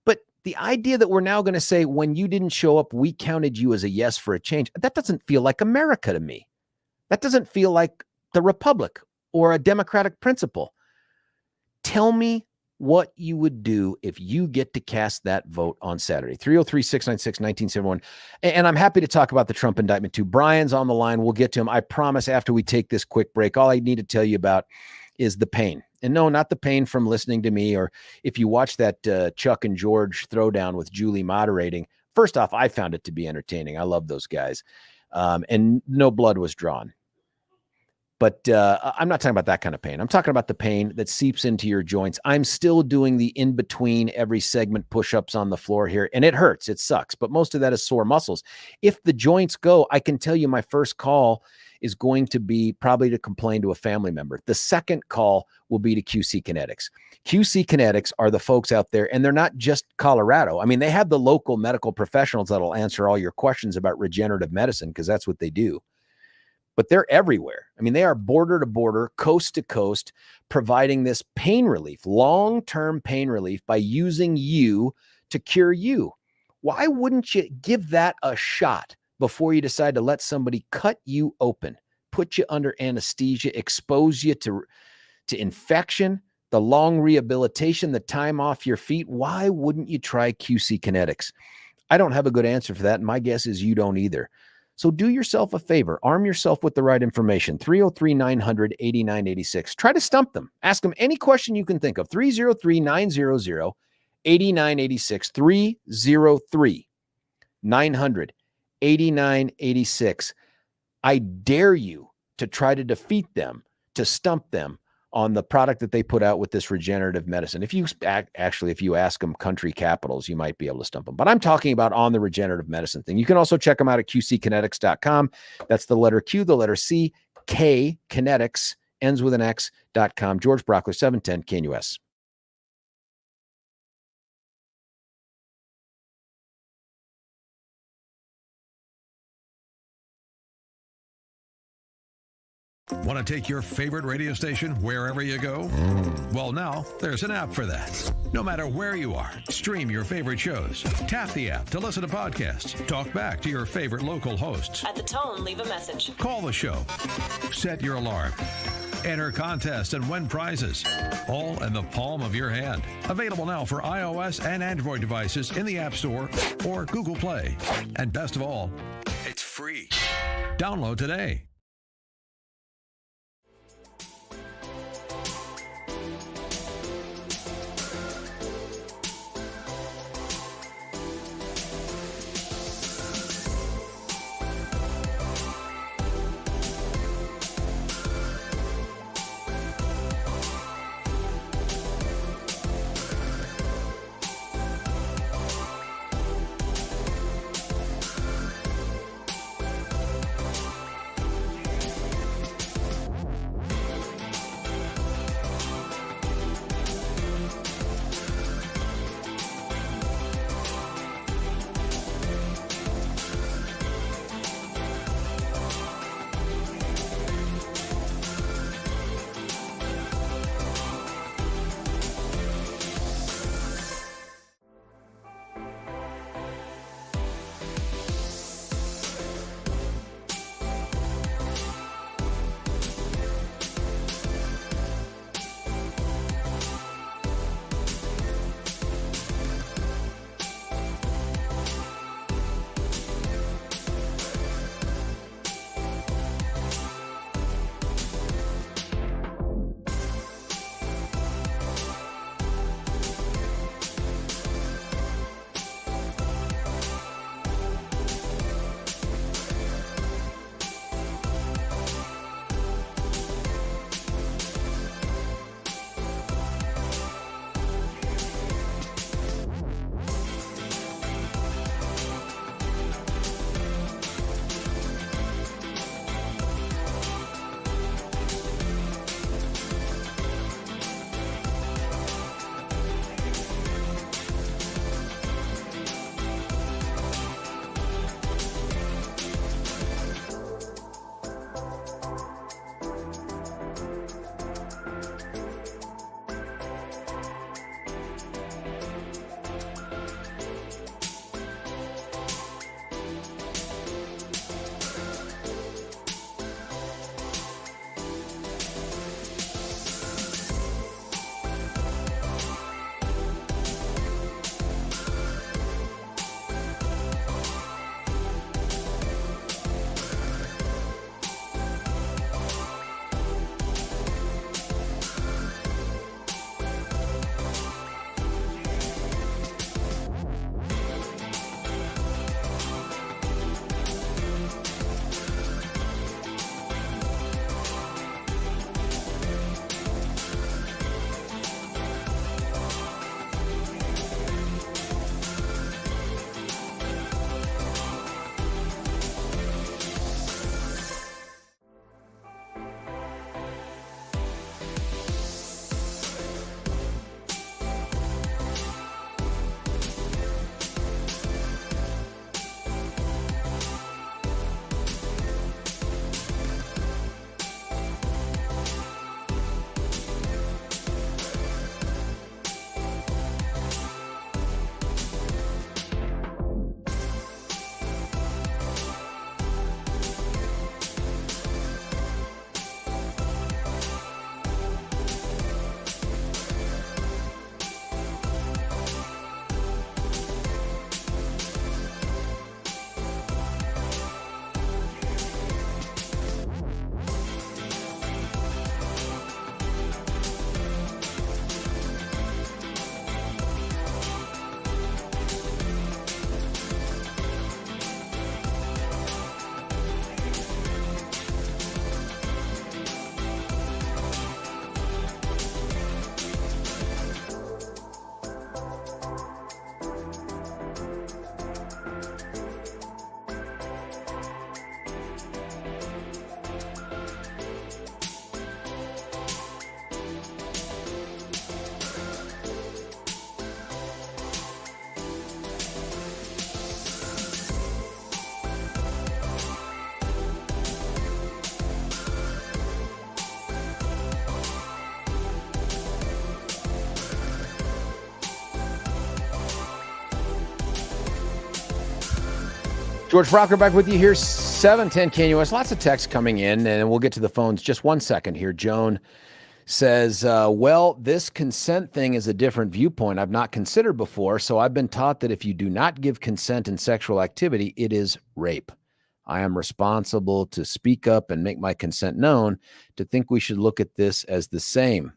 But the idea that we're now going to say, when you didn't show up, we counted you as a yes for a change, that doesn't feel like America to me. That doesn't feel like the Republic or a democratic principle. Tell me what you would do if you get to cast that vote on Saturday. 303-696-1971. And I'm happy to talk about the Trump indictment too. Brian's on the line. We'll get to him. I promise after we take this quick break. All I need to tell you about is the pain. And no, not the pain from listening to me, or if you watch that Chuck and George throwdown with Julie moderating, First off, I found it to be entertaining. I love those guys. And no blood was drawn. But I'm not talking about that kind of pain. I'm talking about the pain that seeps into your joints. I'm still doing the in-between every segment push-ups on the floor here, and it hurts. It sucks. But most of that is sore muscles. If the joints go, I can tell you my first call is going to be probably to complain to a family member. The second call will be to QC Kinetix. QC Kinetix are the folks out there, and they're not just Colorado. I mean, they have the local medical professionals that'll answer all your questions about regenerative medicine, because that's what they do. But they're everywhere. I mean, they are border to border, coast to coast, providing this pain relief, long-term pain relief, by using you to cure you. Why wouldn't you give that a shot before you decide to let somebody cut you open, put you under anesthesia, expose you to infection, the long rehabilitation, the time off your feet? Why wouldn't you try QC Kinetix? I don't have a good answer for that, and my guess is you don't either. So do yourself a favor. Arm yourself with the right information. 303-900-8986. Try to stump them. Ask them any question you can think of. 303-900-8986. 303-900-8986. I dare you to try to defeat them, to stump them on the product that they put out with this regenerative medicine. If you ask them country capitals, you might be able to stump them. But I'm talking about on the regenerative medicine thing. You can also check them out at qckinetics.com. That's the letter Q, the letter C, K, Kinetix, ends with an X.com. George Brauchler, 710 KNUS. Want to take your favorite radio station wherever you go? Well, now there's an app for that. No matter where you are, stream your favorite shows. Tap the app to listen to podcasts. Talk back to your favorite local hosts. At the tone, leave a message. Call the show. Set your alarm. Enter contests and win prizes. All in the palm of your hand. Available now for iOS and Android devices in the App Store or Google Play. And best of all, it's free. Download today. George Brauchler back with you here, 710 KNUS. Lots of texts coming in, and we'll get to the phones just 1 second here. Joan says, well, this consent thing is a different viewpoint I've not considered before, so I've been taught that if you do not give consent in sexual activity, it is rape. I am responsible to speak up and make my consent known. To think we should look at this as the same.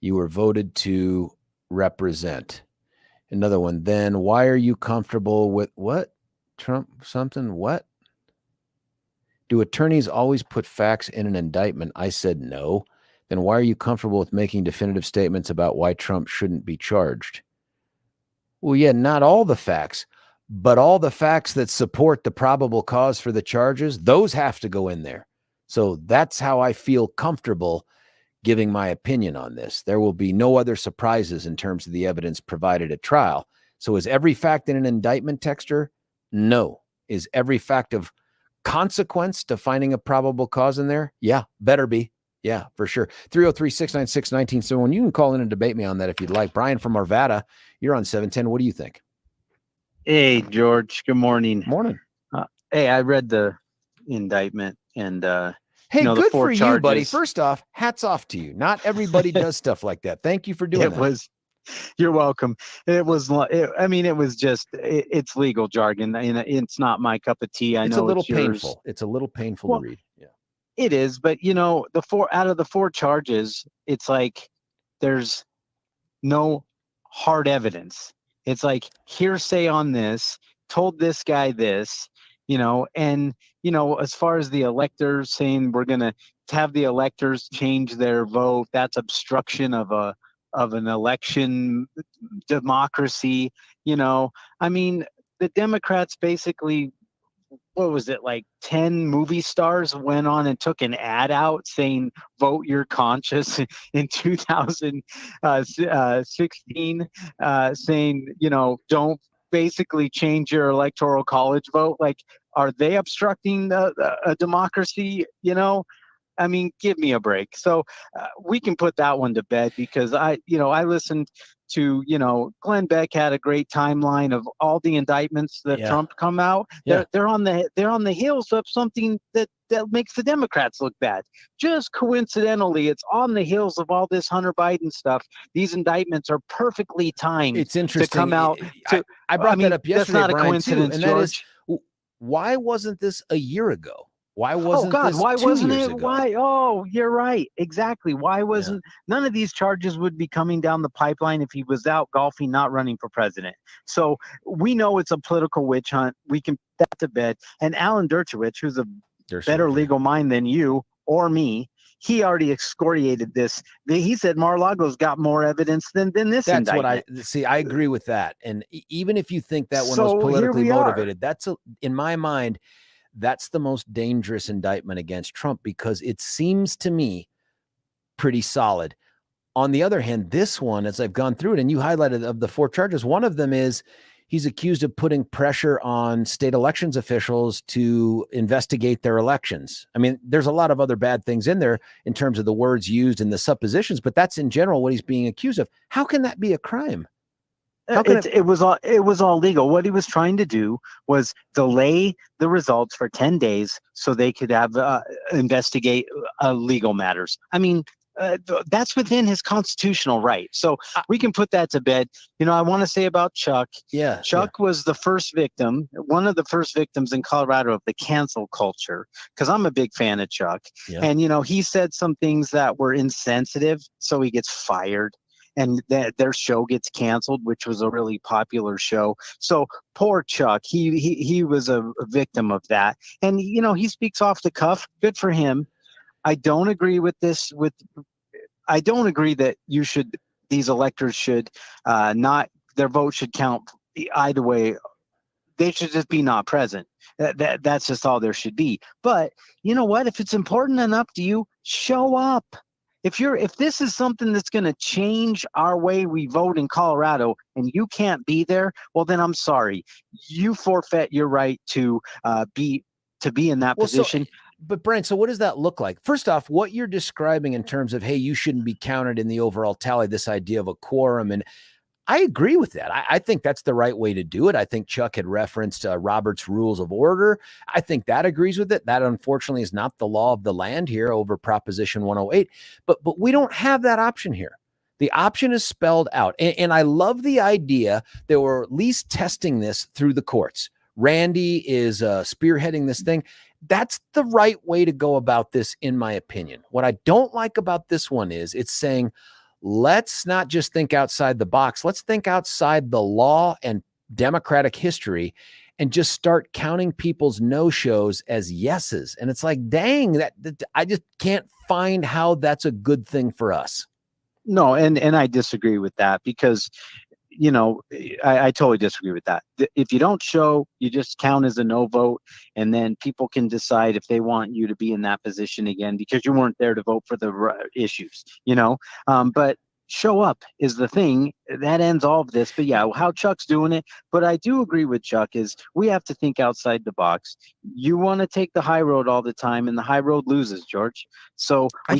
You were voted to represent. Another one, then why are you comfortable with what? Trump something? What? Do attorneys always put facts in an indictment? I said no. Then why are you comfortable with making definitive statements about why Trump shouldn't be charged? Well, yeah, not all the facts, but all the facts that support the probable cause for the charges, those have to go in there. So that's how I feel comfortable giving my opinion on this. There will be no other surprises in terms of the evidence provided at trial. So is every fact in an indictment, Texter? No. Is every fact of consequence to finding a probable cause in there? Yeah, better be. Yeah, for sure. 303-696-1971. You can call in and debate me on that if you'd like. Brian from Arvada, you're on 710. What do you think? Hey, George. Good morning. Morning. Hey, I read the indictment and hey, the good four for charges. You, buddy. First off, hats off to you. Not everybody does stuff like that. Thank you for doing that. You're welcome. It's legal jargon, and it's not my cup of tea. I know it's a little it's yours. painful. It's a little painful to read. Yeah. It is, but the four out of the four charges, it's like there's no hard evidence. It's like hearsay on this, told this guy this, and as far as the electors saying we're going to have the electors change their vote, that's obstruction of an election democracy. I mean, the Democrats basically, what was it, like 10 movie stars went on and took an ad out saying vote your conscience in 2016, saying, don't basically change your electoral college vote. Like, are they obstructing a democracy? I mean, give me a break. So we can put that one to bed because I listened to, Glenn Beck had a great timeline of all the indictments that Trump come out. Yeah. They're on the heels of something that makes the Democrats look bad. Just coincidentally, it's on the heels of all this Hunter Biden stuff. These indictments are perfectly timed. It's interesting to come out. I brought that up yesterday, that's not Brian, a coincidence, too, and George. that is, why wasn't this a year ago? Why wasn't this why 2 wasn't years it? Ago? Why? Oh, you're right. Exactly. Why wasn't none of these charges would be coming down the pipeline if he was out golfing, not running for president? So we know it's a political witch hunt. We can put that to bed. And Alan Dershowitz, who's a better legal mind than you or me, he already excoriated this. He said Mar-a-Lago's got more evidence than this That's indictment. what I see. I agree with that. And even if you think that one was politically motivated, in my mind, that's the most dangerous indictment against Trump because it seems to me pretty solid. On the other hand, this one, as I've gone through it, and you highlighted of the four charges, one of them is he's accused of putting pressure on state elections officials to investigate their elections. I mean, there's a lot of other bad things in there in terms of the words used and the suppositions, but that's in general what he's being accused of. How can that be a crime? It was all legal. What he was trying to do was delay the results for 10 days so they could have investigate legal matters. I mean, that's within his constitutional right. So we can put that to bed. I want to say about Chuck. Yeah, Chuck was the first victim, one of the first victims in Colorado of the cancel culture, because I'm a big fan of Chuck. Yeah. And, he said some things that were insensitive, so he gets fired. And their show gets canceled, which was a really popular show. So poor Chuck, he was a victim of that. And, he speaks off the cuff. Good for him. I don't agree with this. I don't agree that these electors should their vote should count either way. They should just be not present. That's just all there should be. But you know what? If it's important enough to you, show up. If this is something that's going to change our way we vote in Colorado and you can't be there, well, then I'm sorry. You forfeit your right to be in that position. But Brent, so what does that look like? First off, what you're describing in terms of, hey, you shouldn't be counted in the overall tally, this idea of a quorum. And I agree with that. I think that's the right way to do it. I think Chuck had referenced Robert's Rules of Order. I think that agrees with it. That unfortunately is not the law of the land here over Proposition 108. But we don't have that option here. The option is spelled out. And I love the idea that we're at least testing this through the courts. Randy is spearheading this thing. That's the right way to go about this, in my opinion. What I don't like about this one is it's saying, let's not just think outside the box. Let's think outside the law and democratic history and just start counting people's no-shows as yeses. And it's like, dang, that I just can't find how that's a good thing for us. No, and I disagree with that because, I totally disagree with that. If you don't show, you just count as a no vote, and then people can decide if they want you to be in that position again because you weren't there to vote for the issues, but show up is the thing that ends all of this. But yeah, how Chuck's doing it. But I do agree with Chuck is we have to think outside the box. You want to take the high road all the time, and the high road loses, George. So I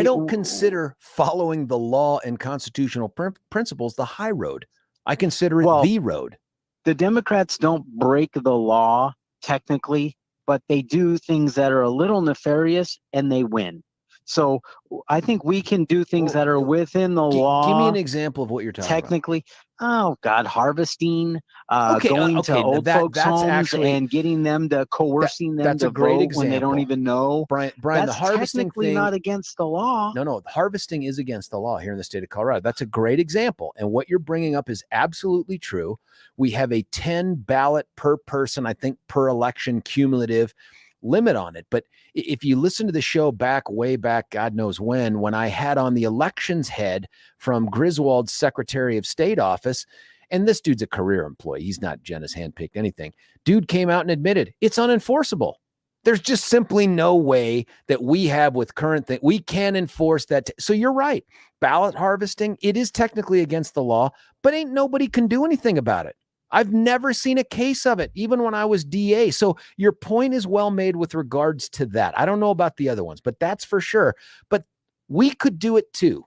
don't consider following the law and constitutional principles the high road. I consider it the road. The Democrats don't break the law technically, but they do things that are a little nefarious and they win. So I think we can do things that are within the law. Give me an example of what you're talking technically. Harvesting, going to old folks' homes and getting them to coercing them to vote when they don't even know. Brian, that's the harvesting technically thing, not against the law. No, harvesting is against the law here in the state of Colorado. That's a great example. And what you're bringing up is absolutely true. We have a 10 ballot per person, I think per election cumulative limit on it. But if you listen to the show way back, God knows when I had on the elections head from Griswold's Secretary of State office, and this dude's a career employee. He's not Jenna's handpicked anything. Dude came out and admitted it's unenforceable. There's just simply no way that we have with current thing. We can enforce that. So you're right. Ballot harvesting, it is technically against the law, but ain't nobody can do anything about it. I've never seen a case of it, even when I was DA. So your point is well made with regards to that. I don't know about the other ones, but that's for sure. But we could do it too,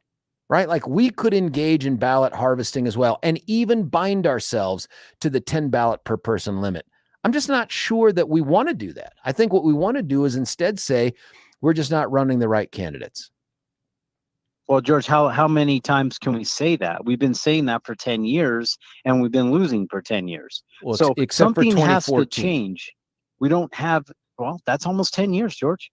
right? Like we could engage in ballot harvesting as well and even bind ourselves to the 10 ballot per person limit. I'm just not sure that we want to do that. I think what we want to do is instead say, we're just not running the right candidates. Well, George, how many times can we say that? We've been saying that for 10 years, and we've been losing for 10 years. Well, so something has to 2014. change. We don't have, that's almost 10 years, George.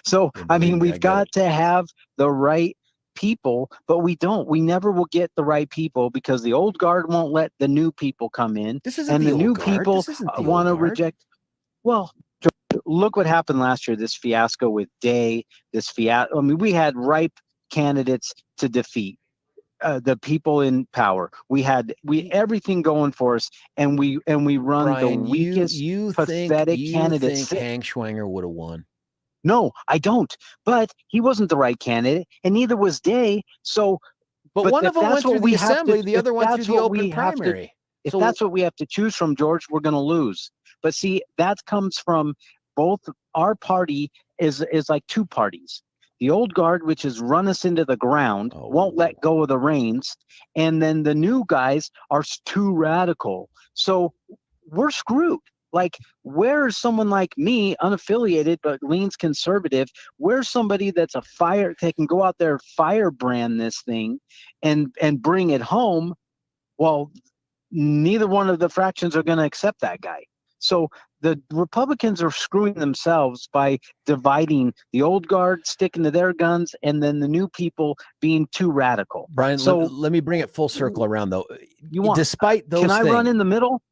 So, I mean, we've got to have the right people, but we don't. We never will get the right people because the old guard won't let the new people come in. And the new people want to reject. Well, George, look what happened last year, this fiasco with Day, I mean, we had ripe candidates to defeat the people in power. We everything going for us, and we run Brian, the weakest, pathetic candidates. You think Hank Schwanger would have won? No, I don't. But he wasn't the right candidate, and neither was Day. So, but one of them went through the assembly, the other went through the open primary. If that's what we have to choose from, George, we're going to lose. But see, that comes from both. Our party is like two parties. The old guard, which has run us into the ground, won't let go of the reins. And then the new guys are too radical. So we're screwed. Like, where's someone like me, unaffiliated, but leans conservative? Where's somebody that's that can go out there, firebrand this thing and bring it home? Well, neither one of the fractions are going to accept that guy. So the Republicans are screwing themselves by dividing the old guard, sticking to their guns, and then the new people being too radical. Brian, so let me bring it full circle around though. Despite those, can I run in the middle?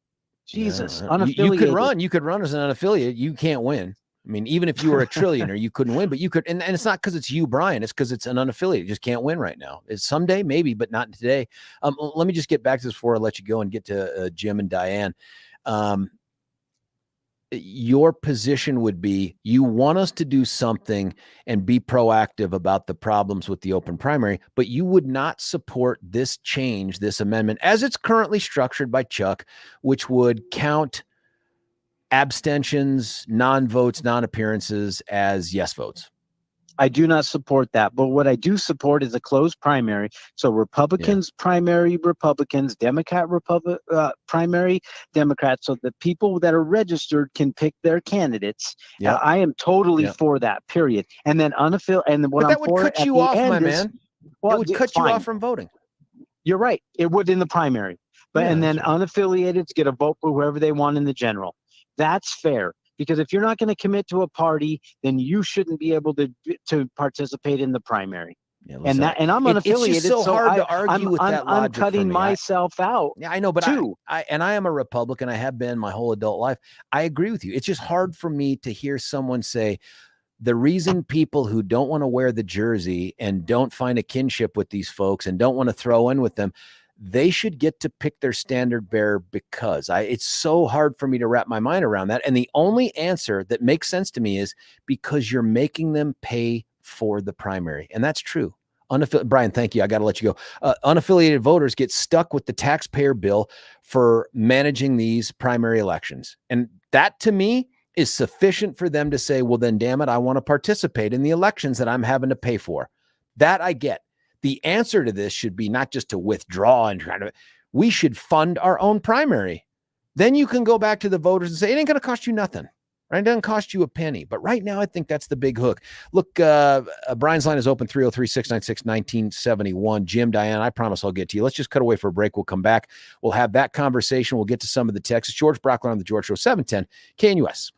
Jesus, unaffiliated. You could run as an unaffiliated. You can't win. I mean, even if you were a trillionaire, you couldn't win. But you could, and it's not because it's you, Brian. It's because it's an unaffiliated. You just can't win right now. It's someday, maybe, but not today. Let me just get back to this before I let you go and get to Jim and Diane. Your position would be you want us to do something and be proactive about the problems with the open primary, but you would not support this change, this amendment, as it's currently structured by Chuck, which would count abstentions, non-votes, non-appearances as yes votes. I do not support that. But what I do support is a closed primary. So Republicans, primary Republicans, Democrat, primary Democrats. So the people that are registered can pick their candidates. Yeah. I am totally for that, period. And then unaffiliated. And what But that I'm would for cut at you the off, end my is, man. well, It would cut you off from voting. You're right. It would in the primary. But Yeah, and then that's right. unaffiliated get a vote for whoever they want in the general. That's fair. Because if you're not going to commit to a party, then you shouldn't be able to participate in the primary. Yeah, And I'm unaffiliated. It's just so hard to argue I'm, with I'm, that I'm logic cutting for me. myself out. Yeah, I know, but too. I am a Republican. I have been my whole adult life. I agree with you. It's just hard for me to hear someone say the reason people who don't want to wear the jersey and don't find a kinship with these folks and don't want to throw in with them, they should get to pick their standard bearer because it's so hard for me to wrap my mind around that. And the only answer that makes sense to me is because you're making them pay for the primary. And that's true. Brian, thank you. I got to let you go. Unaffiliated voters get stuck with the taxpayer bill for managing these primary elections. And that to me is sufficient for them to say, well, then damn it, I want to participate in the elections that I'm having to pay for. That I get. The answer to this should be not just to withdraw and try to, we should fund our own primary. Then you can go back to the voters and say, it ain't going to cost you nothing. Right? It doesn't cost you a penny. But right now, I think that's the big hook. Look, Brian's line is open 303-696-1971. Jim, Diane, I promise I'll get to you. Let's just cut away for a break. We'll come back. We'll have that conversation. We'll get to some of the texts. George Brauchler on the George Show, 710 KNUS.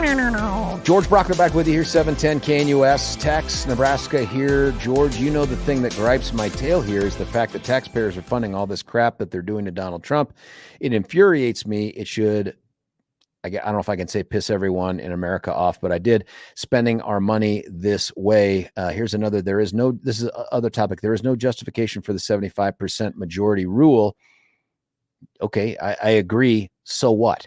George Brauchler back with you here, 710 KNUS, Tex, Nebraska here. George, you know the thing that gripes my tail here is the fact that taxpayers are funding all this crap that they're doing to Donald Trump. It infuriates me. It should, I don't know if I can say piss everyone in America off, but I did, spending our money this way. Here's another, this is other topic. There is no justification for the 75% majority rule. Okay, I agree. So what?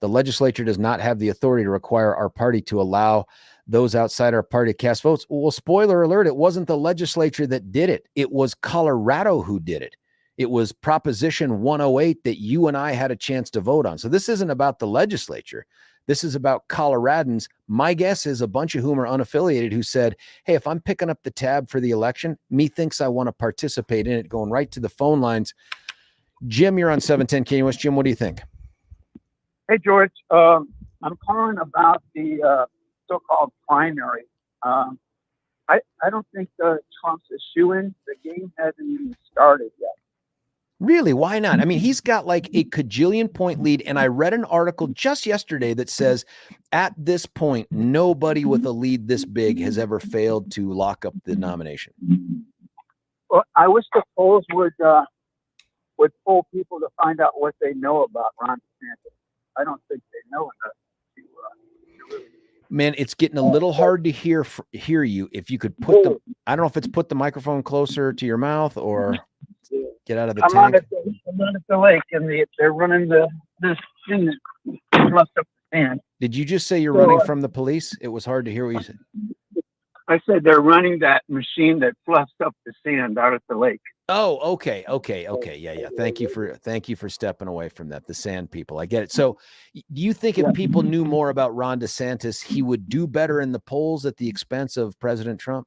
The legislature does not have the authority to require our party to allow those outside our party to cast votes. Well, spoiler alert, it wasn't the legislature that did it. It was Colorado who did it. It was Proposition 108 that you and I had a chance to vote on. So this isn't about the legislature. This is about Coloradans. My guess is a bunch of whom are unaffiliated who said, hey, if I'm picking up the tab for the election, methinks I want to participate in it, going right to the phone lines. Jim, you're on 710 KNUS. Jim, what do you think? Hey, George. I'm calling about the so-called primary. I don't think Trump's a shoo-in. The game hasn't even started yet. Really? Why not? I mean, he's got like a cajillion point lead. And I read an article just yesterday that says at this point, nobody with a lead this big has ever failed to lock up the nomination. Well, I wish the polls would poll people to find out what they know about Ron DeSantis. I don't think they know enough to really. Man, it's getting a little hard to hear you. If you could put I don't know if it's put the microphone closer to your mouth or get out of the tank. I'm at the lake, and they're running this thing that fluffs up the sand. Did you just say you're running from the police? It was hard to hear what you said. I said they're running that machine that fluffs up the sand out at the lake. Oh, okay. Yeah. Thank you for stepping away from that. The sand people. I get it. So do you think if people knew more about Ron DeSantis, he would do better in the polls at the expense of President Trump?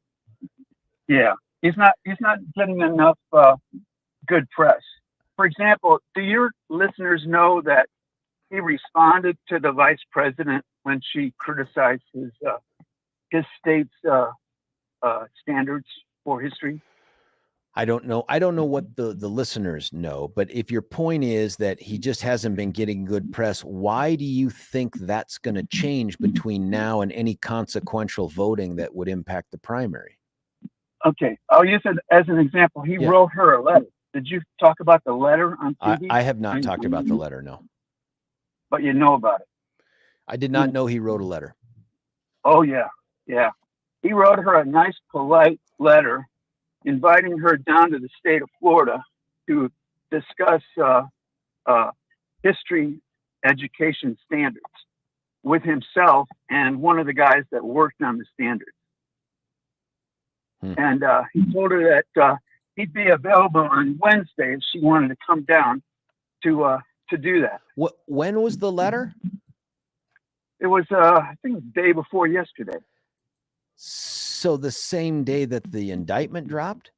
Yeah, he's not getting enough good press. For example, do your listeners know that he responded to the vice president when she criticized his state's standards for history? I don't know. I don't know what the listeners know, but if your point is that he just hasn't been getting good press, why do you think that's going to change between now and any consequential voting that would impact the primary? Okay. I'll use it as an example. He wrote her a letter. Did you talk about the letter on TV? I have not talked about the letter, no. But you know about it. I did not know he wrote a letter. Oh, yeah. Yeah. He wrote her a nice, polite letter inviting her down to the state of Florida to discuss history education standards with himself and one of the guys that worked on the standards. And he told her that he'd be available on Wednesday if she wanted to come down to do that. When was the letter? It was, I think, the day before yesterday. So the same day that the indictment dropped?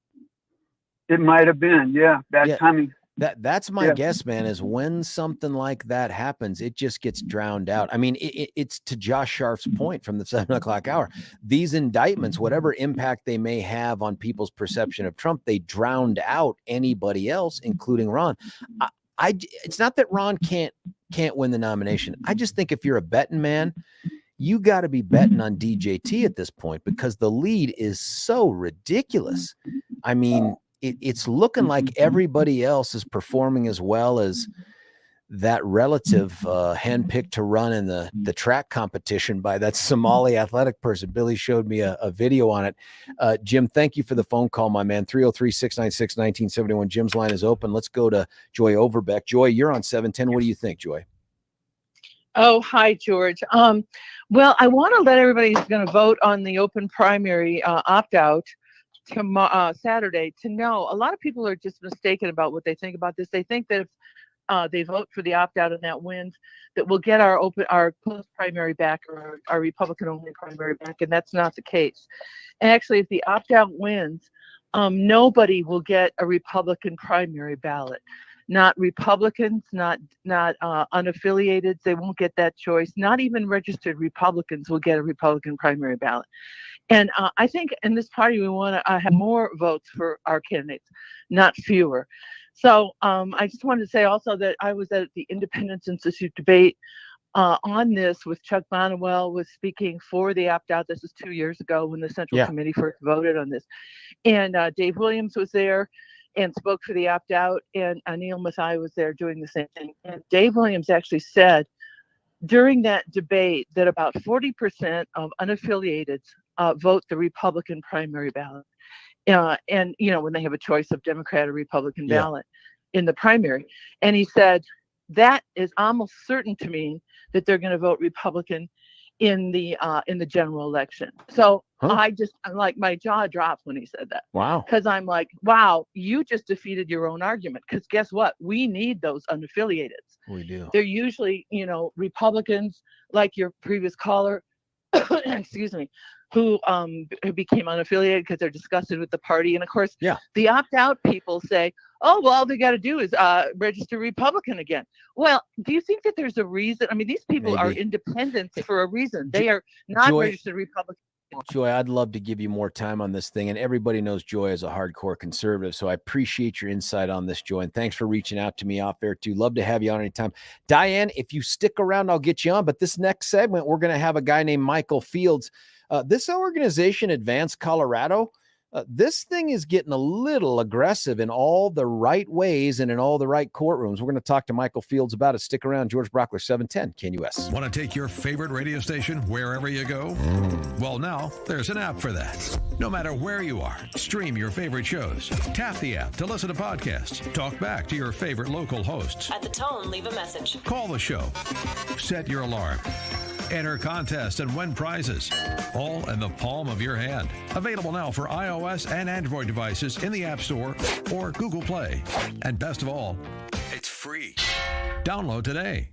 It might have been, yeah. Timing. That's my guess, man, is when something like that happens, it just gets drowned out. I mean, it's to Josh Sharf's point from the 7 o'clock hour. These indictments, whatever impact they may have on people's perception of Trump, they drowned out anybody else, including Ron. It's not that Ron can't win the nomination. I just think if you're a betting man, you got to be betting on DJT at this point because the lead is so ridiculous. I mean, it's looking like everybody else is performing as well as that relative handpicked to run in the track competition by that Somali athletic person. Billy showed me a video on it. Jim, thank you for the phone call, my man. 303-696-1971. Jim's line is open. Let's go to Joy Overbeck. Joy, you're on 710. What do you think, Joy? Oh, hi, George. Well, I want to let everybody who's going to vote on the open primary opt-out tomorrow, Saturday, to know a lot of people are just mistaken about what they think about this. They think that if they vote for the opt-out and that wins, that we'll get our closed primary back or our Republican-only primary back, and that's not the case. And actually, if the opt-out wins, nobody will get a Republican primary ballot. Not Republicans, not unaffiliated. They won't get that choice. Not even registered Republicans will get a Republican primary ballot. And I think in this party, we want to have more votes for our candidates, not fewer. So I just wanted to say also that I was at the Independence Institute debate on this with Chuck Bonwell was speaking for the opt-out. This was 2 years ago when the Central Committee first voted on this. And Dave Williams was there and spoke for the opt-out, and Anil Mathai was there doing the same thing. And Dave Williams actually said during that debate that about 40% of unaffiliateds vote the Republican primary ballot. And, you know, when they have a choice of Democrat or Republican ballot in the primary. And he said, that is almost certain to me that they're going to vote Republican in the general election. So I just, like, my jaw dropped when he said that. Wow. Because I'm like, wow, you just defeated your own argument. Because guess what? We need those unaffiliateds. We do. They're usually, you know, Republicans, like your previous caller, excuse me, who became unaffiliated because they're disgusted with the party. And of course, the opt-out people say, oh, well, all they got to do is register Republican again. Well, do you think that there's a reason? I mean, these people are independents for a reason. They are not registered Republican. Joy, I'd love to give you more time on this thing. And everybody knows Joy is a hardcore conservative. So I appreciate your insight on this, Joy. And thanks for reaching out to me off there too. Love to have you on anytime. Diane, if you stick around, I'll get you on. But this next segment, we're going to have a guy named Michael Fields. This organization, Advance Colorado, this thing is getting a little aggressive in all the right ways and in all the right courtrooms. We're going to talk to Michael Fields about it. Stick around. George Brauchler, 710 KNUS. Want to take your favorite radio station wherever you go? Well, now there's an app for that. No matter where you are, stream your favorite shows. Tap the app to listen to podcasts. Talk back to your favorite local hosts. At the tone, leave a message. Call the show. Set your alarm. Enter contests and win prizes, all in the palm of your hand. Available now for iOS and Android devices in the App Store or Google Play. And best of all, it's free. Download today.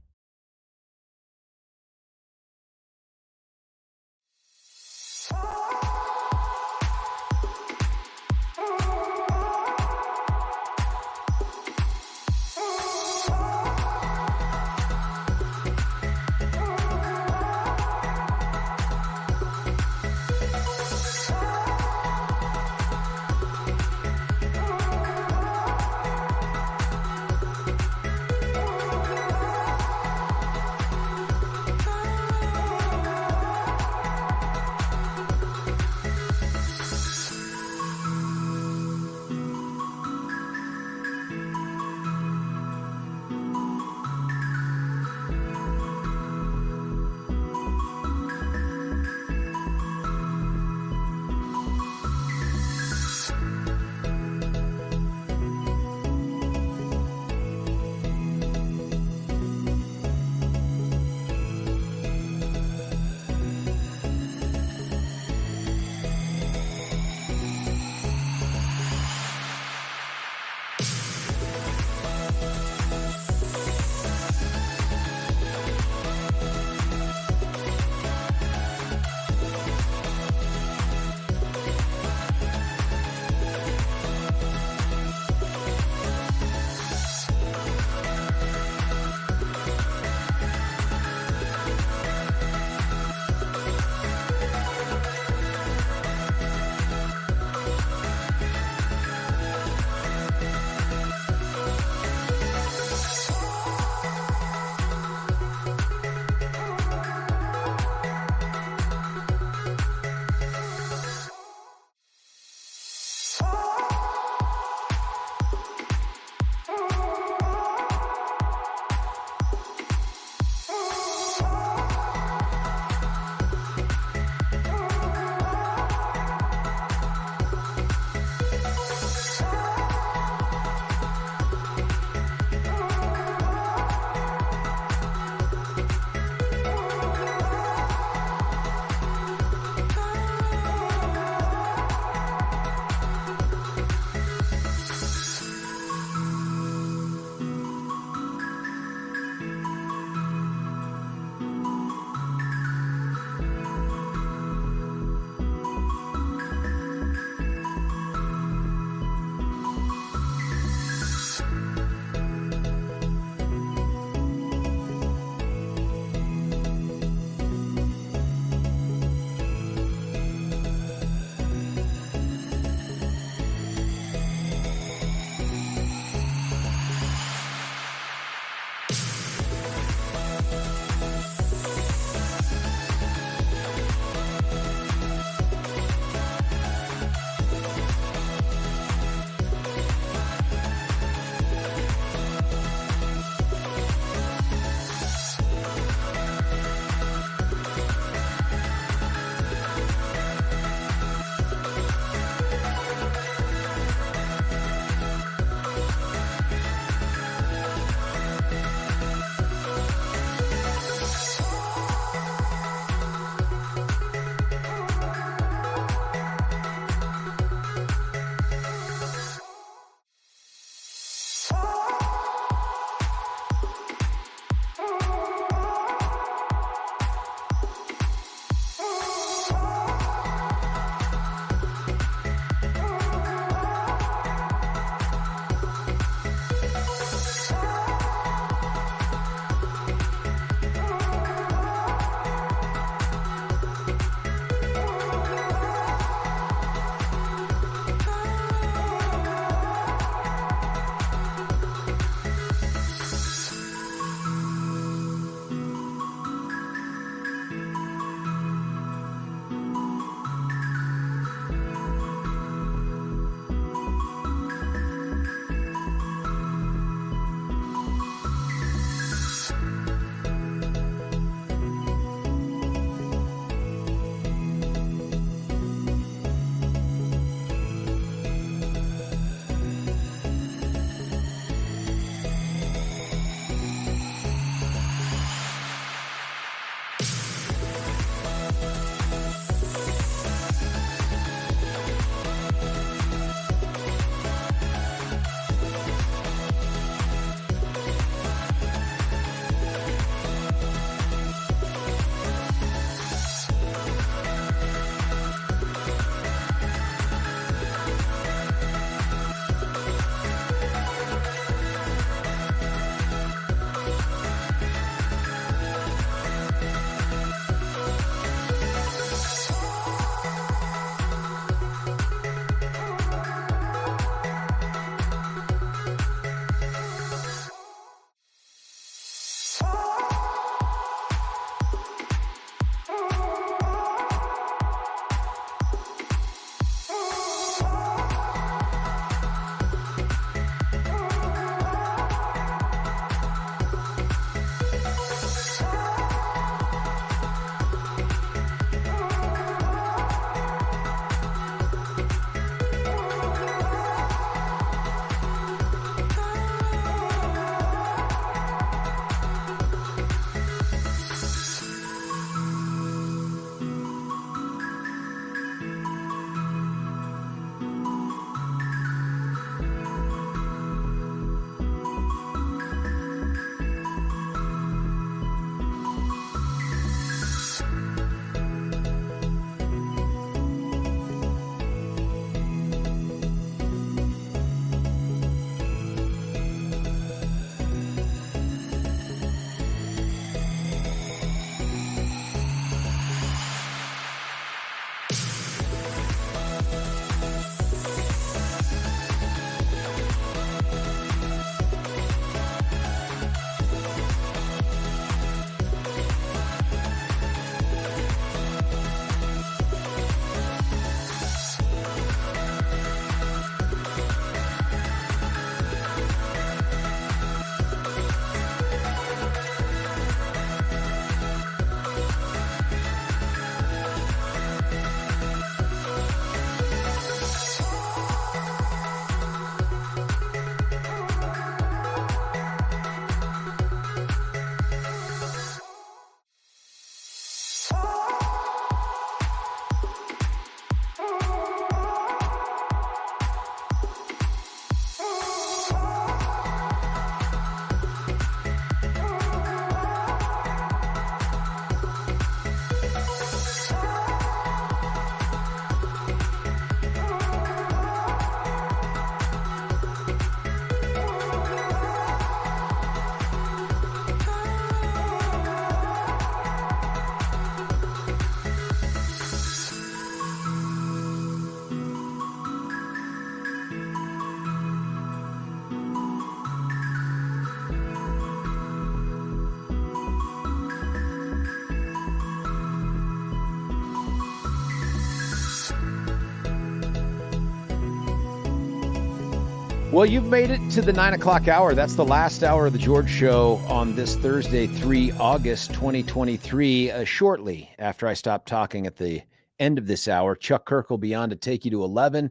Well, you've made it to the 9 o'clock hour. That's the last hour of the George Show on this Thursday, 3 August 2023. Shortly after I stop talking at the end of this hour, Chuck Kirk will be on to take you to 11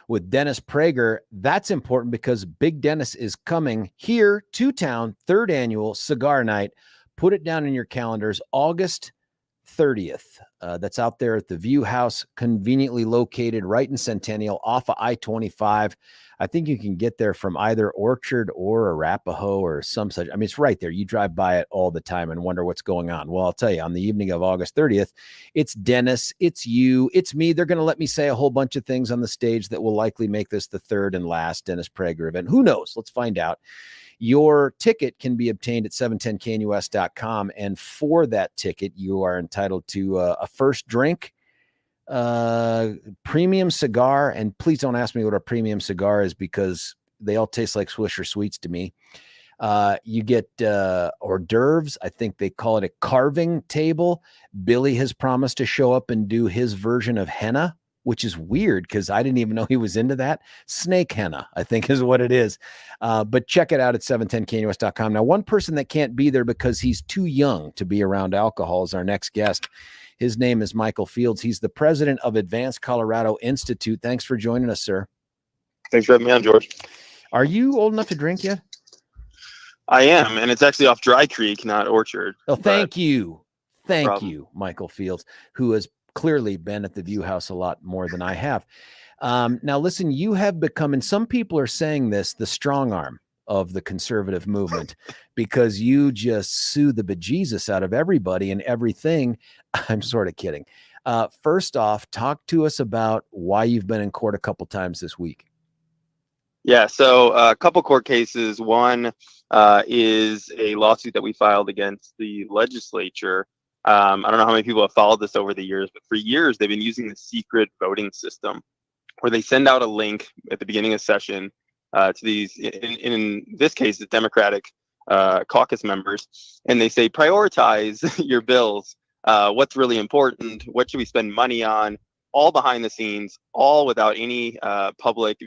with Dennis Prager. That's important because Big Dennis is coming here to town, 3rd annual Cigar Night. Put it down in your calendars, August 30th. That's out there at the View House, conveniently located right in Centennial off of I-25. I think you can get there from either Orchard or Arapahoe or some such. I mean, it's right there. You drive by it all the time and wonder what's going on. Well, I'll tell you, on the evening of August 30th, it's Dennis, it's you, it's me. They're going to let me say a whole bunch of things on the stage that will likely make this the 3rd and last Dennis Prager event. Who knows? Let's find out. Your ticket can be obtained at 710knus.com. And for that ticket, you are entitled to a first drink, premium cigar. And please don't ask me what a premium cigar is because they all taste like Swisher Sweets to me. You get hors d'oeuvres. I think they call it a carving table. Billy has promised to show up and do his version of henna, which is weird because I didn't even know he was into that. Snake henna, I think is what it is. But check it out at 710knus.com. Now, one person that can't be there because he's too young to be around alcohol is our next guest. His name is Michael Fields. He's the president of Advanced Colorado Institute. Thanks for joining us, sir. Thanks for having me on, George. Are you old enough to drink yet? I am, and it's actually off Dry Creek, not Orchard. Oh, thank you. Thank you, Michael Fields, who has clearly been at the View House a lot more than I have. Now, listen, you have become, and some people are saying this, the strong arm of the conservative movement because you just sue the bejesus out of everybody and everything. I'm sort of kidding. First off, talk to us about why you've been in court a couple times this week. Yeah, so a couple court cases. One is a lawsuit that we filed against the legislature. I don't know how many people have followed this over the years, but for years they've been using the secret voting system where they send out a link at the beginning of session to these, in this case, the Democratic caucus members, and they say, prioritize your bills. What's really important? What should we spend money on? All behind the scenes, all without any public,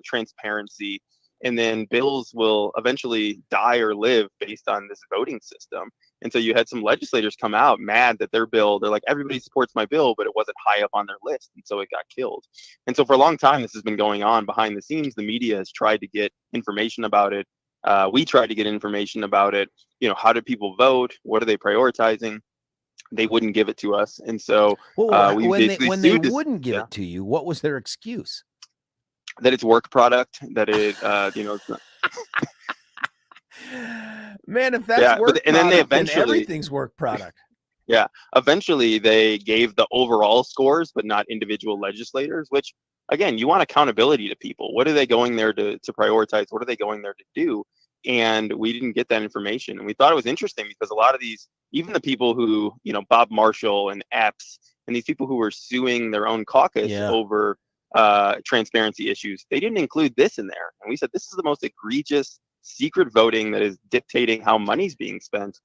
transparency. And then bills will eventually die or live based on this voting system. And so you had some legislators come out mad that their bill, they're like, everybody supports my bill, but it wasn't high up on their list. And so it got killed. And so for a long time, this has been going on behind the scenes. The media has tried to get information about it. We tried to get information about it. How do people vote? What are they prioritizing? They wouldn't give it to us. And so when they wouldn't give it to you, what was their excuse? That it's work product, that it, it's not. Man, if that's work and then they eventually, then everything's work product. Yeah. Eventually they gave the overall scores, but not individual legislators, which again, you want accountability to people. What are they going there to prioritize? What are they going there to do? And we didn't get that information. And we thought it was interesting because a lot of these, even the people who, Bob Marshall and Epps and these people who were suing their own caucus over transparency issues, they didn't include this in there. And we said, this is the most egregious secret voting that is dictating how money's being spent.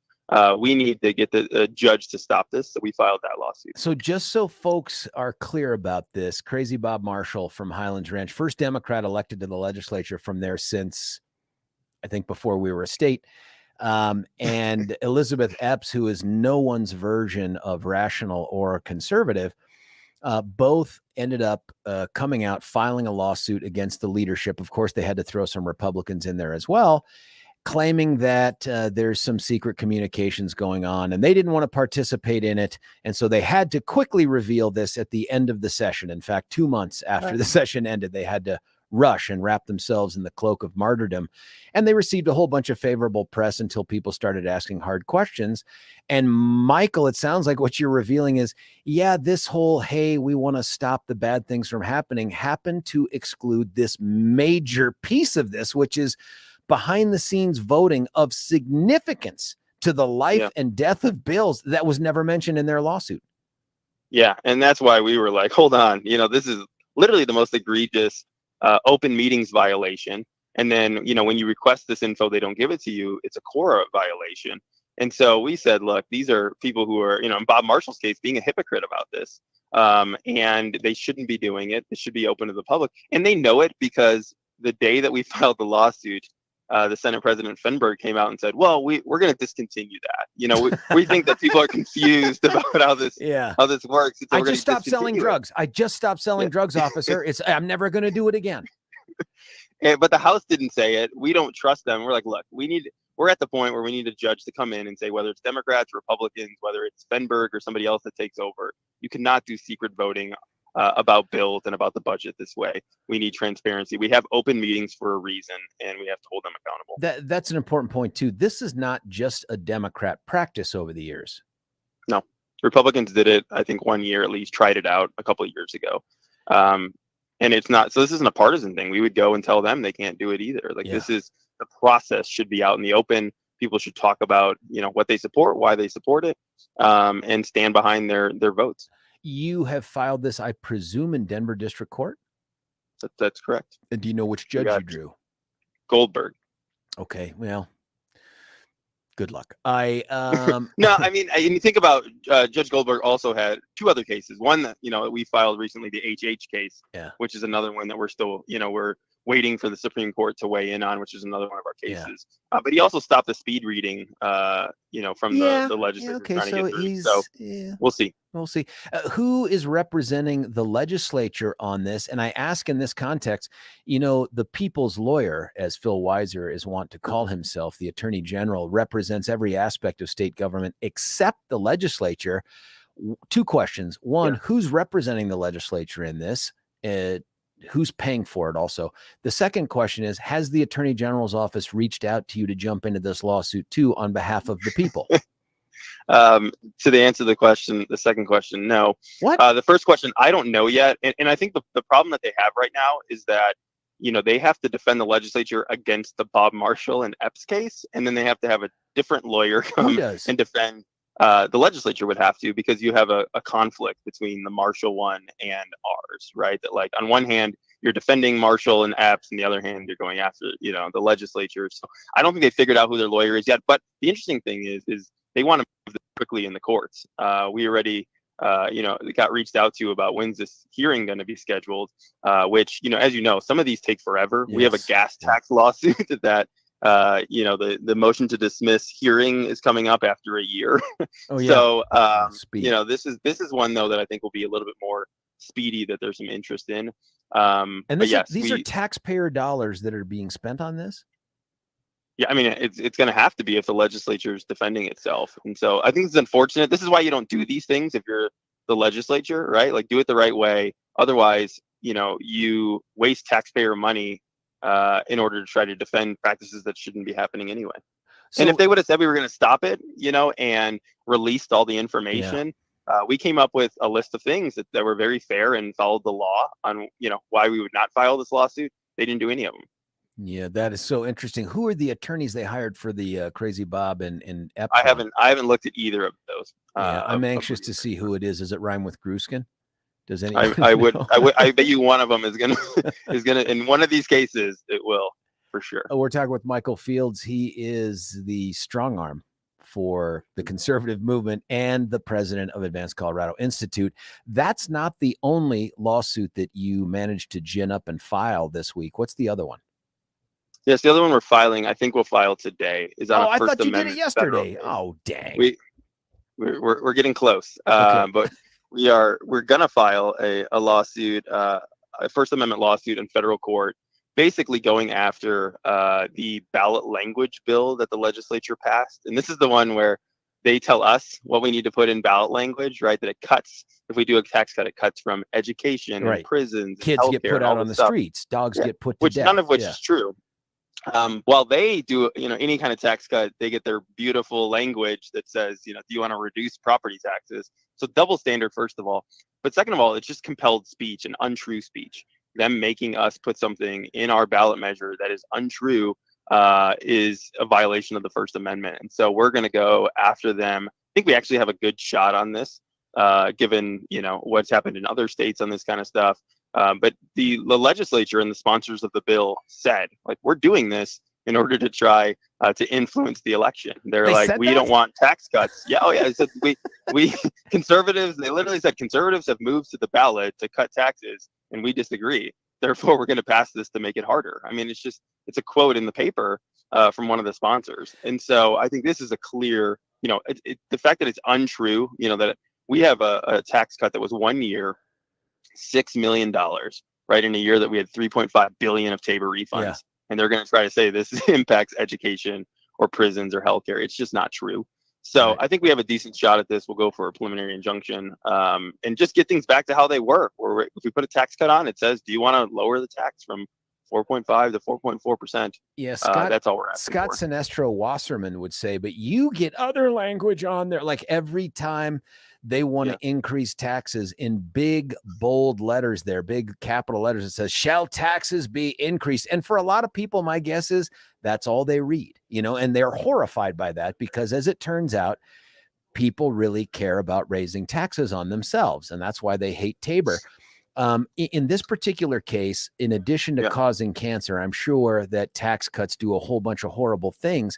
We need to get the judge to stop this. So we filed that lawsuit. So just so folks are clear about this, crazy Bob Marshall from Highlands Ranch, first Democrat elected to the legislature from there since, I think, before we were a state. And Elizabeth Epps, who is no one's version of rational or conservative, both ended up coming out, filing a lawsuit against the leadership. Of course, they had to throw some Republicans in there as well, claiming that there's some secret communications going on and they didn't want to participate in it. And so they had to quickly reveal this at the end of the session. In fact, 2 months after the session ended, they had to rush and wrap themselves in the cloak of martyrdom. And they received a whole bunch of favorable press until people started asking hard questions. And Michael, it sounds like what you're revealing is, this whole, hey, we want to stop the bad things from happening, happened to exclude this major piece of this, which is behind the scenes voting of significance to the life and death of bills that was never mentioned in their lawsuit. Yeah. And that's why we were like, hold on, this is literally the most egregious open meetings violation. And then, when you request this info, they don't give it to you. It's a core violation. And so we said, look, these are people who are, in Bob Marshall's case, being a hypocrite about this. And they shouldn't be doing it. It should be open to the public. And they know it because the day that we filed the lawsuit, the Senate President Fenberg came out and said, well, we're going to discontinue that. You know, we think that people are confused about how this works. So I just stopped selling drugs. I just stopped selling drugs, officer. I'm never going to do it again. But the House didn't say it. We don't trust them. We're like, look, we're at the point where we need a judge to come in and say whether it's Democrats, Republicans, whether it's Fenberg or somebody else that takes over. You cannot do secret voting about bills and about the budget this way. We need transparency. We have open meetings for a reason, and we have to hold them accountable. That's an important point too. This is not just a Democrat practice over the years. No, Republicans did it, I think 1 year at least, tried it out a couple of years ago. And it's not, so this isn't a partisan thing. We would go and tell them they can't do it either. Like this is, the process should be out in the open. People should talk about, you know, what they support, why they support it, and stand behind their votes. You have filed this, I presume, in Denver District Court? That's correct. And do you know which judge you drew? Goldberg. Okay, well, good luck. No, I mean, you think about Judge Goldberg also had two other cases. One that, you know, we filed recently, the HH case, which is another one that we're still, you know, we're waiting for the Supreme Court to weigh in on, which is another one of our cases. But he also stopped the speed reading, you know, from the legislature trying to get through. So we'll see. We'll see. Who is representing the legislature on this? And I ask in this context, you know, the people's lawyer, as Phil Weiser is wont to call himself, the attorney general, represents every aspect of state government except the legislature. Two questions. One, who's representing the legislature in this? Who's paying for it also? The second question is, has the attorney general's office reached out to you to jump into this lawsuit too on behalf of the people? To the answer to the question, the second question, no. What? The first question, I don't know yet. And I think the problem that they have right now is that, you know, they have to defend the legislature against the Bob Marshall and Epps case. And then they have to have a different lawyer come and defend. The legislature would have to, because you have a conflict between the Marshall one and ours, right? That, like, on one hand, you're defending Marshall and Epps, and the other hand, you're going after, you know, the legislature. So I don't think they figured out who their lawyer is yet. But the interesting thing is they want to move this quickly in the courts. We already, you know, got reached out to about when's this hearing going to be scheduled, which, you know, as you know, some of these take forever. We have a gas tax lawsuit that you know, the motion to dismiss hearing is coming up after a year. So, you know, this is one though that I think will be a little bit more speedy, that there's some interest in. And these are taxpayer dollars that are being spent on this. Yeah, I mean, it's going to have to be if the legislature is defending itself. And so I think it's unfortunate. This is why you don't do these things if you're the legislature, right? Like, do it the right way. Otherwise, you know, you waste taxpayer money in order to try to defend practices that shouldn't be happening anyway. And if they would have said we were going to stop it, you know, and released all the information, we came up with a list of things that were very fair and followed the law on, you know, why we would not file this lawsuit. They didn't do any of them. Yeah, that is so interesting. Who are the attorneys they hired for the Crazy Bob and Epps? I haven't looked at either of those. I'm anxious to see who it is. Does it rhyme with Gruskin? Does any? I bet you one of them is gonna in one of these cases it will, for sure. We're talking with Michael Fields. He is the strong arm for the conservative movement and the president of Advanced Colorado Institute. That's not the only lawsuit that you managed to gin up and file this week. What's the other one? Yes, the other one we're filing, I think we'll file today, is on a First I thought you Amendment did it yesterday. Oh, dang. We're getting close. Okay. But we're gonna file a lawsuit, a First Amendment lawsuit in federal court, basically going after the ballot language bill that the legislature passed. And this is the one where they tell us what we need to put in ballot language, right? That it cuts, if we do a tax cut, it cuts from education and prisons, kids get put out on the streets, dogs get put to death. None of which is true. While they do, you know, any kind of tax cut, they get their beautiful language that says, you know, do you want to reduce property taxes? So double standard, first of all. But second of all, it's just compelled speech and untrue speech. Them making us put something in our ballot measure that is untrue is a violation of the First Amendment. And so we're going to go after them. I think we actually have a good shot on this, given, you know, what's happened in other states on this kind of stuff. But the legislature and the sponsors of the bill said, like, we're doing this in order to try to influence the election. They like, we don't want tax cuts. Yeah, They said we conservatives. They literally said conservatives have moved to the ballot to cut taxes, and we disagree. Therefore, we're going to pass this to make it harder. I mean, it's a quote in the paper from one of the sponsors. And so I think this is a clear, the fact that it's untrue, that we have a tax cut that was 1 year, $6 million, right? In a year that we had 3.5 billion of Tabor refunds. Yeah. And they're going to try to say this impacts education or prisons or healthcare. It's just not true. So Right. I think we have a decent shot at this. We'll go for a preliminary injunction and just get things back to how they were. Where if we put a tax cut on, it says, do you want to lower the tax from 4.5 to 4.4%? Yeah, Scott, that's all we're asking Scott for. Sinestro Wasserman would say, but you get other language on there. Like every time they want to increase taxes in big, bold letters there, big capital letters, it says, shall taxes be increased? And for a lot of people, my guess is that's all they read, and they're horrified by that because as it turns out, people really care about raising taxes on themselves. And that's why they hate Tabor. In this particular case, in addition to causing cancer, I'm sure that tax cuts do a whole bunch of horrible things.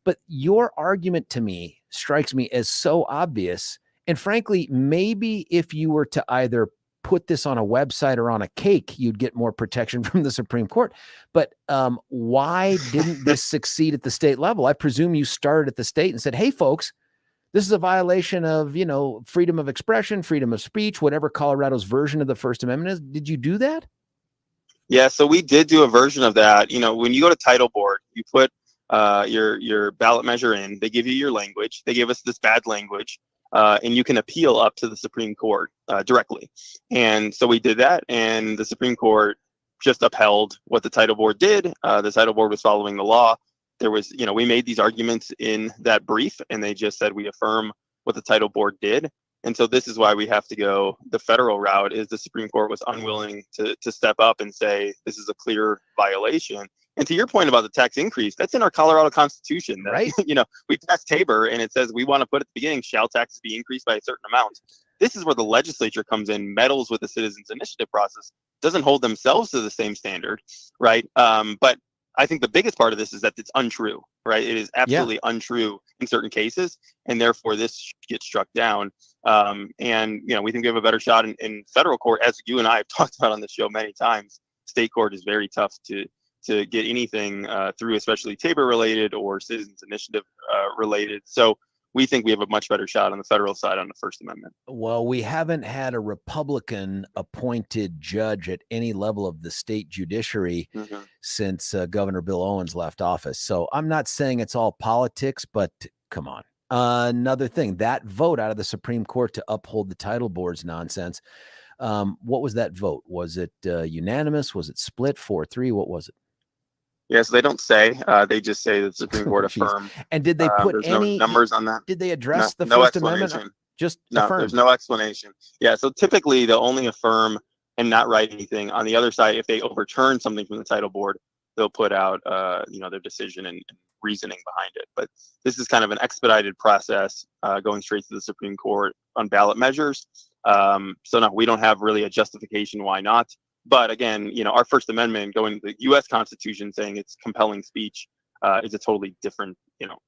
But your argument to me strikes me as so obvious. And frankly, maybe if you were to either put this on a website or on a cake, you'd get more protection from the Supreme Court. But why didn't this succeed at the state level? I presume you started at the state and said, hey, folks, this is a violation of, freedom of expression, freedom of speech, whatever Colorado's version of the First Amendment is. Did you do that? Yeah, so we did do a version of that. When you go to title board, you put your ballot measure in. They give you your language. They give us this bad language, and you can appeal up to the Supreme Court directly. And so we did that, and the Supreme Court just upheld what the title board did. The title board was following the law. There was, we made these arguments in that brief, and they just said we affirm what the title board did. And so this is why we have to go the federal route. Is the Supreme Court was unwilling to step up and say this is a clear violation. And to your point about the tax increase, that's in our Colorado Constitution. That, right? We passed Tabor, and it says we want to put at the beginning, shall taxes be increased by a certain amount. This is where the legislature comes in, meddles with the citizens initiative process, doesn't hold themselves to the same standard, right? But I think the biggest part of this is that it's untrue, right? It is absolutely untrue in certain cases, and therefore this gets struck down. And we think we have a better shot in federal court, as you and I have talked about on the show many times. State court is very tough to get anything through, especially Tabor related or citizens initiative related. So we think we have a much better shot on the federal side on the First Amendment. Well, we haven't had a Republican appointed judge at any level of the state judiciary since Governor Bill Owens left office. So I'm not saying it's all politics, but come on. Another thing, that vote out of the Supreme Court to uphold the title board's nonsense. What was that vote? Was it unanimous? Was it split 4-3? What was it? Yeah, so they don't say. They just say the Supreme Court affirmed. And did they put any numbers on that? Did they address the no First Amendment? Just affirm. There's no explanation. Yeah, so typically they'll only affirm and not write anything. On the other side, if they overturn something from the title board, they'll put out their decision and reasoning behind it. But this is kind of an expedited process going straight to the Supreme Court on ballot measures. So no, we don't have really a justification why not. But again, our First Amendment going to the U.S. Constitution saying it's compelling speech is a totally different,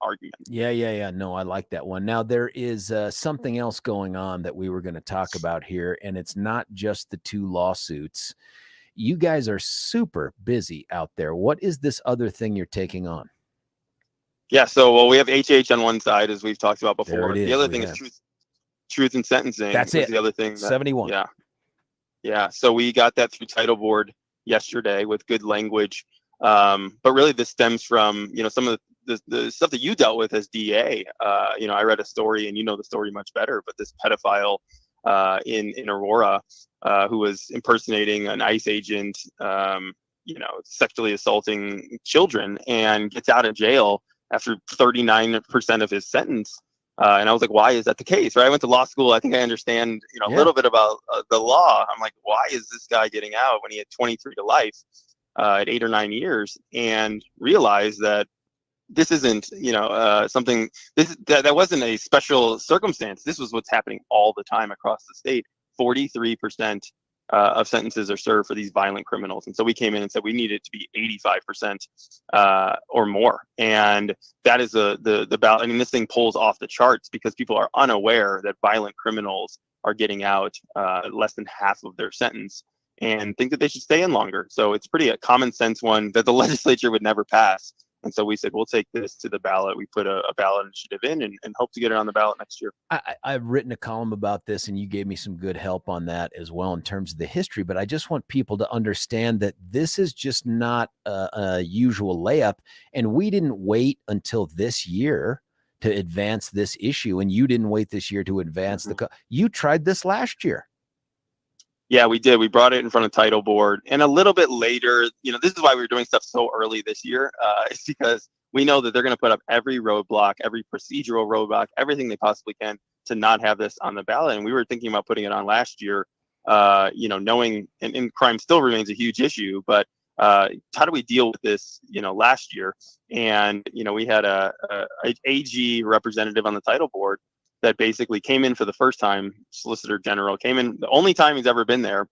argument. Yeah. No, I like that one. Now, there is something else going on that we were going to talk about here, and it's not just the two lawsuits. You guys are super busy out there. What is this other thing you're taking on? Yeah, so we have HH on one side, as we've talked about before. There it is. The other thing is truth in sentencing. That's it. The other thing. 71. Yeah. So we got that through title board yesterday with good language. But really this stems from, some of the stuff that you dealt with as DA. I read a story, and the story much better, but this pedophile in Aurora who was impersonating an ICE agent, sexually assaulting children, and gets out of jail after 39% of his sentence. And I was like, why is that the case? Right? I went to law school. I think I understand, a little bit about the law. I'm like, why is this guy getting out when he had 23 to life at 8 or 9 years? And realized that this isn't, something that wasn't a special circumstance. This was what's happening all the time across the state. 43% of sentences are served for these violent criminals. And so we came in and said we need it to be 85% or more. And that is the ballot. I mean, this thing pulls off the charts because people are unaware that violent criminals are getting out less than half of their sentence. and think that they should stay in longer. So it's pretty a common sense one that the legislature would never pass. And so we said, we'll take this to the ballot. We put a ballot initiative in and hope to get it on the ballot next year. I've written a column about this, and you gave me some good help on that as well in terms of the history. But I just want people to understand that this is just not a usual layup. And we didn't wait until this year to advance this issue. And you didn't wait this year to advance you tried this last year. Yeah, we did. We brought it in front of title board, and a little bit later, this is why we were doing stuff so early this year. It's because we know that they're going to put up every roadblock, every procedural roadblock, everything they possibly can to not have this on the ballot. And we were thinking about putting it on last year, knowing, and crime still remains a huge issue, but how do we deal with this, last year? And, we had a AG representative on the title board that basically came in for the first time. Solicitor General came in, the only time he's ever been there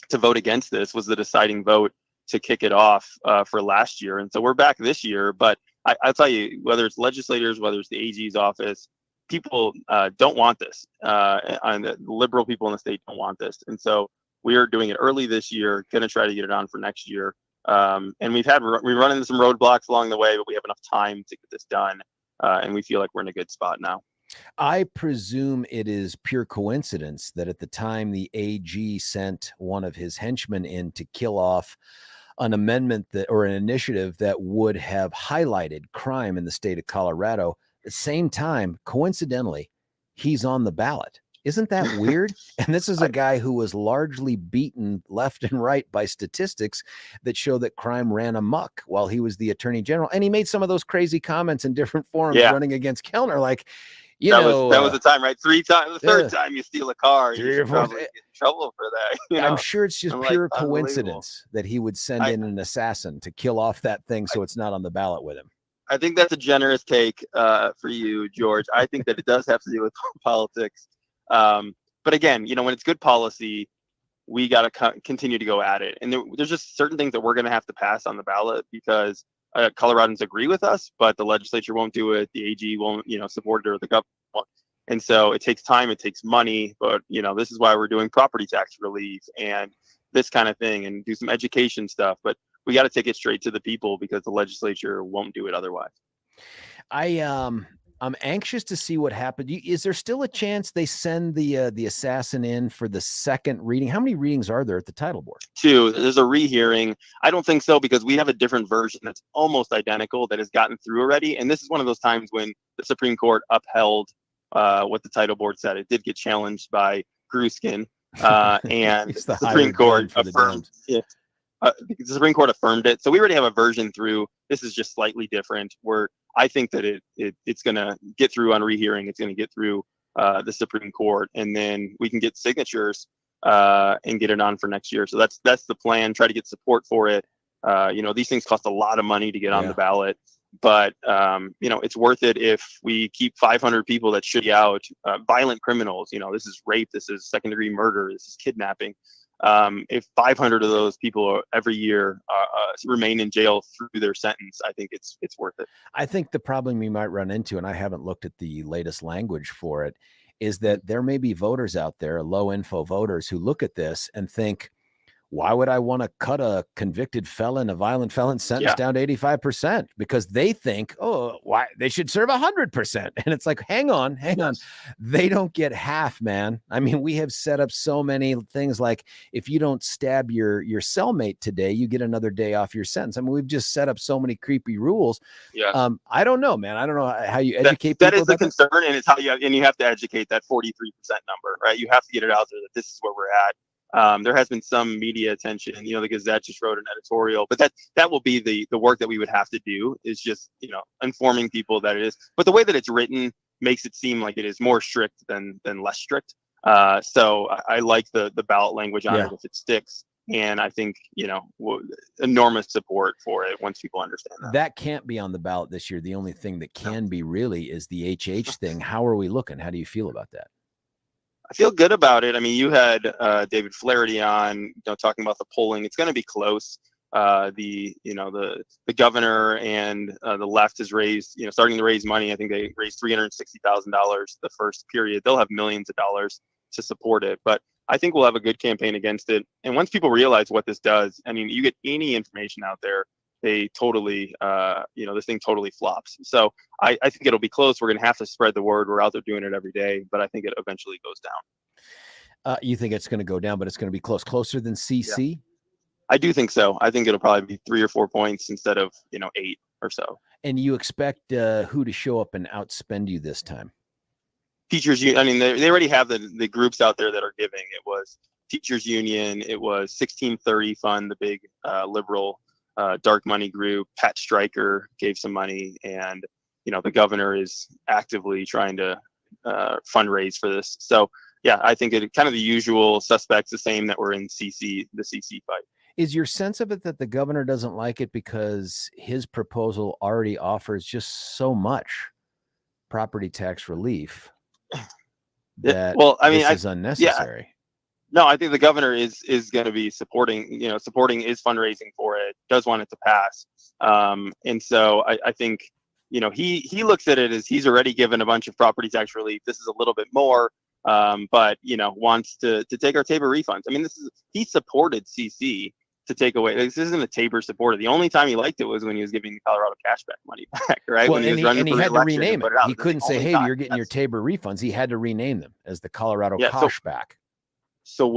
to vote against this was the deciding vote to kick it off for last year. And so we're back this year, but I'll tell you, whether it's legislators, whether it's the AG's office, people don't want this. And the liberal people in the state don't want this. And so we are doing it early this year, going to try to get it on for next year. And we run into some roadblocks along the way, but we have enough time to get this done. And we feel like we're in a good spot now. I presume it is pure coincidence that at the time the AG sent one of his henchmen in to kill off an amendment or an initiative that would have highlighted crime in the state of Colorado, at the same time, coincidentally, he's on the ballot. Isn't that weird? And this is a guy who was largely beaten left and right by statistics that show that crime ran amok while he was the attorney general. And he made some of those crazy comments in different forums running against Kellner, like, that was the time, right? 3 times. The third time you steal a car, you should probably get in trouble for that. I'm sure it's just pure coincidence that he would send in an assassin to kill off that thing so it's not on the ballot with him. I think that's a generous take for you, George. I think that it does have to do with politics. But again, when it's good policy, we got to continue to go at it. And there's just certain things that we're going to have to pass on the ballot because Coloradans agree with us, but the legislature won't do it. The AG won't, support it, or the government won't. And so it takes time, it takes money, but this is why we're doing property tax relief and this kind of thing and do some education stuff. But we got to take it straight to the people because the legislature won't do it otherwise. I'm anxious to see what happened. Is there still a chance they send the assassin in for the second reading? How many readings are there at the title board? 2. There's a rehearing. I don't think so because we have a different version that's almost identical that has gotten through already. And this is one of those times when the Supreme Court upheld what the title board said. It did get challenged by Gruskin, and the Supreme Court affirmed it. The Supreme Court affirmed it. So we already have a version through. This is just slightly different where I think that it's going to get through on rehearing. It's going to get through the Supreme Court, and then we can get signatures and get it on for next year. So that's the plan. Try to get support for it. These things cost a lot of money to get on the ballot, but it's worth it if we keep 500 people that should be out, violent criminals. This is rape. This is second-degree murder. This is kidnapping. If 500 of those people every year remain in jail through their sentence, I think it's worth it. I think the problem we might run into, and I haven't looked at the latest language for it, is that there may be voters out there, low info voters, who look at this and think, why would I want to cut a convicted felon, a violent felon sentence down to 85%? Because they think, why they should serve 100%. And it's like, hang on. They don't get half, man. I mean, we have set up so many things like if you don't stab your cellmate today, you get another day off your sentence. I mean, we've just set up so many creepy rules. Yeah. I don't know, man. I don't know how you educate people. That is the concern, and it's how you have to educate that 43% number, right? You have to get it out there that this is where we're at. There has been some media attention, the Gazette just wrote an editorial, but that will be the work that we would have to do is just, informing people that it is, but the way that it's written makes it seem like it is more strict than less strict. So I like the ballot language on it if it sticks. And I think, enormous support for it once people understand that. That can't be on the ballot this year. The only thing that can be really is the HH thing. How are we looking? How do you feel about that? I feel good about it. I mean, you had David Flaherty on, talking about the polling. It's going to be close. The governor and the left has raised, starting to raise money. I think they raised $360,000 the first period. They'll have millions of dollars to support it. But I think we'll have a good campaign against it. And once people realize what this does, I mean, you get any information out there, they totally, this thing totally flops. So I think it'll be close. We're going to have to spread the word. We're out there doing it every day, but I think it eventually goes down. You think it's going to go down, but it's going to be closer than CC? Yeah. I do think so. I think it'll probably be 3 or 4 points instead of 8 or so. And you expect who to show up and outspend you this time? Teachers union. I mean, they already have the groups out there that are giving. It was Teachers Union. It was 1630 Fund, the big liberal dark money group. Pat Stryker gave some money, and the governor is actively trying to fundraise for this. So yeah, I think it kind of the usual suspects, the same that were in the CC fight. Is your sense of it that the governor doesn't like it because his proposal already offers just so much property tax relief that this is unnecessary? Yeah. No, I think the governor is going to be supporting is fundraising for it, does want it to pass. And so I think, he looks at it as he's already given a bunch of property tax relief. This is a little bit more, but, wants to take our Tabor refunds. I mean, he supported CC to take away. This isn't a Tabor supporter. The only time he liked it was when he was giving the Colorado cashback money back, right? Well, when he was running for he had to rename it. He That's couldn't say, hey, time. you're getting your Tabor refunds. He had to rename them as the Colorado cashback. So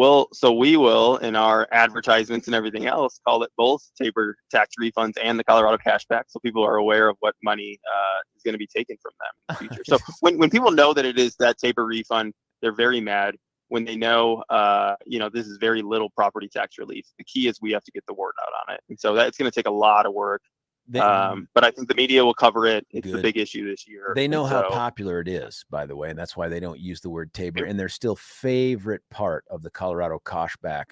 we will, in our advertisements and everything else, call it both Tabor tax refunds and the Colorado cashback, so people are aware of what money is going to be taken from them in the future. So when people know that it is that Tabor refund, they're very mad. When they know, this is very little property tax relief. The key is we have to get the word out on it, and so that's going to take a lot of work. But I think the media will cover it. It's the big issue this year. They know how popular it is, by the way, and that's why they don't use the word Tabor. And their still favorite part of the Colorado cashback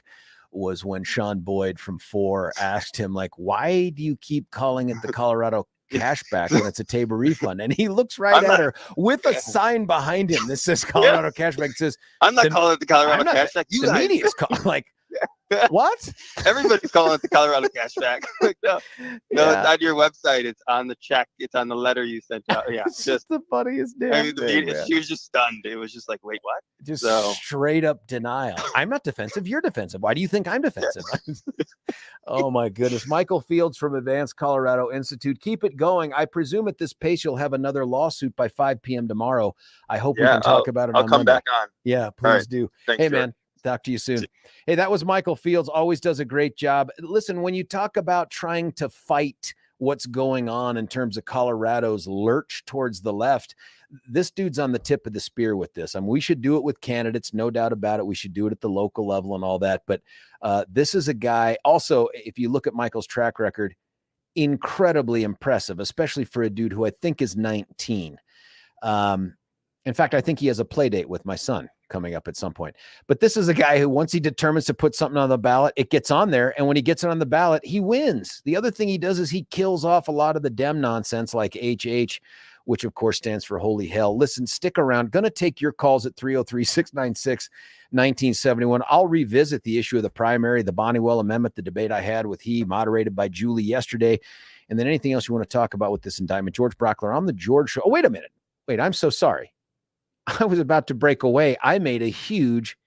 was when Sean Boyd from 4 asked him, like, why do you keep calling it the Colorado cashback when it's a Tabor refund? And he looks right at her with a sign behind him that says Colorado cashback. It says, I'm not calling it the Colorado cashback. The media's calling, like, what? Everybody's calling it the Colorado cashback. No, it's on your website. It's on the check. It's on the letter you sent out. Yeah, it's just the funniest damn thing. She was just stunned. It was just like, wait, what? Just straight up denial. I'm not defensive. You're defensive. Why do you think I'm defensive? Oh my goodness. Michael Fields from Advanced Colorado Institute. Keep it going. I presume at this pace you'll have another lawsuit by 5 p.m. tomorrow. I hope we can talk about it. I'll come back on. Yeah, please do. Thanks, hey, man. Talk to you soon. Hey, that was Michael Fields. Always does a great job. Listen, when you talk about trying to fight what's going on in terms of Colorado's lurch towards the left, this dude's on the tip of the spear with this. I mean, we should do it with candidates, no doubt about it. We should do it at the local level and all that. But this is a guy, also, if you look at Michael's track record, incredibly impressive, especially for a dude who I think is 19. In fact, I think he has a play date with my son coming up at some point. But this is a guy who, once he determines to put something on the ballot, it gets on there. And when he gets it on the ballot, he wins. The other thing he does is he kills off a lot of the Dem nonsense like HH, which of course stands for holy hell. Listen, stick around. Going to take your calls at 303-696-1971. I'll revisit the issue of the primary, the Bonniwell Amendment, the debate I had with moderated by Julie yesterday, and then anything else you want to talk about with this indictment. George Brauchler on the George Show. Oh, wait a minute. Wait, I'm so sorry. I was about to break away. I made a huge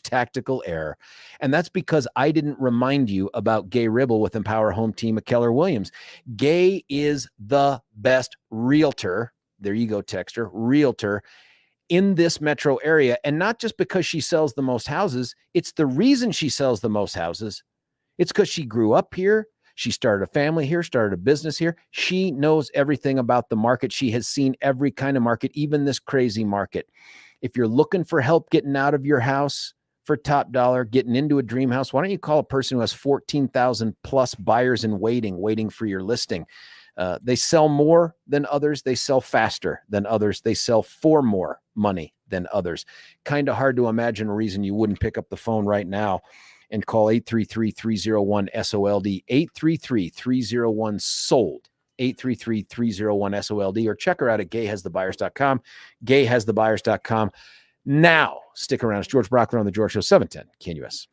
tactical error. And that's because I didn't remind you about Gay Ribble with Empower Home Team at Keller Williams. Gay is the best realtor. There you go, texter, realtor in this metro area. And not just because she sells the most houses. It's the reason she sells the most houses. It's because she grew up here. She started a family here, started a business here. She knows everything about the market. She has seen every kind of market, even this crazy market. If you're looking for help getting out of your house for top dollar, getting into a dream house, why don't you call a person who has 14,000 plus buyers in waiting for your listing? They sell more than others. They sell faster than others. They sell for more money than others. Kind of hard to imagine a reason you wouldn't pick up the phone right now and call 833-301-SOLD, 833-301-SOLD, 833-301-SOLD, or check her out at gayhasthebuyers.com, gayhasthebuyers.com. Now, stick around. It's George Brauchler on The George Show, 710 KNUS.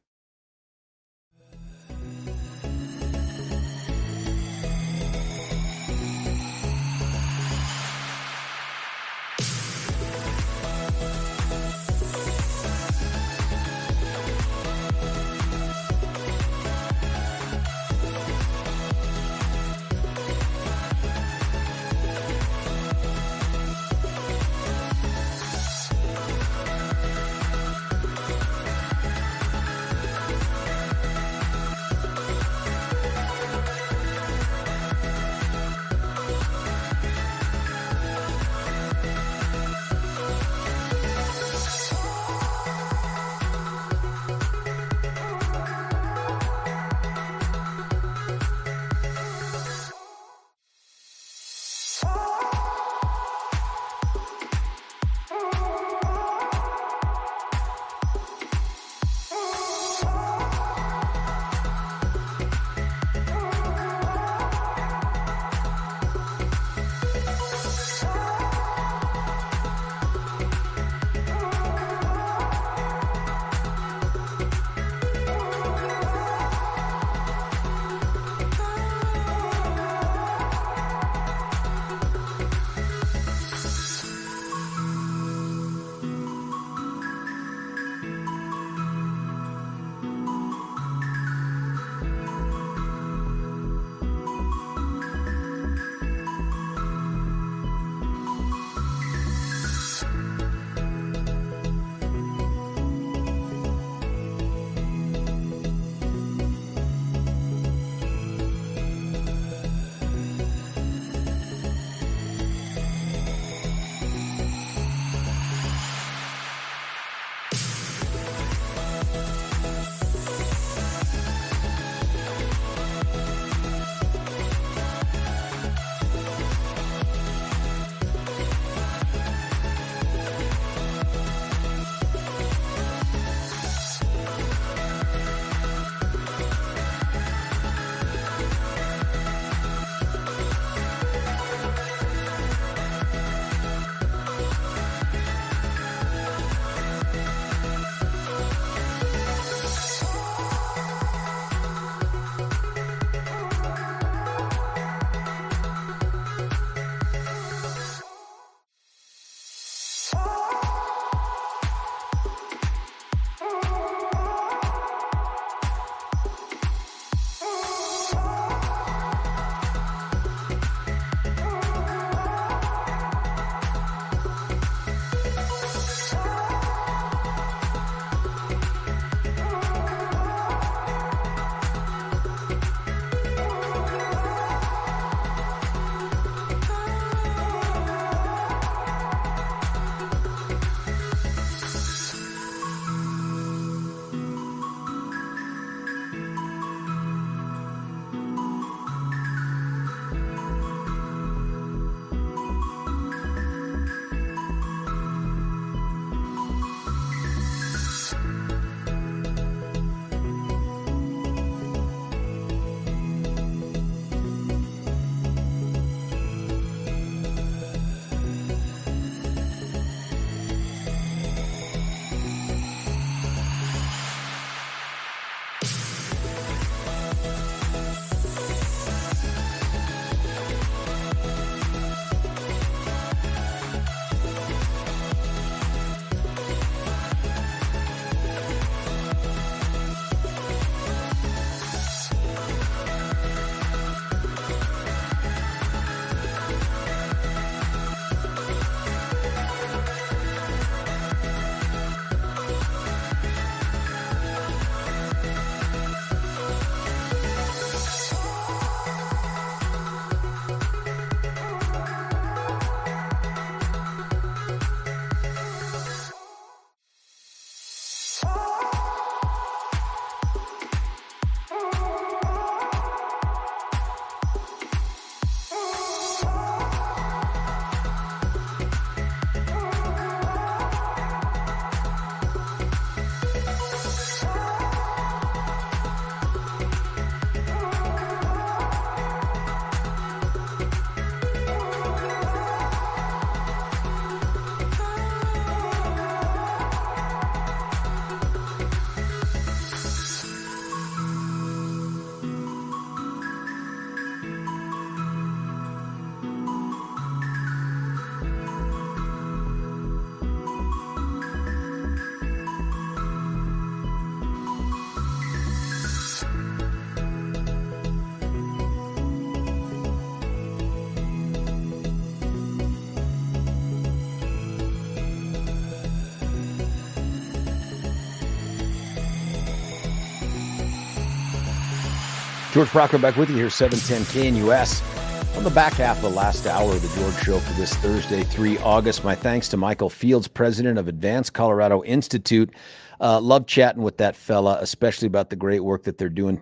George Brauchler back with you here, 710 KNUS. On the back half of the last hour of the George Show for this Thursday, 3 August. My thanks to Michael Fields, president of Advanced Colorado Institute. Love chatting with that fella, especially about the great work that they're doing.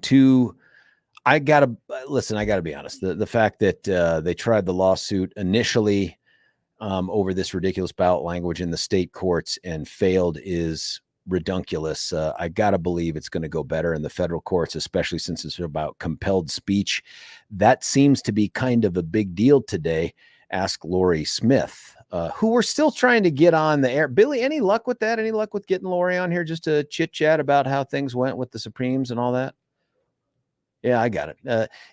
I got to be honest. The fact that they tried the lawsuit initially over this ridiculous ballot language in the state courts and failed is redunculous. I got to believe it's going to go better in the federal courts, especially since it's about compelled speech. That seems to be kind of a big deal today. Ask Lori Smith, who we're still trying to get on the air. Billy, any luck with that? Any luck with getting Lori on here just to chit chat about how things went with the Supremes and all that? Yeah, I got it.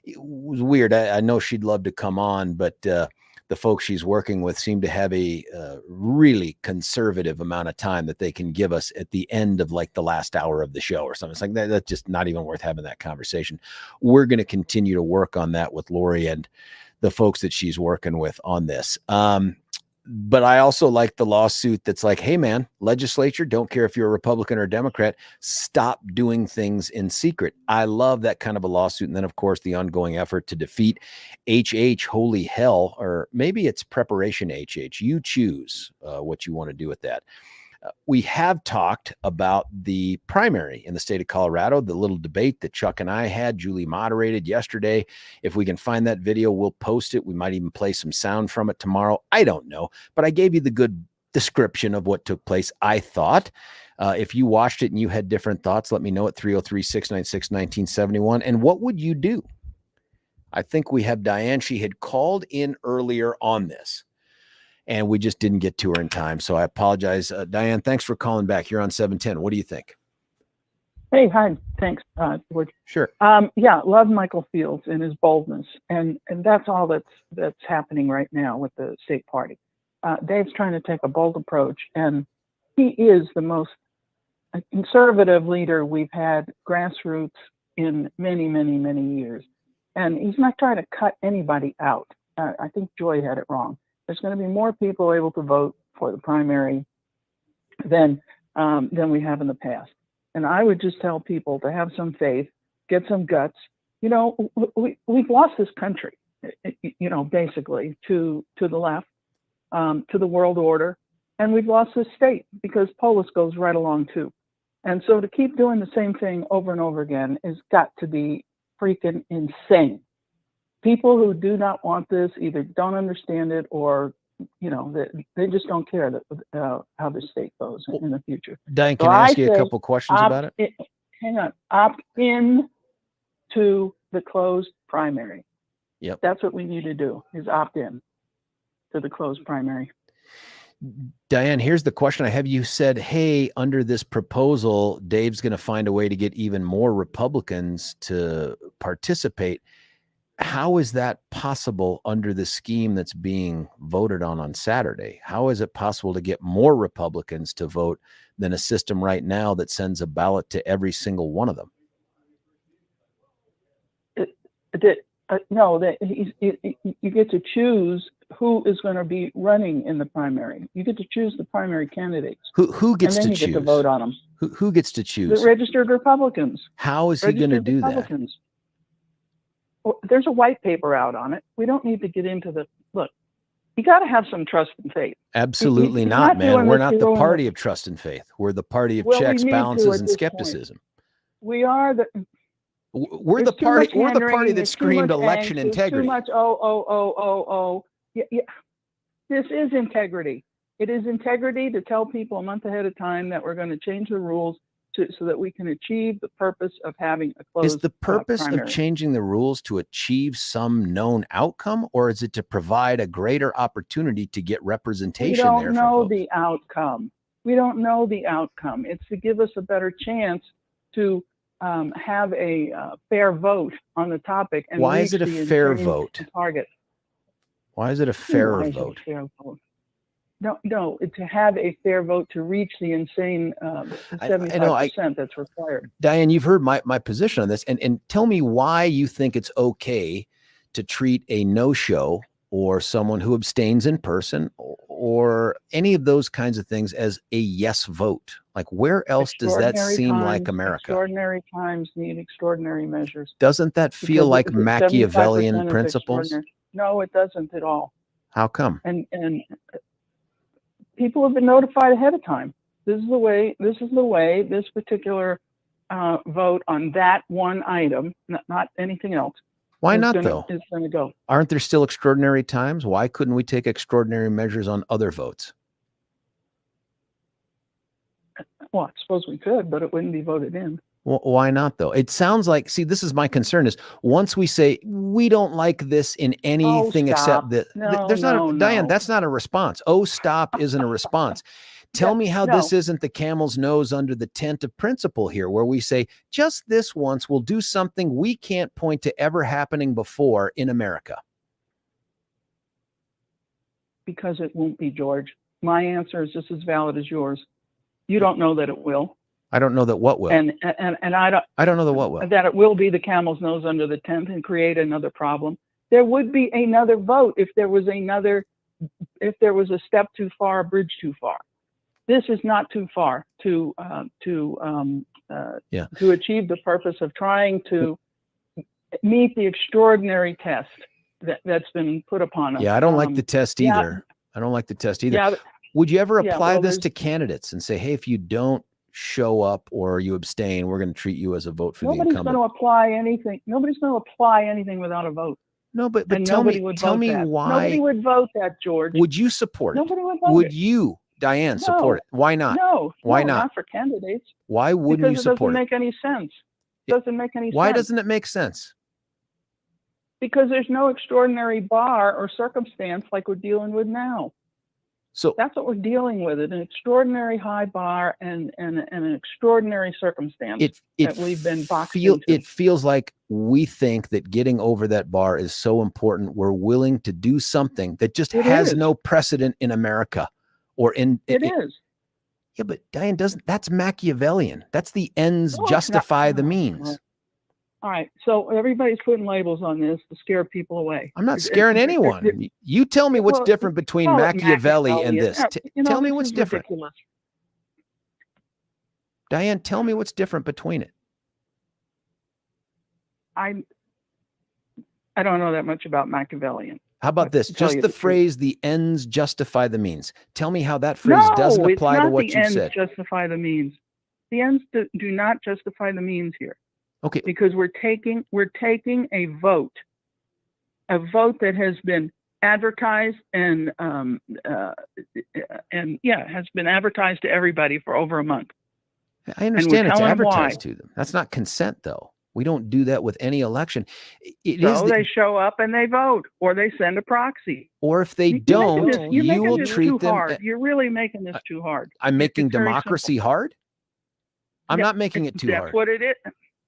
It was weird. I know she'd love to come on, but the folks she's working with seem to have a really conservative amount of time that they can give us at the end of like the last hour of the show or something. It's like that's just not even worth having that conversation. We're going to continue to work on that with Lori and the folks that she's working with on this. But I also like the lawsuit that's like, hey, man, legislature, don't care if you're a Republican or a Democrat, stop doing things in secret. I love that kind of a lawsuit. And then, of course, the ongoing effort to defeat HH, holy hell, or maybe it's preparation HH. You choose what you want to do with that. We have talked about the primary in the state of Colorado, the little debate that Chuck and I had. Julie moderated yesterday. If we can find that video, we'll post it. We might even play some sound from it tomorrow. I don't know, but I gave you the good description of what took place, I thought. If you watched it and you had different thoughts, let me know at 303-696-1971. And what would you do? I think we have Diane. She had called in earlier on this, and we just didn't get to her in time. So I apologize. Diane, thanks for calling back. You're on 710. What do you think? Hey, hi. Thanks, George. Sure. Yeah, love Michael Fields and his boldness. And that's all that's happening right now with the state party. Dave's trying to take a bold approach, and he is the most conservative leader we've had grassroots in many, many, many years. And he's not trying to cut anybody out. I think Joy had it wrong. There's going to be more people able to vote for the primary than we have in the past. And I would just tell people to have some faith, get some guts. You know, we've lost this country, you know, basically to the left, to the world order, and we've lost this state because Polis goes right along too. And so to keep doing the same thing over and over again has got to be freaking insane. People who do not want this either don't understand it or, you know, they just don't care that how the state goes in the future. Diane, can I ask you a couple questions about it? Hang on. Opt in to the closed primary. Yep. That's what we need to do, is opt in to the closed primary. Diane, here's the question I have. You said, hey, under this proposal, Dave's going to find a way to get even more Republicans to participate. How is that possible under the scheme that's being voted on Saturday? How is it possible to get more Republicans to vote than a system right now that sends a ballot to every single one of them? You get to choose who is going to be running in the primary. You get to choose the primary candidates. Who gets and then to you choose? Get to vote on them. Who gets to choose? The registered Republicans. How is he going to do that? There's a white paper out on it. We don't need to get into look. You got to have some trust and faith. Absolutely not, man. We're not the party of trust and faith. We're the party of checks, balances, and skepticism. We are the. We're the party. We're the party that screamed election integrity. Too much. Yeah. This is integrity. It is integrity to tell people a month ahead of time that we're going to change the rules so that we can achieve the purpose of having a closed. Is the purpose primary. of changing the rules to achieve some known outcome, or is it to provide a greater opportunity to get representation there? We don't know the outcome. We don't know the outcome. It's to give us a better chance to have a fair vote on the topic. And why is it a fair vote? Target. Why is it a fairer vote? No, to have a fair vote to reach the insane 75% that's required. Diane, you've heard my position on this, and tell me why you think it's okay to treat a no-show or someone who abstains in person or any of those kinds of things as a yes vote. Like, where else does that Extraordinary seem times, like America? Extraordinary times need extraordinary measures. Doesn't that feel Because like 75% Machiavellian is principles? extraordinary. No, it doesn't at all. How come? And people have been notified ahead of time. This is the way this particular vote on that one item, not anything else. Why not, though? Is going to go. Aren't there still extraordinary times? Why couldn't we take extraordinary measures on other votes? Well, I suppose we could, but it wouldn't be voted in. Well, why not, though? It sounds like, see, this is my concern is once we say we don't like this in anything except that, there's not, Diane, that's not a response. Oh, stop isn't a response. Tell me how this isn't the camel's nose under the tent of principle here, where we say just this once we'll do something we can't point to ever happening before in America. Because it won't be, George. My answer is just as valid as yours. You don't know that it will. I don't know that what will. And I don't know that what will. That it will be the camel's nose under the tent and create another problem. There would be another vote if there was a step too far, a bridge too far. This is not too far to achieve the purpose of trying to meet the extraordinary test that's been put upon us. Yeah, I don't like the test either. I don't like the test either. Yeah, would you ever apply this to candidates and say, hey, if you don't show up or you abstain, we're going to treat you as a vote for the incumbent? Nobody's going to apply anything. Nobody's going to apply anything without a vote. No, but tell me why. Nobody would vote that, George. Would you support it? Nobody would vote Would it. you, Diane, support it? Why not? No. Why not? Not for candidates. Why wouldn't you support it? Because it doesn't make any sense. It doesn't make any sense. Why doesn't it make sense? Because there's no extraordinary bar or circumstance like we're dealing with now. So that's what we're dealing with, an extraordinary high bar and an extraordinary circumstance that we've been boxed into. It feels like we think that getting over that bar is so important. We're willing to do something that just has no precedent in America or in. It is. Yeah, but Diane that's Machiavellian. That's the ends justify the means. All right. So everybody's putting labels on this to scare people away. I'm not scaring anyone. You tell me what's different between Machiavelli and this. Tell me what's different. Ridiculous. Diane, tell me what's different between it. I don't know that much about Machiavellian. How about this? Just the phrase, the ends justify the means. Tell me how that phrase doesn't apply to what you said. The ends justify the means. The ends do not justify the means here. Okay. Because we're taking a vote that has been advertised and has been advertised to everybody for over a month. I understand it's advertised to them. That's not consent, though. We don't do that with any election. They show up and they vote, or they send a proxy. Or if they don't, you will treat them. Hard. You're really making this too hard. I'm making democracy hard? I'm not making it too hard. That's what it is.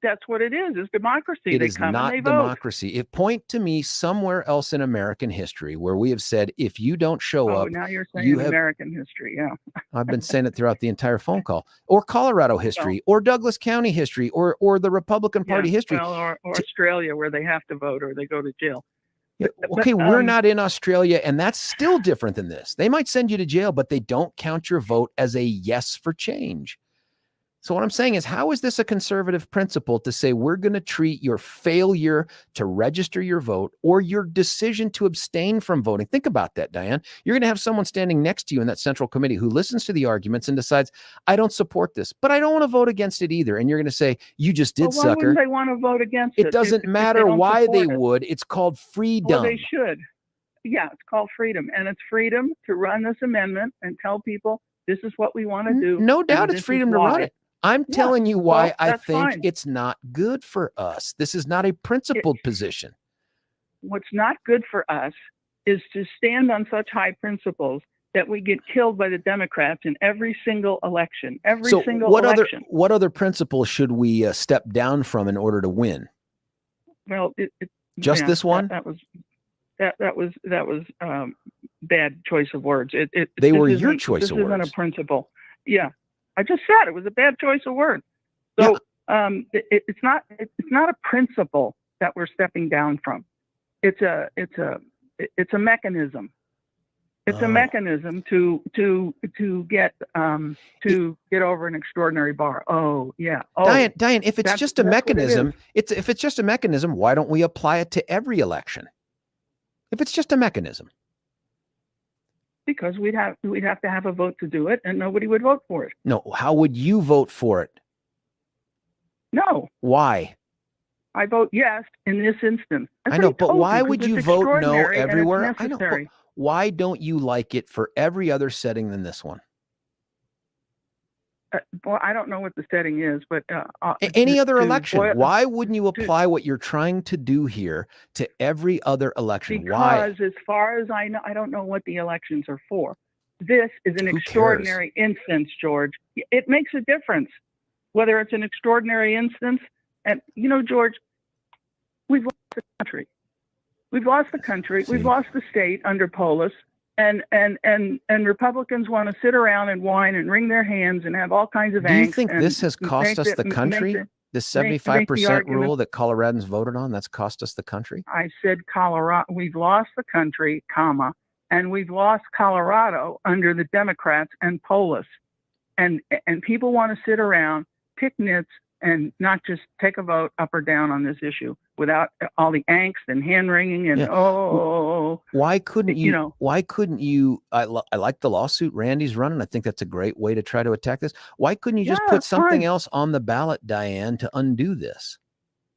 That's what it is democracy. It is not democracy. It point to me somewhere else in American history where we have said, if you don't show up. Now you're saying American history. Yeah. I've been saying it throughout the entire phone call, or Colorado history, or Douglas County history, or the Republican Party history. Well, or Australia, where they have to vote or they go to jail. Yeah, okay, we're not in Australia, and that's still different than this. They might send you to jail, but they don't count your vote as a yes for change. So what I'm saying is, how is this a conservative principle to say we're going to treat your failure to register your vote or your decision to abstain from voting? Think about that, Diane. You're going to have someone standing next to you in that central committee who listens to the arguments and decides, I don't support this, but I don't want to vote against it either. And you're going to say, you just did, why sucker. Wouldn't they want to vote against it? It doesn't matter why they would. It's called freedom. Well, they should. Yeah, it's called freedom. And it's freedom to run this amendment and tell people this is what we want to do. No doubt it's freedom to run it. I'm telling you why I think fine. It's not good for us. This is not a principled position. What's not good for us is to stand on such high principles that we get killed by the Democrats in every single election. What other principles should we step down from in order to win? Well, this one? That was bad choice of words. They were your choice of words. This isn't a principle. Yeah. I just said it was a bad choice of words. So it's not a principle that we're stepping down from. It's a mechanism. It's a mechanism to get over an extraordinary bar. Oh yeah. Oh, Diane, if it's just a mechanism, if it's just a mechanism, why don't we apply it to every election? If it's just a mechanism. Because we'd have to have a vote to do it, and nobody would vote for it. No, how would you vote for it? No. Why? I vote yes in this instance. I know, but why would you vote no everywhere? I know. But why don't you like it for every other setting than this one? Well, I don't know what the setting is, but any other election, why wouldn't you apply what you're trying to do here to every other election? Because as far as I know, I don't know what the elections are for. This is an extraordinary instance, George. It makes a difference whether it's an extraordinary instance. And you know, George, we've lost the country. We've lost the country. We've lost the state under Polis. And Republicans want to sit around and whine and wring their hands and have all kinds of angst. Do you think this has cost us the country? This 75% rule that Coloradans voted on, that's cost us the country? I said Colorado. We've lost the country, comma, and we've lost Colorado under the Democrats and Polis. And people want to sit around, pick nits, and not just take a vote up or down on this issue without all the angst and hand wringing and why couldn't you? Why couldn't you? I like the lawsuit Randy's running. I think that's a great way to try to attack this. Why couldn't you just put something else on the ballot, Diane, to undo this,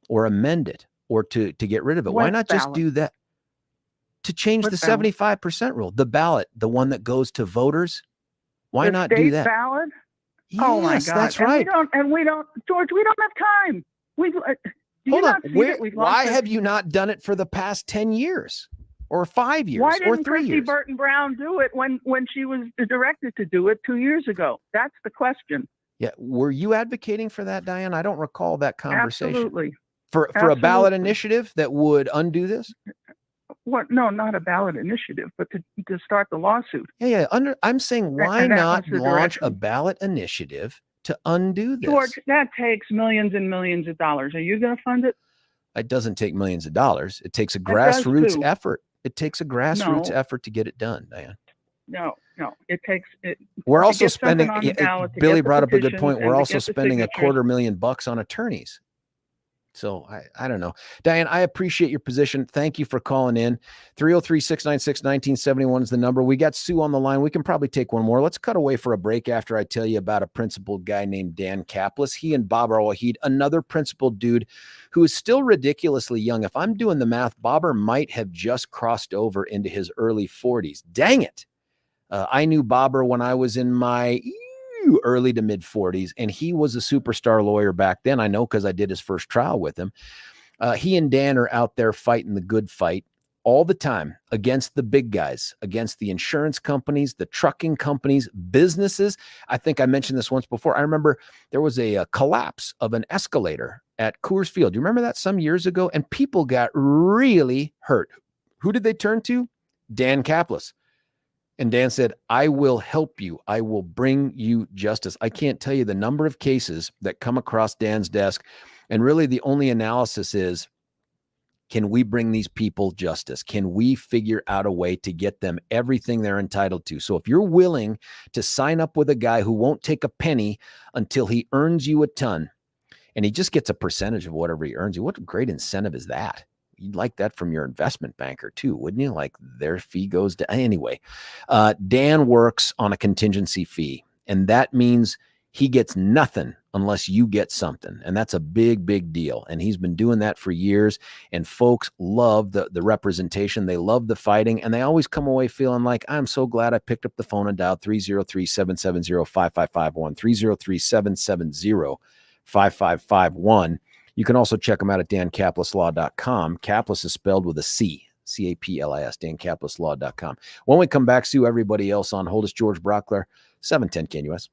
or amend it, or to get rid of it? Why not just do that? To change the 75% rule, the ballot, the one that goes to voters. Why not do that? Ballot? Yes, oh my God! That's right. We don't, George. We don't have time. Hold on. Why have you not done it for the past 10 years, or 5 years, or 3 years? Why didn't Christy Burton Brown do it when she was directed to do it 2 years ago? That's the question. Yeah, were you advocating for that, Diane? I don't recall that conversation. Absolutely. For a ballot initiative that would undo this? What? No, not a ballot initiative, but to start the lawsuit. Yeah. I'm saying, why not launch a ballot initiative to undo this? George, that takes millions and millions of dollars. Are you going to fund it? It doesn't take millions of dollars. It takes a grassroots effort. It takes a grassroots effort to get it done, Diane. No. It takes it. We're also spending. Billy brought up a good point. We're also spending $250,000 on attorneys. So I don't know. Diane, I appreciate your position. Thank you for calling in. 303-696-1971 is the number. We got Sue on the line. We can probably take one more. Let's cut away for a break after I tell you about a principled guy named Dan Caplis. He and Bob Wahid, another principled dude who is still ridiculously young. If I'm doing the math, Bobber might have just crossed over into his early 40s. Dang it. I knew Bobber when I was in my early to mid 40s, and he was a superstar lawyer back then. I know because I did his first trial with him. He and Dan are out there fighting the good fight all the time against the big guys, against the insurance companies, the trucking companies, businesses. I think I mentioned this once before. I remember there was a collapse of an escalator at Coors Field. Do you remember that some years ago? And people got really hurt. Who did they turn to? Dan Caplis. And Dan said, I will help you. I will bring you justice. I can't tell you the number of cases that come across Dan's desk. And really the only analysis is, can we bring these people justice? Can we figure out a way to get them everything they're entitled to? So if you're willing to sign up with a guy who won't take a penny until he earns you a ton, and he just gets a percentage of whatever he earns you, what a great incentive is that? You'd like that from your investment banker too, wouldn't you? Like their fee goes to anyway. Dan works on a contingency fee, and that means he gets nothing unless you get something. And that's a big, big deal. And he's been doing that for years. And folks love the representation. They love the fighting. And they always come away feeling like, I'm so glad I picked up the phone and dialed 303-770-5551, 303-770-5551. You can also check them out at dancaplisLaw.com. Caplis is spelled with a C, C-A-P-L-I-S, dancaplislaw.com. When we come back, Sue, everybody else on hold. It's George Brauchler, 710 KNUS.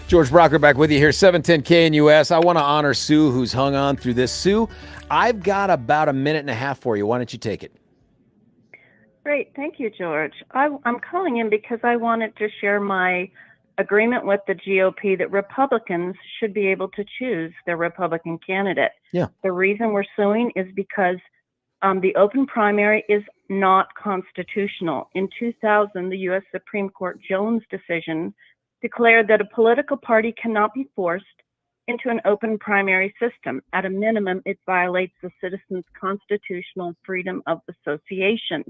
George Brauchler back with you here, 710 KNUS. I want to honor Sue, who's hung on through this. Sue, I've got about a minute and a half for you. Why don't you take it? Great. Thank you, George. I'm calling in because I wanted to share my agreement with the GOP that Republicans should be able to choose their Republican candidate. Yeah. The reason we're suing is because the open primary is not constitutional. In 2000, the U.S. Supreme Court Jones decision declared that a political party cannot be forced into an open primary system. At a minimum, it violates the citizens' constitutional freedom of association.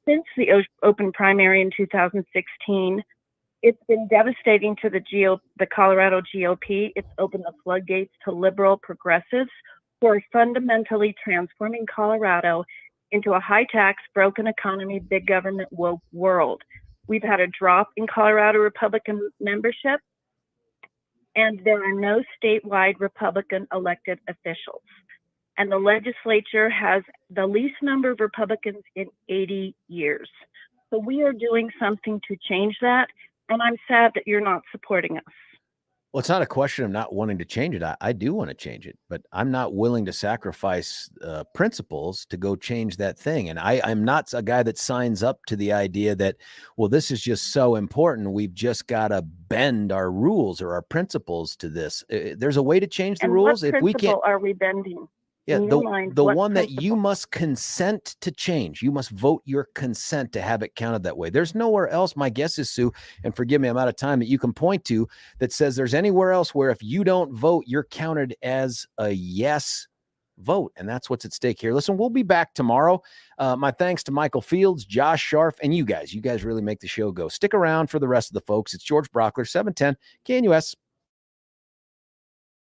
Since the open primary in 2016, it's been devastating to the Colorado GOP. It's opened the floodgates to liberal progressives who are fundamentally transforming Colorado into a high-tax, broken economy, big government, woke world. We've had a drop in Colorado Republican membership, and there are no statewide Republican elected officials. And the legislature has the least number of Republicans in 80 years. So we are doing something to change that, and I'm sad that you're not supporting us. Well, it's not a question of not wanting to change it. I do want to change it, but I'm not willing to sacrifice principles to go change that thing. And I'm not a guy that signs up to the idea that, well, this is just so important, we've just got to bend our rules or our principles to this. There's a way to change the rules. What if we can't, are we bending? yeah, the one that you must consent to change. You must vote your consent to have it counted that way. There's nowhere else, my guess is, Sue, and forgive me, I'm out of time, that you can point to that says there's anywhere else where if you don't vote, you're counted as a yes vote. And that's what's at stake here. Listen, we'll be back tomorrow. My thanks to Michael Fields, Josh Sharf, and you guys. You guys really make the show go. Stick around for the rest of the folks. It's George Brauchler, 710 KNUS.